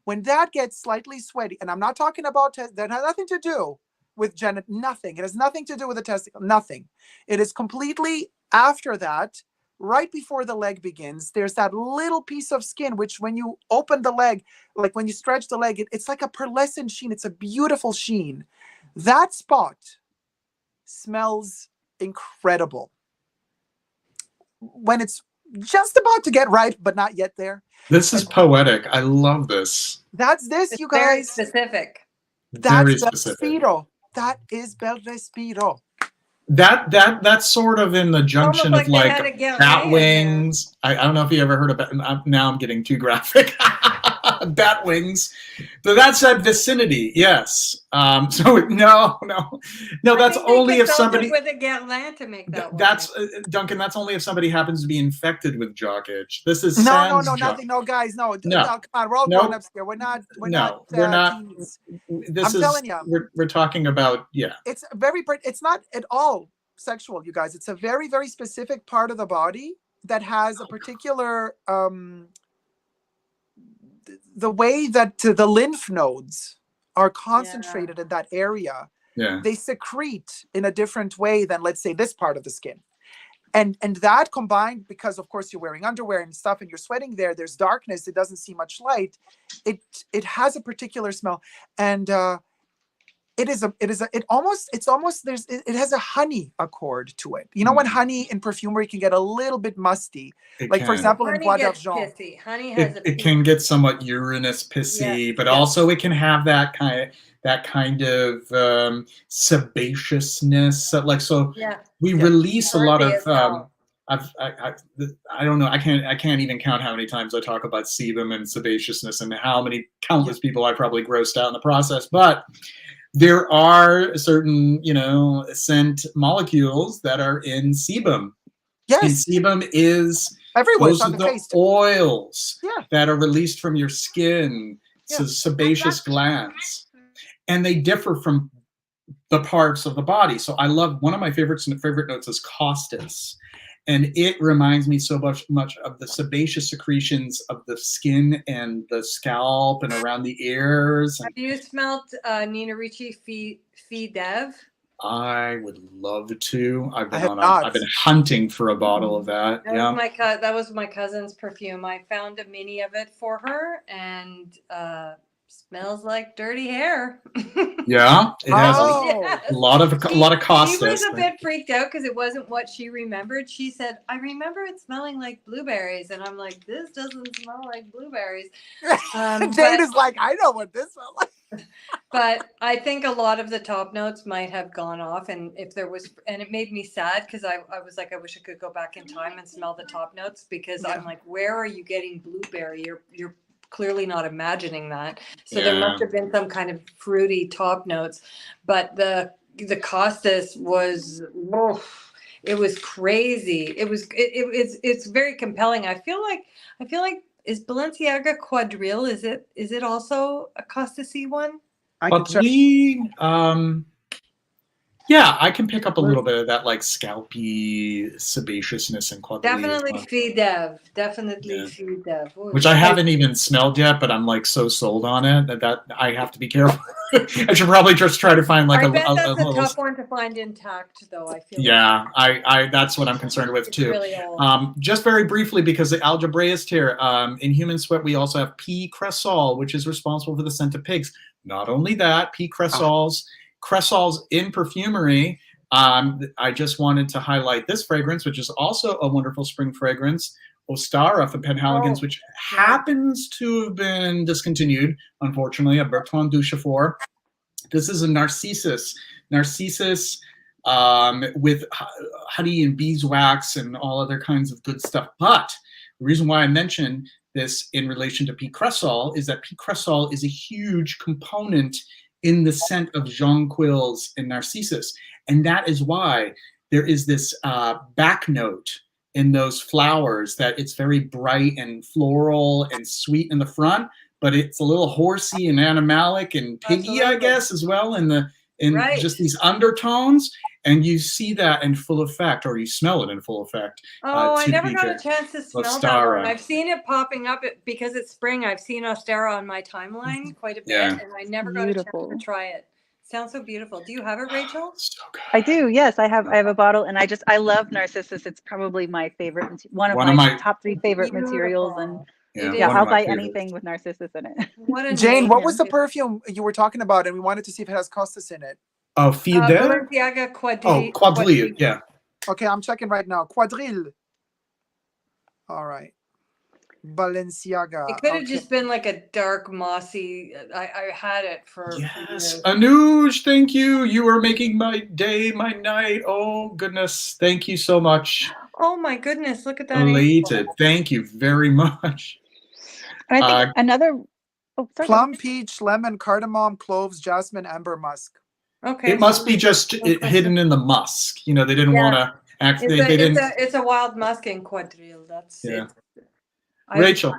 When that gets slightly sweaty, and I'm not talking about, that has nothing to do with nothing. It has nothing to do with the testicle, nothing. It is completely after that, right before the leg begins, there's that little piece of skin, which when you open the leg, like when you stretch the leg, it's like a pearlescent sheen. It's a beautiful sheen. That spot smells incredible. When it's just about to get ripe, but not yet there. This is poetic. I love this. That's this, it's you guys. very specific. That's Bel Respiro. That is Bel Respiro. That's sort of in the junction of like bat wings. I don't know if you ever heard of it. Now I'm getting too graphic. Bat wings. But that's that vicinity. Yes. So no. That's only if somebody with a Guerlain to make that. That's Duncan. That's only if somebody happens to be infected with jock itch. This is no, nothing. No, guys, no. Come on, we're all grown ups here. We're not. We're not. Teens. I'm telling you, we're talking about It's very. It's not at all sexual, you guys. It's a very, very specific part of the body that has a particular. The way that the lymph nodes are concentrated in that area, they secrete in a different way than, let's say, this part of the skin. And that combined, because of course you're wearing underwear and stuff and you're sweating there's darkness, it doesn't see much light. It has a particular smell. And it has a honey accord to it. You know, when honey in perfumery can get a little bit musty, for example, in Bois d'Argent. Honey has it can get somewhat urinous pissy, but also it can have that kind of sebaceousness. We release a lot of. I don't know. I can't even count how many times I talk about sebum and sebaceousness and how many countless people I probably grossed out in the process, but. there are certain, you know, scent molecules that are in sebum. And Yes, sebum is everywhere. It's those on are the the face. oils Yeah. that are released from your skin, Yeah. so sebaceous glands, and they differ from the parts of the body. So I love, one of my favorite notes is costus, and it reminds me so much of the sebaceous secretions of the skin and the scalp and around the ears. Have And you smelled Nina Ricci Fee Dev? I would love to. I've I been have not. I've been hunting for a bottle of that. That was my cousin's perfume. I found a mini of it for her, and smells like dirty hair. Yeah, it has Oh. a lot of She costus. was a bit freaked out because it wasn't what she remembered. She said, "I remember it smelling like blueberries," and I'm like, "This doesn't smell like blueberries." Jade is like, I know what this smells like. But I think a lot of the top notes might have gone off, and if there was, and it made me sad because I was like, I wish I could go back in time and smell the top notes, because I'm like, where are you getting blueberry? You're clearly not imagining that. So there must have been some kind of fruity top notes, but the costus was, it was crazy. It's very compelling. I feel like is Balenciaga Quadrille, is it also a costus-y one? I could check. Yeah, I can pick up a little bit of that, like, scalpy sebaciousness and quadrille. Definitely Fee Dev. Definitely Fee Dev. Which I haven't even smelled yet, but I'm like so sold on it that I have to be careful. I should probably just try to find like I a bet that's a little. tough one to find intact, though. I feel. Yeah, I that's what I'm concerned with too. Really old. Just very briefly, because the algebraist here, in Human Sweat, we also have P. Cressol, which is responsible for the scent of pigs. Not only that, P. Cressols in Perfumery. I just wanted to highlight this fragrance, which is also a wonderful spring fragrance, Ostara from Penhaligon's, which happens to have been discontinued, unfortunately, at Bertrand Duchefort. This is a Narcissus with honey and beeswax and all other kinds of good stuff. But the reason why I mention this in relation to P. Cressol is that P. Cressol is a huge component in the scent of jonquils and Narcissus. And that is why there is this back note in those flowers, that it's very bright and floral and sweet in the front, but it's a little horsey and animalic and piggy, I guess, as well, in just these undertones. And you see that in full effect, or you smell it in full effect. I never got a chance to smell that one. I've seen it popping up because it's spring. I've seen Ostara on my timeline quite a bit, and I never got a chance to try it. Sounds so beautiful. Do you have it, Rachel? So good. I do. Yes, I have a bottle, and I love Narcissus. It's probably my favorite, one of my top 3 favorite materials. And I'll buy anything with Narcissus in it. Jane, what was the perfume you were talking about? And we wanted to see if it has costus in it. Oh, Fide? Balenciaga Quadrille. Oh, Quadrille, yeah. Okay, I'm checking right now. Quadrille. All right. Balenciaga. It could have just been like a dark mossy. I had it for. Yes, Anuj, thank you. You are making my day, my night. Oh goodness, thank you so much. Oh my goodness, look at that. Elated. Thank you very much. And I think another. Oh, sorry. Plum, peach, lemon, cardamom, cloves, jasmine, amber, musk. Okay. It must be just hidden in the musk. You know, they didn't want to act. It's a wild musk in Quadrille. That's it. Rachel.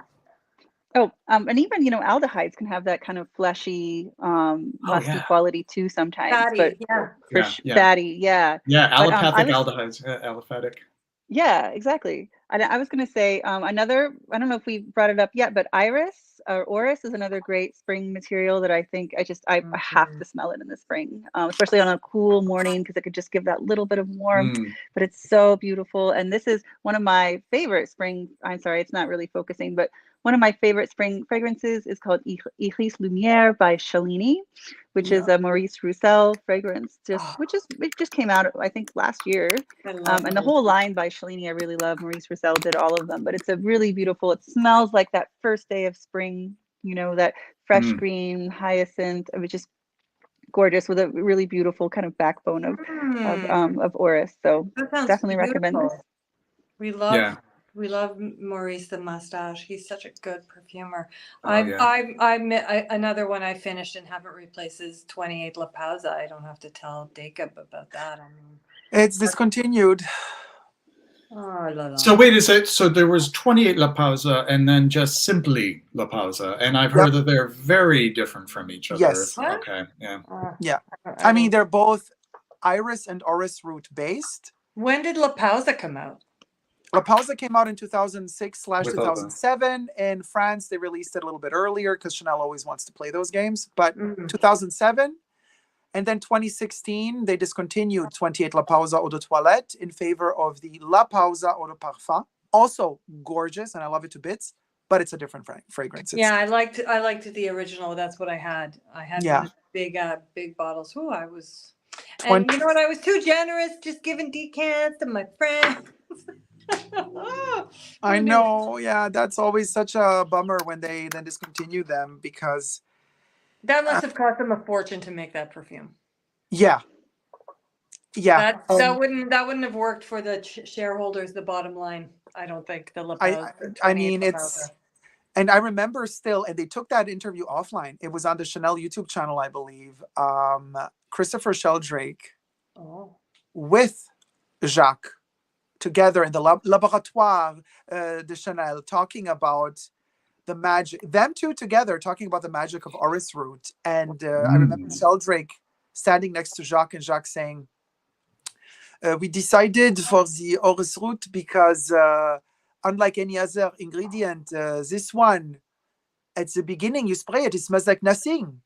And even aldehydes can have that kind of fleshy, musky quality too sometimes. Fatty, fatty, allopathic aldehydes, aliphatic. Yeah, exactly. I was going to say another. I don't know if we brought it up yet, but iris or orris is another great spring material that I think I have to smell it in the spring, especially on a cool morning, because it could just give that little bit of warmth. But it's so beautiful, and this is one of my favorite spring. I'm sorry, it's not really focusing, but one of my favorite spring fragrances is called Iris Lumière by Cellini, which is a Maurice Roussel fragrance, it just came out, I think, last year. And the whole line by Cellini I really love. Maurice Roussel did all of them, but it's a really beautiful, it smells like that first day of spring, that fresh green hyacinth. It was just gorgeous, with a really beautiful kind of backbone of orris. So definitely recommend this. We love Maurice the Mustache. He's such a good perfumer. Oh, yeah. Another one I finished and haven't replaced is 28 La Pausa. I don't have to tell Dacob about that. I mean, It's discontinued. oh la la. So wait a sec. So there was 28 La Pausa and then just simply La Pausa. And I've heard that they're very different from each other. Yes. What? Okay. Yeah. Yeah. I mean, they're both iris and orris root based. When did La Pausa come out? La Pausa came out in 2006 / With all the- 2007. In France, they released it a little bit earlier because Chanel always wants to play those games. But 2007, and then 2016, they discontinued 28 La Pausa Eau de Toilette in favor of the La Pausa Eau de Parfum. Also gorgeous, and I love it to bits, but it's a different fragrance. Yeah, I liked the original. That's what I had. I had one of the big bottles. Ooh, I was, and you know what? I was too generous, just giving decants to my friends. I know. Yeah, that's always such a bummer when they then discontinue them because that must have cost them a fortune to make that perfume. Yeah. That wouldn't have worked for the shareholders. The bottom line, I don't think the La Pausa, I mean, it's, and I remember still, and they took that interview offline. It was on the Chanel YouTube channel, I believe. Christopher Sheldrake with Jacques together in the Laboratoire de Chanel, talking about the magic, them two together talking about the magic of orris root. And I remember Sheldrake standing next to Jacques and Jacques saying, we decided for the orris root because unlike any other ingredient, this one, at the beginning you spray it, it smells like nothing.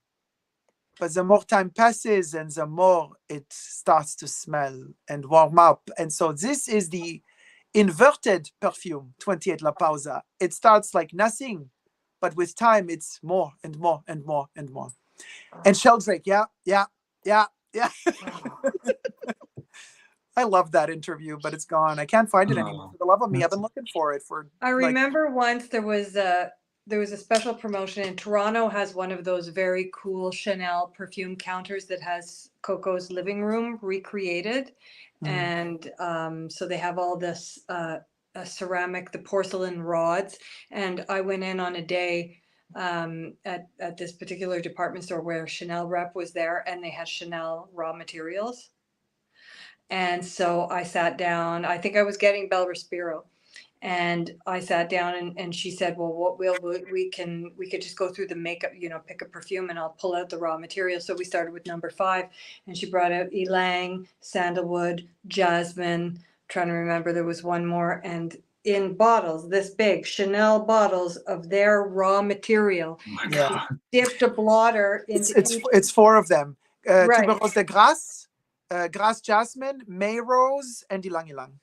But the more time passes and the more it starts to smell and warm up. And so this is the inverted perfume, 28 La Pausa. It starts like nothing, but with time it's more and more and more and more. And Sheldrake, yeah. I love that interview, but it's gone. I can't find it anymore. For the love of me, I've been looking for it for. I remember once there was a special promotion in Toronto. Has one of those very cool Chanel perfume counters that has Coco's living room recreated, and so they have all this ceramic, the porcelain rods. And I went in on a day at this particular department store where Chanel rep was there, and they had Chanel raw materials. And so I sat down. I think I was getting Bel Respiro, and I sat down and she said, "Well, what we could just go through the makeup, pick a perfume, and I'll pull out the raw materials." So we started with number 5, and she brought out ylang, sandalwood, jasmine. I'm trying to remember, there was one more, and in bottles this big, Chanel bottles of their raw material. Oh my God. Dipped a blotter into. It's 4 of them. Right. Tuberose de Grasse. Grass Jasmine, May Rose, and Ylang Ylang.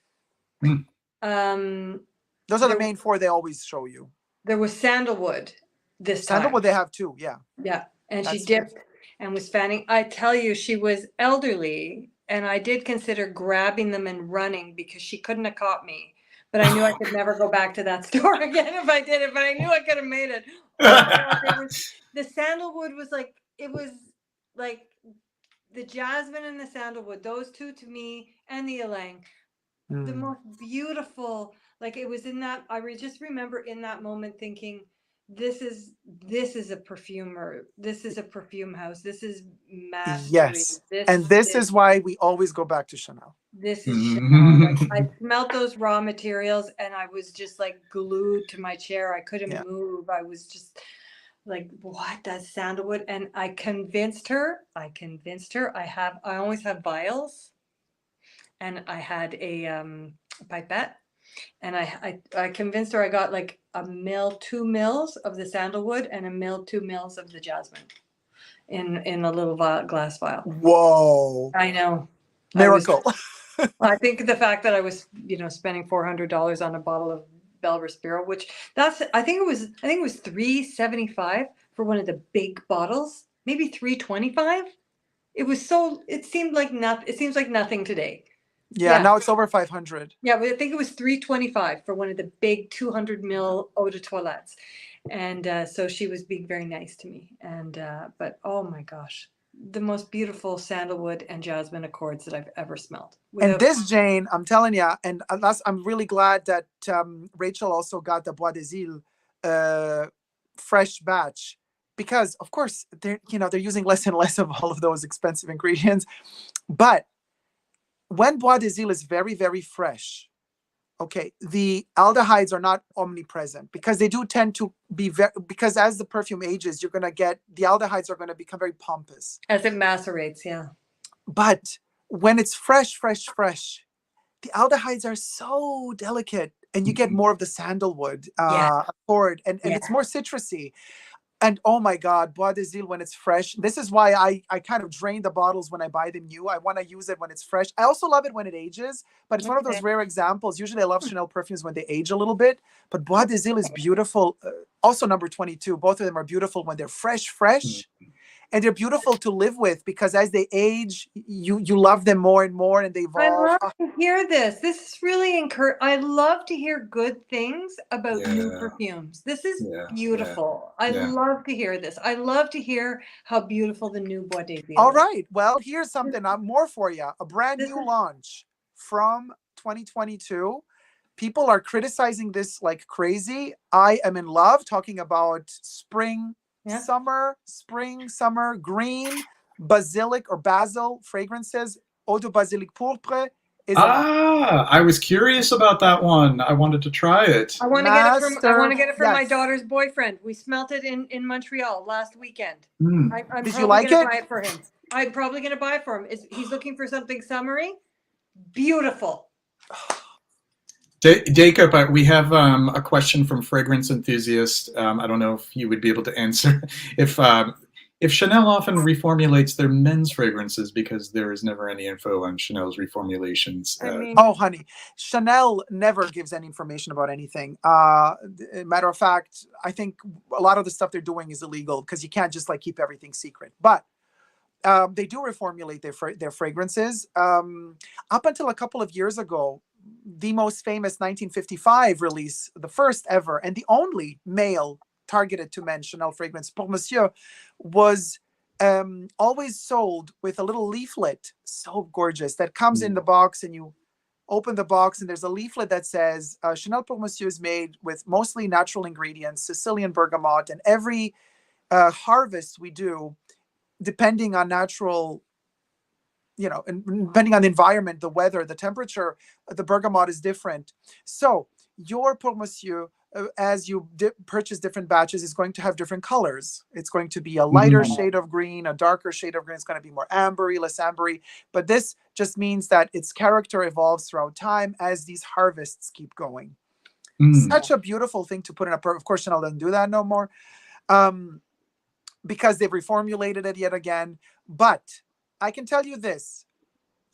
Those are the main 4 they always show you. There was sandalwood this time. Sandalwood they have too, yeah. Yeah, and she dipped and was fanning. I tell you, she was elderly, and I did consider grabbing them and running because she couldn't have caught me. But I knew I could never go back to that store again if I did it, but I knew I could have made it. The sandalwood was like, it was like, the jasmine and the sandalwood, those two to me, and the ylang, the most beautiful. Like, it was in that, I just remember in that moment thinking, this is a perfumer. This is a perfume house. This is mastery. Yes, this is why we always go back to Chanel. This is Chanel. Like, I smelled those raw materials, and I was just like glued to my chair. I couldn't move. I was just like, what? That's sandalwood. And I convinced her. I always have vials, and I had a pipette, and I convinced her. I got like 2 mils of the sandalwood and 2 mils of the jasmine in a little glass vial. Whoa. I know. Miracle. I think the fact that I was, spending $400 on a bottle of Bel Respiro, which I think it was $375 for one of the big bottles, maybe $325. It seemed like nothing. It seems like nothing today. Yeah, now it's over 500. Yeah, but I think it was $325 for one of the big 200 ml eau de toilettes. And so she was being very nice to me. And but oh my gosh, the most beautiful sandalwood and jasmine accords that I've ever smelled. And Without- this, Jane, I'm telling you, and I'm really glad that Rachel also got the Bois des Îles fresh batch, because of course they're using less and less of all of those expensive ingredients. But when Bois des Îles is very, very fresh, okay, the aldehydes are not omnipresent, because they do tend to be because as the perfume ages, you're going to get, the aldehydes are going to become very pompous. As it macerates, yeah. But when it's fresh, the aldehydes are so delicate, and you get more of the sandalwood accord, and it's more citrusy. And oh my God, Bois des Îles when it's fresh. This is why I kind of drain the bottles when I buy them new. I want to use it when it's fresh. I also love it when it ages, but it's one of those rare examples. Usually I love Chanel perfumes when they age a little bit, but Bois des Îles is beautiful. Also number 22, both of them are beautiful when they're fresh. And they're beautiful to live with, because as they age, you love them more and more, and they evolve. I love to hear this. This is really encouraging. I love to hear good things about new perfumes. This is beautiful. I love to hear this. I love to hear how beautiful the new Bois des Îles. All right. Well, here's something more for you. A brand new launch from 2022. People are criticizing this like crazy. I am in love, talking about spring, spring, summer, green, basilic or basil fragrances. Eau de basilic pourpre is I was curious about that one. I wanted to try it. I want to get it from my daughter's boyfriend. We smelt it in Montreal last weekend. I'm Did you like it? Buy it for him. I'm probably going to buy it for him. He's looking for something summery. Beautiful. Dacob, we have a question from Fragrance Enthusiast. I don't know if you would be able to answer. If Chanel often reformulates their men's fragrances, because there is never any info on Chanel's reformulations. Oh, honey, Chanel never gives any information about anything. Matter of fact, I think a lot of the stuff they're doing is illegal, because you can't just like keep everything secret. But they do reformulate their fragrances. Up until a couple of years ago, the most famous 1955 release, the first ever and the only male targeted to men Chanel fragrance, Pour Monsieur, was always sold with a little leaflet, so gorgeous, that comes in the box, and you open the box and there's a leaflet that says Chanel Pour Monsieur is made with mostly natural ingredients, Sicilian bergamot, and every harvest we do, depending on natural, and depending on the environment, the weather, the temperature, the bergamot is different. So your Pour Monsieur, as you purchase different batches, is going to have different colors. It's going to be a lighter shade of green, a darker shade of green. It's going to be more ambery, less ambery. But this just means that its character evolves throughout time as these harvests keep going. Such a beautiful thing to put in a perfume. Of course, Chanel doesn't do that no more, because they've reformulated it yet again. But I can tell you this.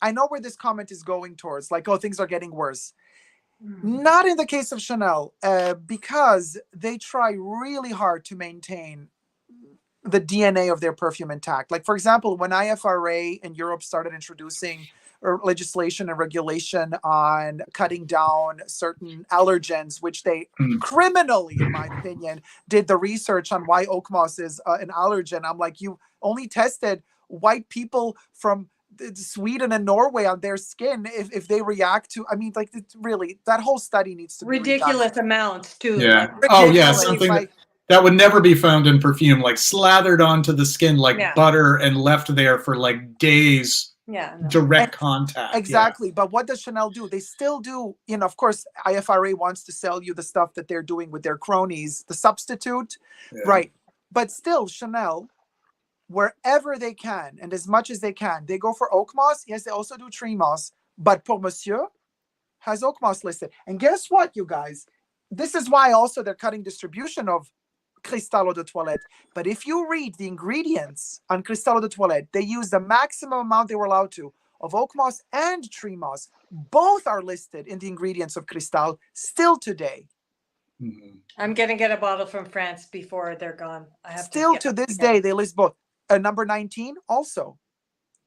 I know where this comment is going towards, like, oh, things are getting worse. Not in the case of Chanel, because they try really hard to maintain the DNA of their perfume intact. Like, for example, when IFRA in Europe started introducing legislation and regulation on cutting down certain allergens, which they criminally, in my opinion, did the research on why oak moss is an allergen. I'm like, you only tested white people from Sweden and Norway on their skin if they react to, I mean, like, it's really, that whole study needs to be ridiculous amounts too. Yeah. Ridiculous. Something that would never be found in perfume, like slathered onto the skin like butter and left there for like days. Direct contact. Exactly. But what does Chanel do? They still do, of course, IFRA wants to sell you the stuff that they're doing with their cronies, the substitute, right? But still, Chanel, wherever they can and as much as they can, they go for oak moss. Yes, they also do tree moss, but Pour Monsieur has oak moss listed. And guess what, you guys? This is why also they're cutting distribution of Cristal Eau de Toilette. But if you read the ingredients on Cristal Eau de Toilette, they use the maximum amount they were allowed to of oak moss and tree moss. Both are listed in the ingredients of Cristal still today. I'm going to get a bottle from France before they're gone. I have still to this day, they list both. Number 19 also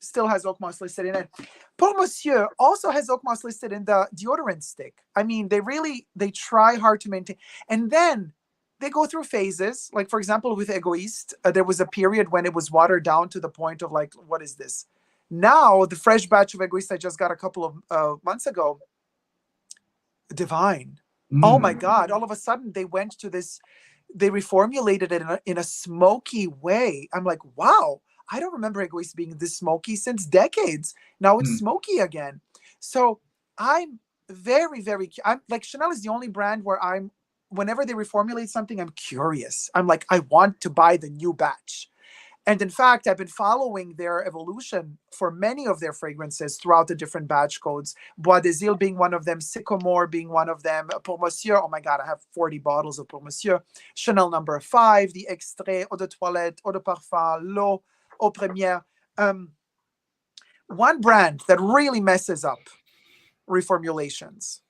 still has oak moss listed in it. Pour Monsieur also has oak moss listed in the deodorant stick. I mean, they try hard to maintain. And then they go through phases. Like, for example, with Egoist, there was a period when it was watered down to the point of like, what is this? Now, the fresh batch of Egoist I just got a couple of months ago, divine. Oh my God. All of a sudden, they went to this, they reformulated it in a smoky way. I'm like, wow, I don't remember Egoist being this smoky since decades. Now it's smoky again. So I'm very, I'm like, Chanel is the only brand where whenever they reformulate something, I'm curious. I'm like, I want to buy the new batch. And in fact, I've been following their evolution for many of their fragrances throughout the different batch codes. Bois des Îles being one of them, Sycamore being one of them, Pour Monsieur, oh my God, I have 40 bottles of Pour Monsieur, Chanel No. 5, the Extrait, Eau de Toilette, Eau de Parfum, L'Eau, Eau Première. One brand that really messes up reformulations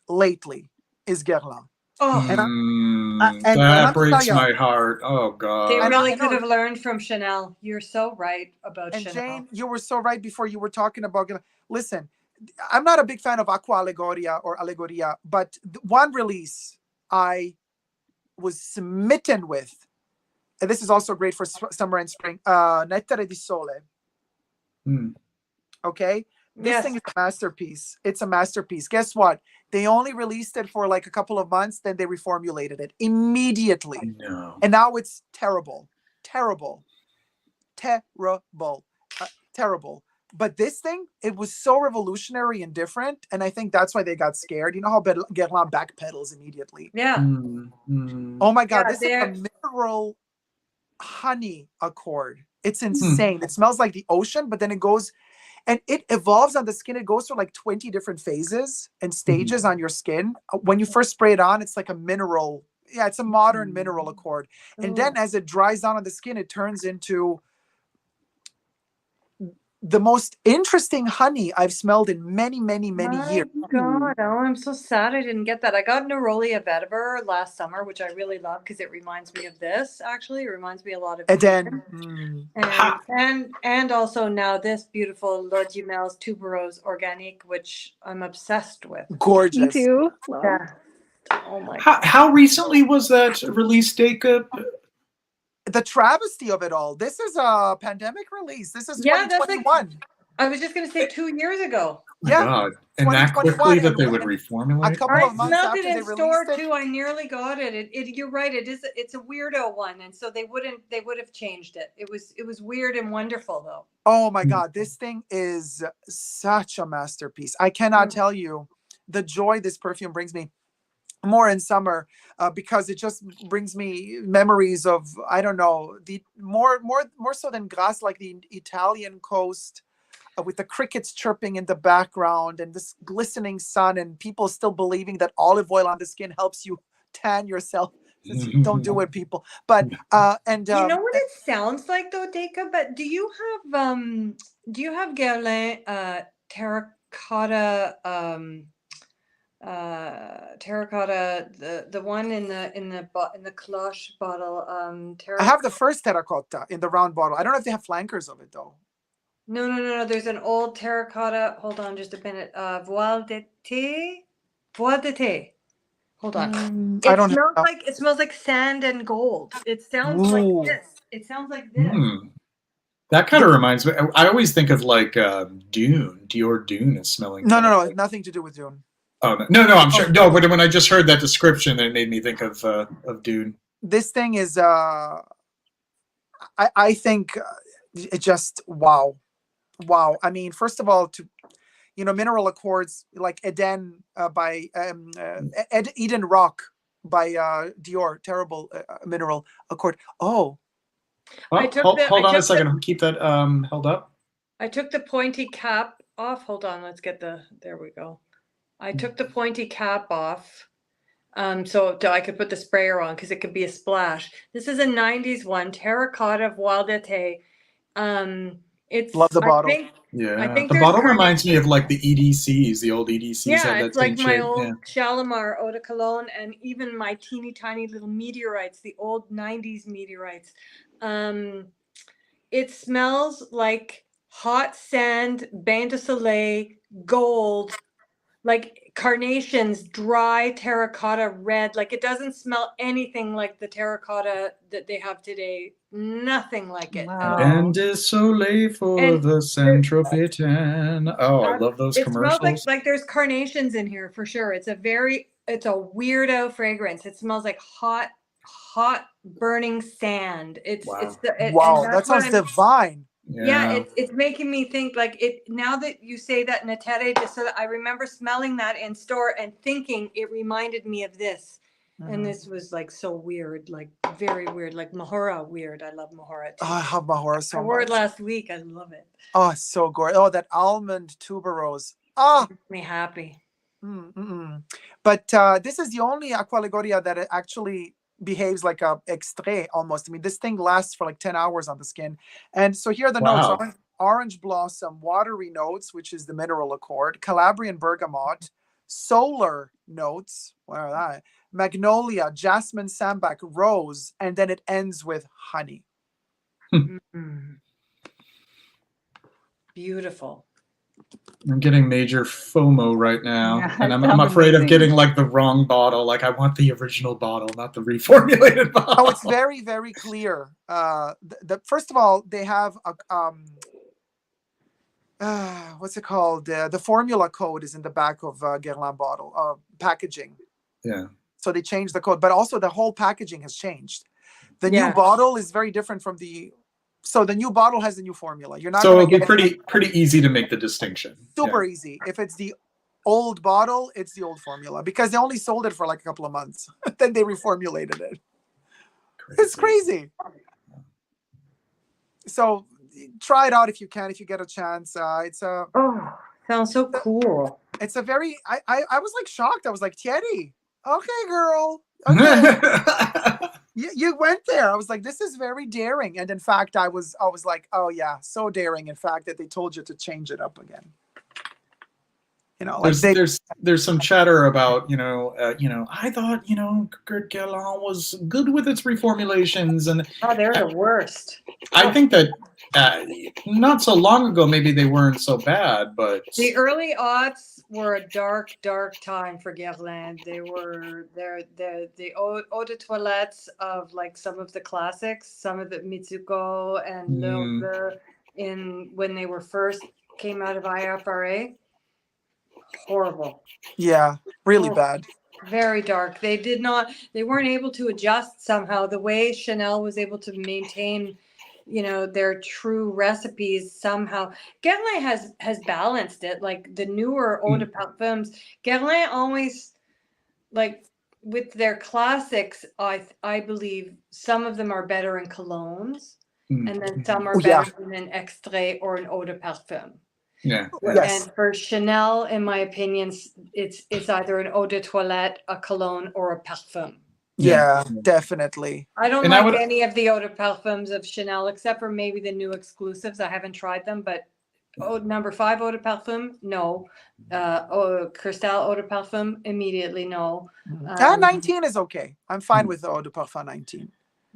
lately is Guerlain. Oh, That breaks my heart. Oh God. They really could have learned from Chanel. You're so right about and Chanel. Jane, you were so right before you were talking about. Listen, I'm not a big fan of Aqua Allegoria or Allegoria, but one release I was smitten with, and this is also great for summer and spring. Nettare di Sole. Okay. This thing is a masterpiece. It's a masterpiece. Guess what? They only released it for like a couple of months, then they reformulated it immediately. No. And now it's terrible. Terrible. Terrible. Terrible. But this thing, it was so revolutionary and different. And I think that's why they got scared. You know how Guerlain backpedals immediately? Yeah. Oh my God. This is a mineral honey accord. It's insane. It smells like the ocean, but then it goes... And it evolves on the skin. It goes through like 20 different phases and stages on your skin. When you first spray it on, it's like a mineral. Yeah, it's a modern mineral accord. And then as it dries down on the skin, it turns into the most interesting honey I've smelled in many years. God, oh, I'm so sad I didn't get that. I got Neroli vetiver last summer, which I really love because it reminds me of this. Actually, it reminds me a lot of. And then, and also now this beautiful Lord Dumel's Tuberose Organique, which I'm obsessed with. Gorgeous. Me too. Yeah. Oh my God. How recently was that release, Dacob? The travesty of it all. This is a pandemic release. This is 2021. I was just going to say 2 years ago. Yeah. God. And that quickly that they would reformulate? A couple of months after after they released it. Too. I nearly got it. You're right. It's a weirdo one. And so they would have changed it. It was weird and wonderful though. Oh my God. This thing is such a masterpiece. I cannot tell you the joy this perfume brings me. More in summer because it just brings me memories of, I don't know, the more so than Grasse, like the Italian coast with the crickets chirping in the background and this glistening sun and people still believing that olive oil on the skin helps you tan yourself. Don't do it, people. But and you know what it sounds like though, Dacob? But do you have Guerlain terracotta the one in the cloche bottle I have the first terracotta in the round bottle. I don't know if they have flankers of it though. No, there's an old terracotta, hold on just a minute, voile d'été hold on. It smells like sand and gold. It sounds like this. That kind of reminds me, I always think of like Dune. Dior Dune is smelling no, nothing to do with Dune. Oh no, I'm sure. No, but when I just heard that description, it made me think of Dune. This thing is, I think, it just wow. I mean, first of all, mineral accords like Eden by Eden Rock by Dior, terrible mineral accord. Hold on a second. Keep that held up. I took the pointy cap off. Hold on. Let's get there we go. I took the pointy cap off so I could put the sprayer on because it could be a splash. This is a 90s one, terracotta voile d'été. It's love the bottle. I think the bottle reminds me of like the EDCs, the old EDCs. Yeah, it's like my old Shalimar Eau de Cologne and even my teeny tiny little meteorites, the old 90s meteorites. It smells like hot sand, bain de soleil, gold, like carnations, dry terracotta red. Like it doesn't smell anything like the terracotta that they have today. Nothing like it. Wow. And désolé for And the Saint-Tropez. Oh, I love those it smells commercials. like there's carnations in here for sure. It's a weirdo fragrance. It smells like hot burning sand. Wow. Wow, and that that's what sounds divine. Yeah, it's making me think like it now that you say that Natere, just so that I remember smelling that in store and thinking it reminded me of this. And this was like so weird, like very weird, like Mahora weird. I love Mahora too. Oh, I have Mahora so I wore it much. last week. I love it. Oh, so gorgeous. Oh, that almond tuberose. Ah. It makes me happy. But this is the only Aqua Liguria that it actually behaves like a extrait almost. I mean, this thing lasts for like 10 hours on the skin. And so here are the notes. Orange blossom, watery notes, which is the mineral accord, Calabrian bergamot, solar notes, what are that? Magnolia, jasmine, sambac, rose, and then it ends with honey. Beautiful. I'm getting major FOMO right now, Yeah, and it I'm sounds afraid of amazing. getting like the wrong bottle. Like I want the original bottle, not the reformulated bottle. Oh, it's very, very clear. First of all, they have a what's it called? The formula code is in the back of Guerlain bottle packaging. Yeah. So they changed the code, but also the whole packaging has changed. The new bottle is very different from the. So the new bottle has the new formula. You're not. So it'll be pretty easy to make the distinction. Super easy. If it's the old bottle, it's the old formula because they only sold it for like a couple of months. Then they reformulated it. It's crazy. So try it out if you can, if you get a chance. It's a. Oh, sounds so cool. It's a very. I was like shocked. I was like, Thierry, okay, girl. Okay. You went there. I was like, this is very daring. And in fact, I was like, oh yeah, so daring. In fact, that they told you to change it up again. You know, like there's some chatter about I thought Gert Guerlain was good with its reformulations, and they're the worst. I think that not so long ago maybe they weren't so bad, but the early aughts were a dark time for Guerlain. They were the eau de toilettes of like some of the classics, some of the Mitsuko and Louvre when they were first came out of IFRA. Horrible. Yeah, really bad. Very dark. They weren't able to adjust somehow the way Chanel was able to maintain their true recipes somehow. Guerlain has balanced it. Like the newer eau de parfums, Guerlain always, like with their classics, I believe some of them are better in colognes, and then some are better in an extrait or an eau de parfum. Yeah. Yes. And for Chanel, in my opinion, it's either an eau de toilette, a cologne, or a parfum. Yeah, definitely. I don't like any of the eau de parfums of Chanel, except for maybe the new exclusives. I haven't tried them, but number 5 eau de parfum, no. Cristal eau de parfum, immediately no. 19 is okay. I'm fine with the eau de parfum 19.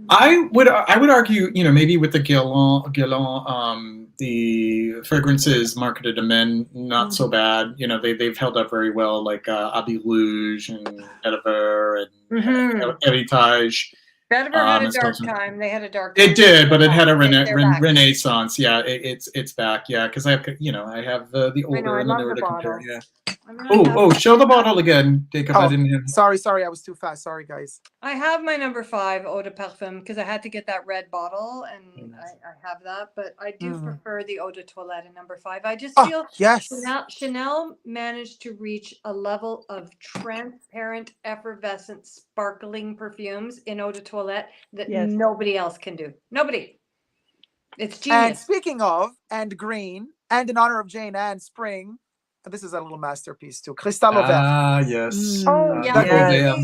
I would argue, maybe with the Guerlain, the fragrances marketed to men, not so bad. They've held up very well, like Abbey Rouge and Vetiver and Heritage. Vetiver had a dark time. They had a dark time. It did, but it had a renaissance. Yeah, it's back. Yeah, because I have the older and the newer to compare. Yeah. Show the bottle again, Dacob. I didn't hear. Sorry, I was too fast. Sorry, guys. I have my number 5 eau de parfum because I had to get that red bottle, and I have that. But I do prefer the eau de toilette in number 5. I just feel Chanel managed to reach a level of transparent, effervescent, sparkling perfumes in eau de toilette that nobody else can do. Nobody. It's genius. And speaking of, and green, and in honor of Jane and spring. This is a little masterpiece too. Cristal Vert. Ah, yes. Oh, yeah.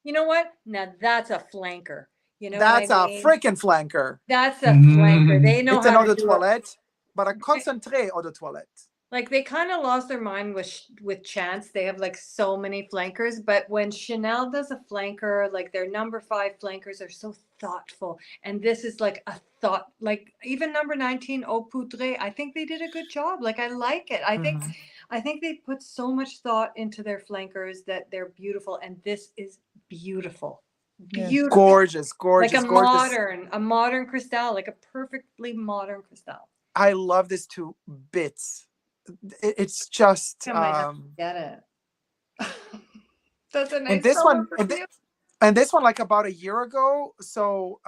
You know what? Now that's a flanker. That's a freaking flanker. That's a flanker. They know it's how an eau to de do toilette, but a concentré eau de toilette. Like they kind of lost their mind with Chance. They have like so many flankers, but when Chanel does a flanker, like their number 5 flankers are so thoughtful, and this is like a thought. Like even number 19, Eau Poudre, I think they did a good job. Like I like it. I think they put so much thought into their flankers that they're beautiful, and this is beautiful, beautiful, Gorgeous, gorgeous, like a gorgeous. modern Cristal, like a perfectly modern Cristal. I love this to bits. It's just I might have to get it. That's a nice and this solo one perfume. and this one like about a year ago, so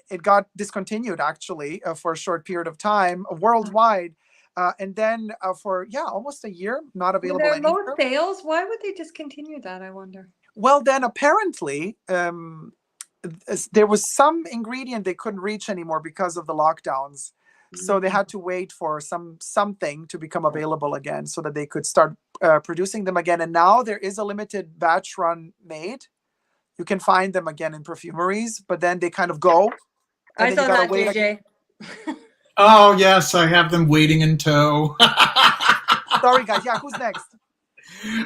it got discontinued actually for a short period of time worldwide, and then for almost a year not Were available there anywhere. low sales? Why would they discontinue that, I wonder? Well, then apparently there was some ingredient they couldn't reach anymore because of the lockdowns. So they had to wait for something to become available again so that they could start producing them again. And now there is a limited batch run made. You can find them again in perfumeries, but then they kind of go. I saw that, JJ. Oh, yes, I have them waiting in tow. Sorry, guys. Yeah, who's next?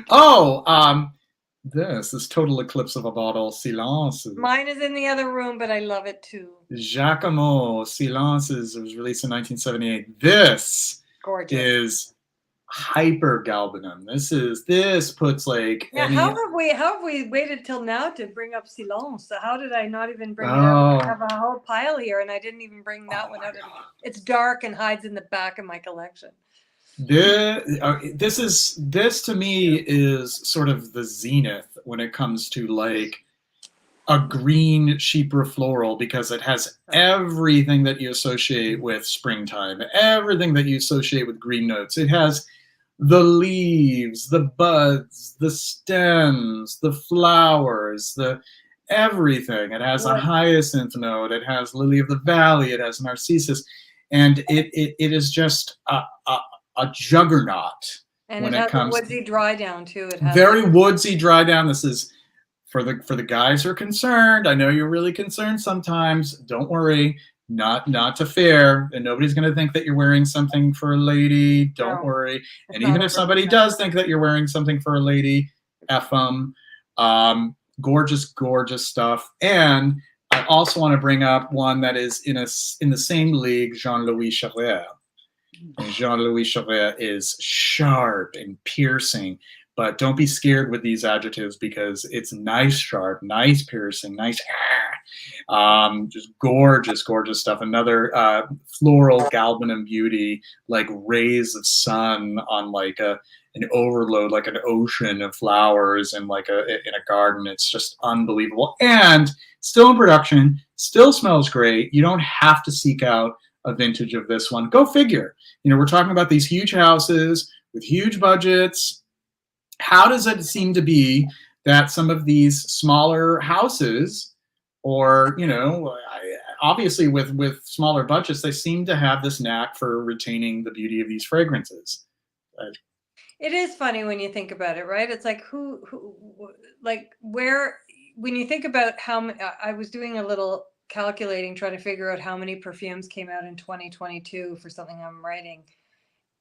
Oh, this Total Eclipse of a Bottle, Silence. Mine is in the other room, but I love it too. Giacomo, Silence was released in 1978. This Gorgeous. is hyper galbanum. This puts like Now, any... how have we waited till now to bring up Silence? So how did I not even bring it up? I have a whole pile here, and I didn't even bring that one out. It's dark and hides in the back of my collection. This to me is sort of the zenith when it comes to like a green chypre floral, because it has everything that you associate with springtime, everything that you associate with green notes. It has the leaves, the buds, the stems, the flowers, the everything. It has a hyacinth note. It has lily of the valley. It has narcissus, and it is just a juggernaut. And when it has comes a woodsy dry down too. It has very woodsy dry down. This is for the guys who are concerned. I know you're really concerned sometimes. Don't worry, not to fear, and nobody's going to think that you're wearing something for a lady. Don't worry. And even if somebody does think that you're wearing something for a lady, F them. Gorgeous stuff. And I also want to bring up one that is in the same league, Jean-Louis Charrière. And Jean-Louis Charrière is sharp and piercing, but don't be scared with these adjectives because it's nice sharp, nice piercing, nice just gorgeous stuff. Another floral galbanum beauty, like rays of sun on like an overload, like an ocean of flowers and like in a garden. It's just unbelievable, and still in production, still smells great. You don't have to seek out a vintage of this one. Go figure. We're talking about these huge houses with huge budgets. How does it seem to be that some of these smaller houses, or obviously with smaller budgets, they seem to have this knack for retaining the beauty of these fragrances? It is funny when you think about it, right? It's like where when you think about how I was doing a little calculating, trying to figure out how many perfumes came out in 2022 for something I'm writing,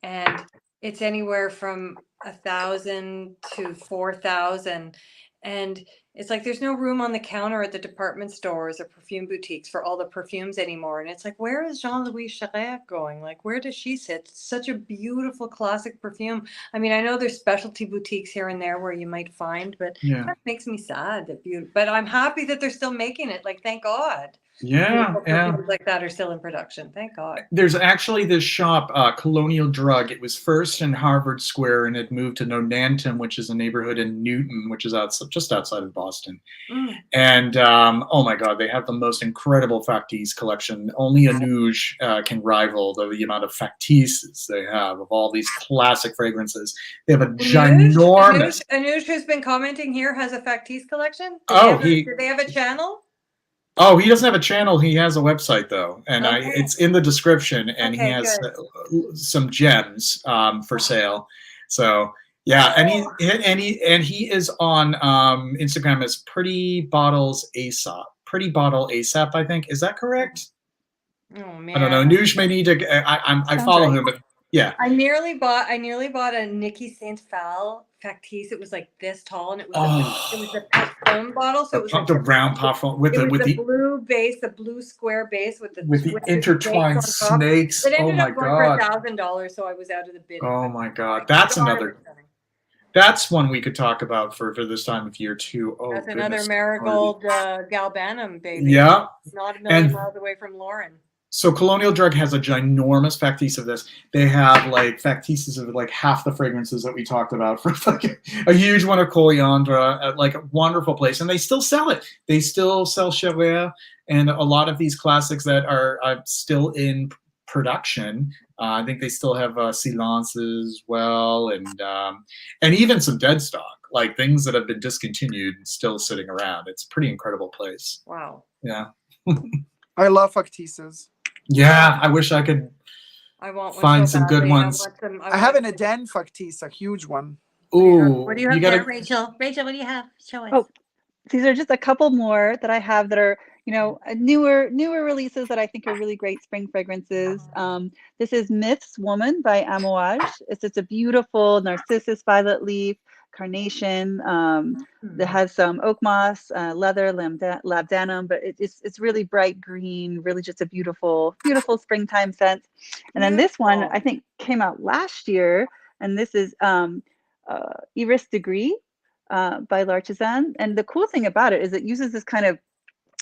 and it's anywhere from 1,000 to 4,000, and it's like there's no room on the counter at the department stores or perfume boutiques for all the perfumes anymore. And it's like, where is Jean-Louis Charrière going? Like, where does she sit? It's such a beautiful classic perfume. I mean, I know there's specialty boutiques here and there where you might find, but that makes me sad but I'm happy that they're still making it. Like, thank God. Perfumes like that are still in production. Thank God. There's actually this shop, Colonial Drug. It was first in Harvard Square, and it moved to Nonantum, which is a neighborhood in Newton, which is just outside of Boston. And oh my God, they have the most incredible factice collection. Only Anouge can rival the amount of factices they have of all these classic fragrances. They have a ginormous. Anouge, who's been commenting here, has a factice collection. Do they have a channel? Oh, he doesn't have a channel. He has a website though, and it's in the description. And he has some gems for sale. So yeah, and he is on Instagram as Pretty Bottles ASAP. Pretty Bottle ASAP, I think. Is that correct? Oh man, I don't know. Noosh may need to. I follow him, but Yeah. I nearly bought a Nikki Saint Phal Factice. It was like this tall, and it was the Perfume bottle. So it was like the round puffle with the the blue base, the blue square base with the intertwined snakes. It Oh ended my up going for god. $1,000, so I was out of the bidding. Oh my god. That's another. That's one we could talk about for this time of year too. Oh, that's another Marigold Galbanum, baby. Yeah. Not a million miles away from Lauren. So Colonial Drug has a ginormous Factice of this. They have like Factices of like half the fragrances that we talked about, for like a huge one of Coriandre at like a wonderful place. And they still sell it. They still sell Chevrier and a lot of these classics that are still in production. I think they still have Silence as well, and even some dead stock, like things that have been discontinued and still sitting around. It's a pretty incredible place. Wow. Yeah. I love Factices. Yeah, I wish I could find some good ones. I have an Eden Factice, a huge one. Ooh, what do you have there, Rachel? Rachel, what do you have? Show us. Oh, these are just a couple more that I have that are, you know, newer releases that I think are really great spring fragrances. This is Myths Woman by Amouage. It's just a beautiful narcissus violet leaf, carnation. That has some oak moss, leather, labdanum, but it's really bright green, really just a beautiful springtime scent. And then this one I think came out last year, and this is Iris Degree by L'Artisan. And the cool thing about it is it uses this kind of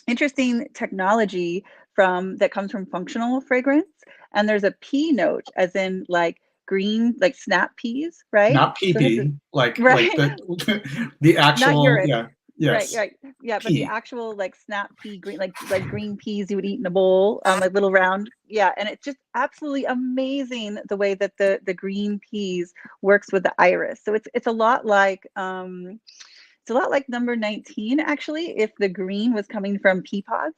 interesting technology that comes from functional fragrance, and there's a pea note, as in like green, like snap peas, right? Not PP, so like the actual, urine. yeah, yes, right, yeah, pea. but the actual like snap pea green, like green peas you would eat in a bowl, like little round, yeah. And it's just absolutely amazing the way that the green peas works with the iris. So it's a lot like number 19 actually, if the green was coming from pea pods.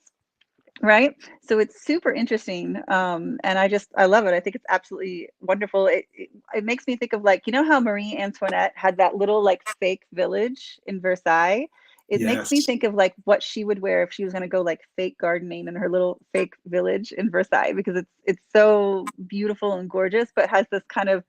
Right. So it's super interesting. And I love it. I think it's absolutely wonderful. It makes me think of, like, you know how Marie Antoinette had that little like fake village in Versailles? It makes me think of like what she would wear if she was going to go like fake gardening in her little fake village in Versailles, because it's so beautiful and gorgeous, but has this kind of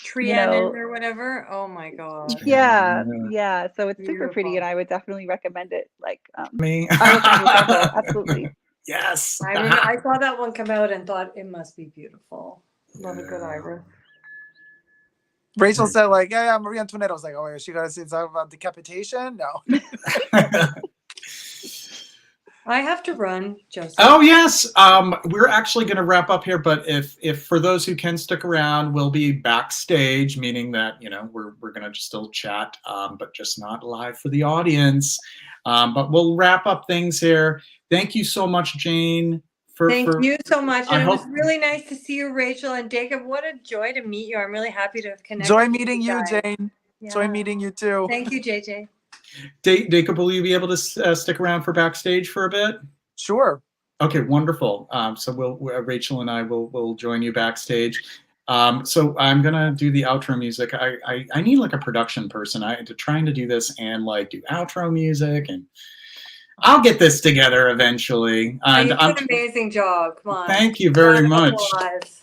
Trianon or whatever. Oh my god. Yeah. So it's super pretty, and I would definitely recommend it. Like me. Absolutely. Yes. I saw that one come out and thought it must be beautiful. Love a good iris. Rachel said, like, yeah, Marie Antoinette. I was like, oh, is she going to say something about decapitation? No. I have to run, Joseph. Oh yes, we're actually going to wrap up here. But if for those who can stick around, we'll be backstage, meaning that we're going to just still chat, but just not live for the audience. But we'll wrap up things here. Thank you so much, Jane. Thank you so much. And it was really nice to see you, Rachel and Dacob. What a joy to meet you. I'm really happy to have connected. Joy meeting you, Jane. Yeah. Joy meeting you too. Thank you, JJ. Dacob, will you be able to stick around for backstage for a bit? Sure. Okay, wonderful. So Rachel and I will join you backstage. So I'm gonna do the outro music. I need like a production person. Trying to do this and like do outro music, and I'll get this together eventually. And you did an amazing job. Come on. Thank you very much.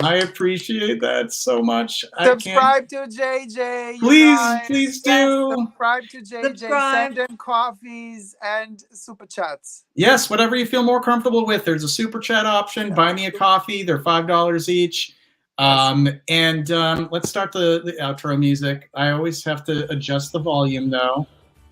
I appreciate that so much. Subscribe to JJ. Please do. Subscribe to JJ. Send in coffees and super chats. Yes, whatever you feel more comfortable with. There's a super chat option. Buy me a coffee. They're $5 each. And let's start the outro music. I always have to adjust the volume though.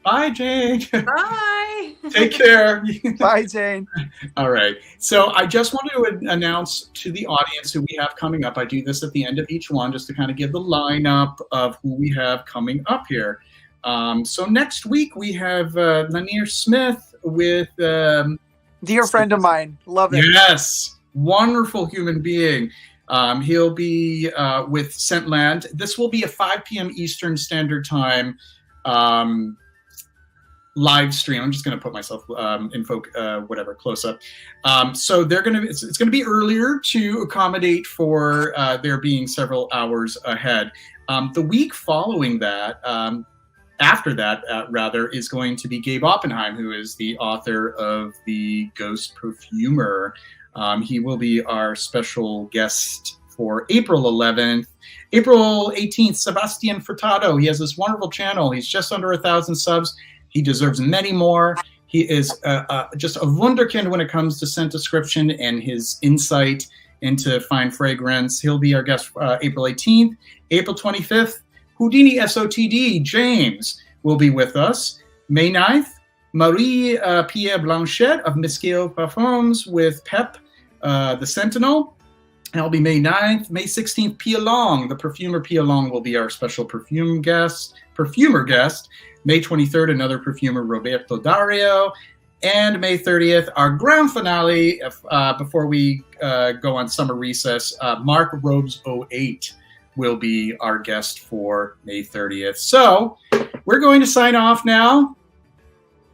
Bye, Jane. Bye. Take care. Bye, Jane. All right. So I just wanted to announce to the audience who we have coming up. I do this at the end of each one just to kind of give the lineup of who we have coming up here. So next week we have Lanier Smith with... dear friend of mine. Love it. Yes. Wonderful human being. He'll be with Scentland. This will be a 5 p.m. Eastern Standard Time live stream. I'm just going to put myself in close up. So it's going to be earlier to accommodate for there being several hours ahead. The week following that, after that, rather, is going to be Gabe Oppenheim, who is the author of The Ghost Perfumer. He will be our special guest for April 11th. April 18th, Sebastian Furtado. He has this wonderful channel. He's just under 1,000 subs. He deserves many more. He is just a wunderkind when it comes to scent description and his insight into fine fragrance. He'll be our guest April 18th. April 25th, Houdini SOTD, James, will be with us. May 9th, Marie-Pierre Blanchette of Mesquil Parfums with Pep, the Sentinel. That'll be May 9th. May 16th, Pia Long, the perfumer Pia Long will be our special perfumer guest. May 23rd, another perfumer, Roberto Dario. And May 30th, our grand finale, before we go on summer recess, Mark Robes 08 will be our guest for May 30th. So we're going to sign off now.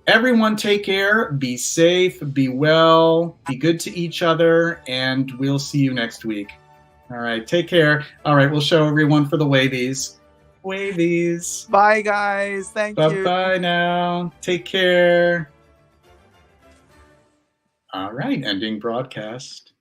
Everyone take care, be safe, be well, be good to each other, and we'll see you next week. All right, take care. All right, we'll show everyone for the wavies. Wavies. Bye, guys. Thank you. Bye-bye now. Take care. All right, ending broadcast.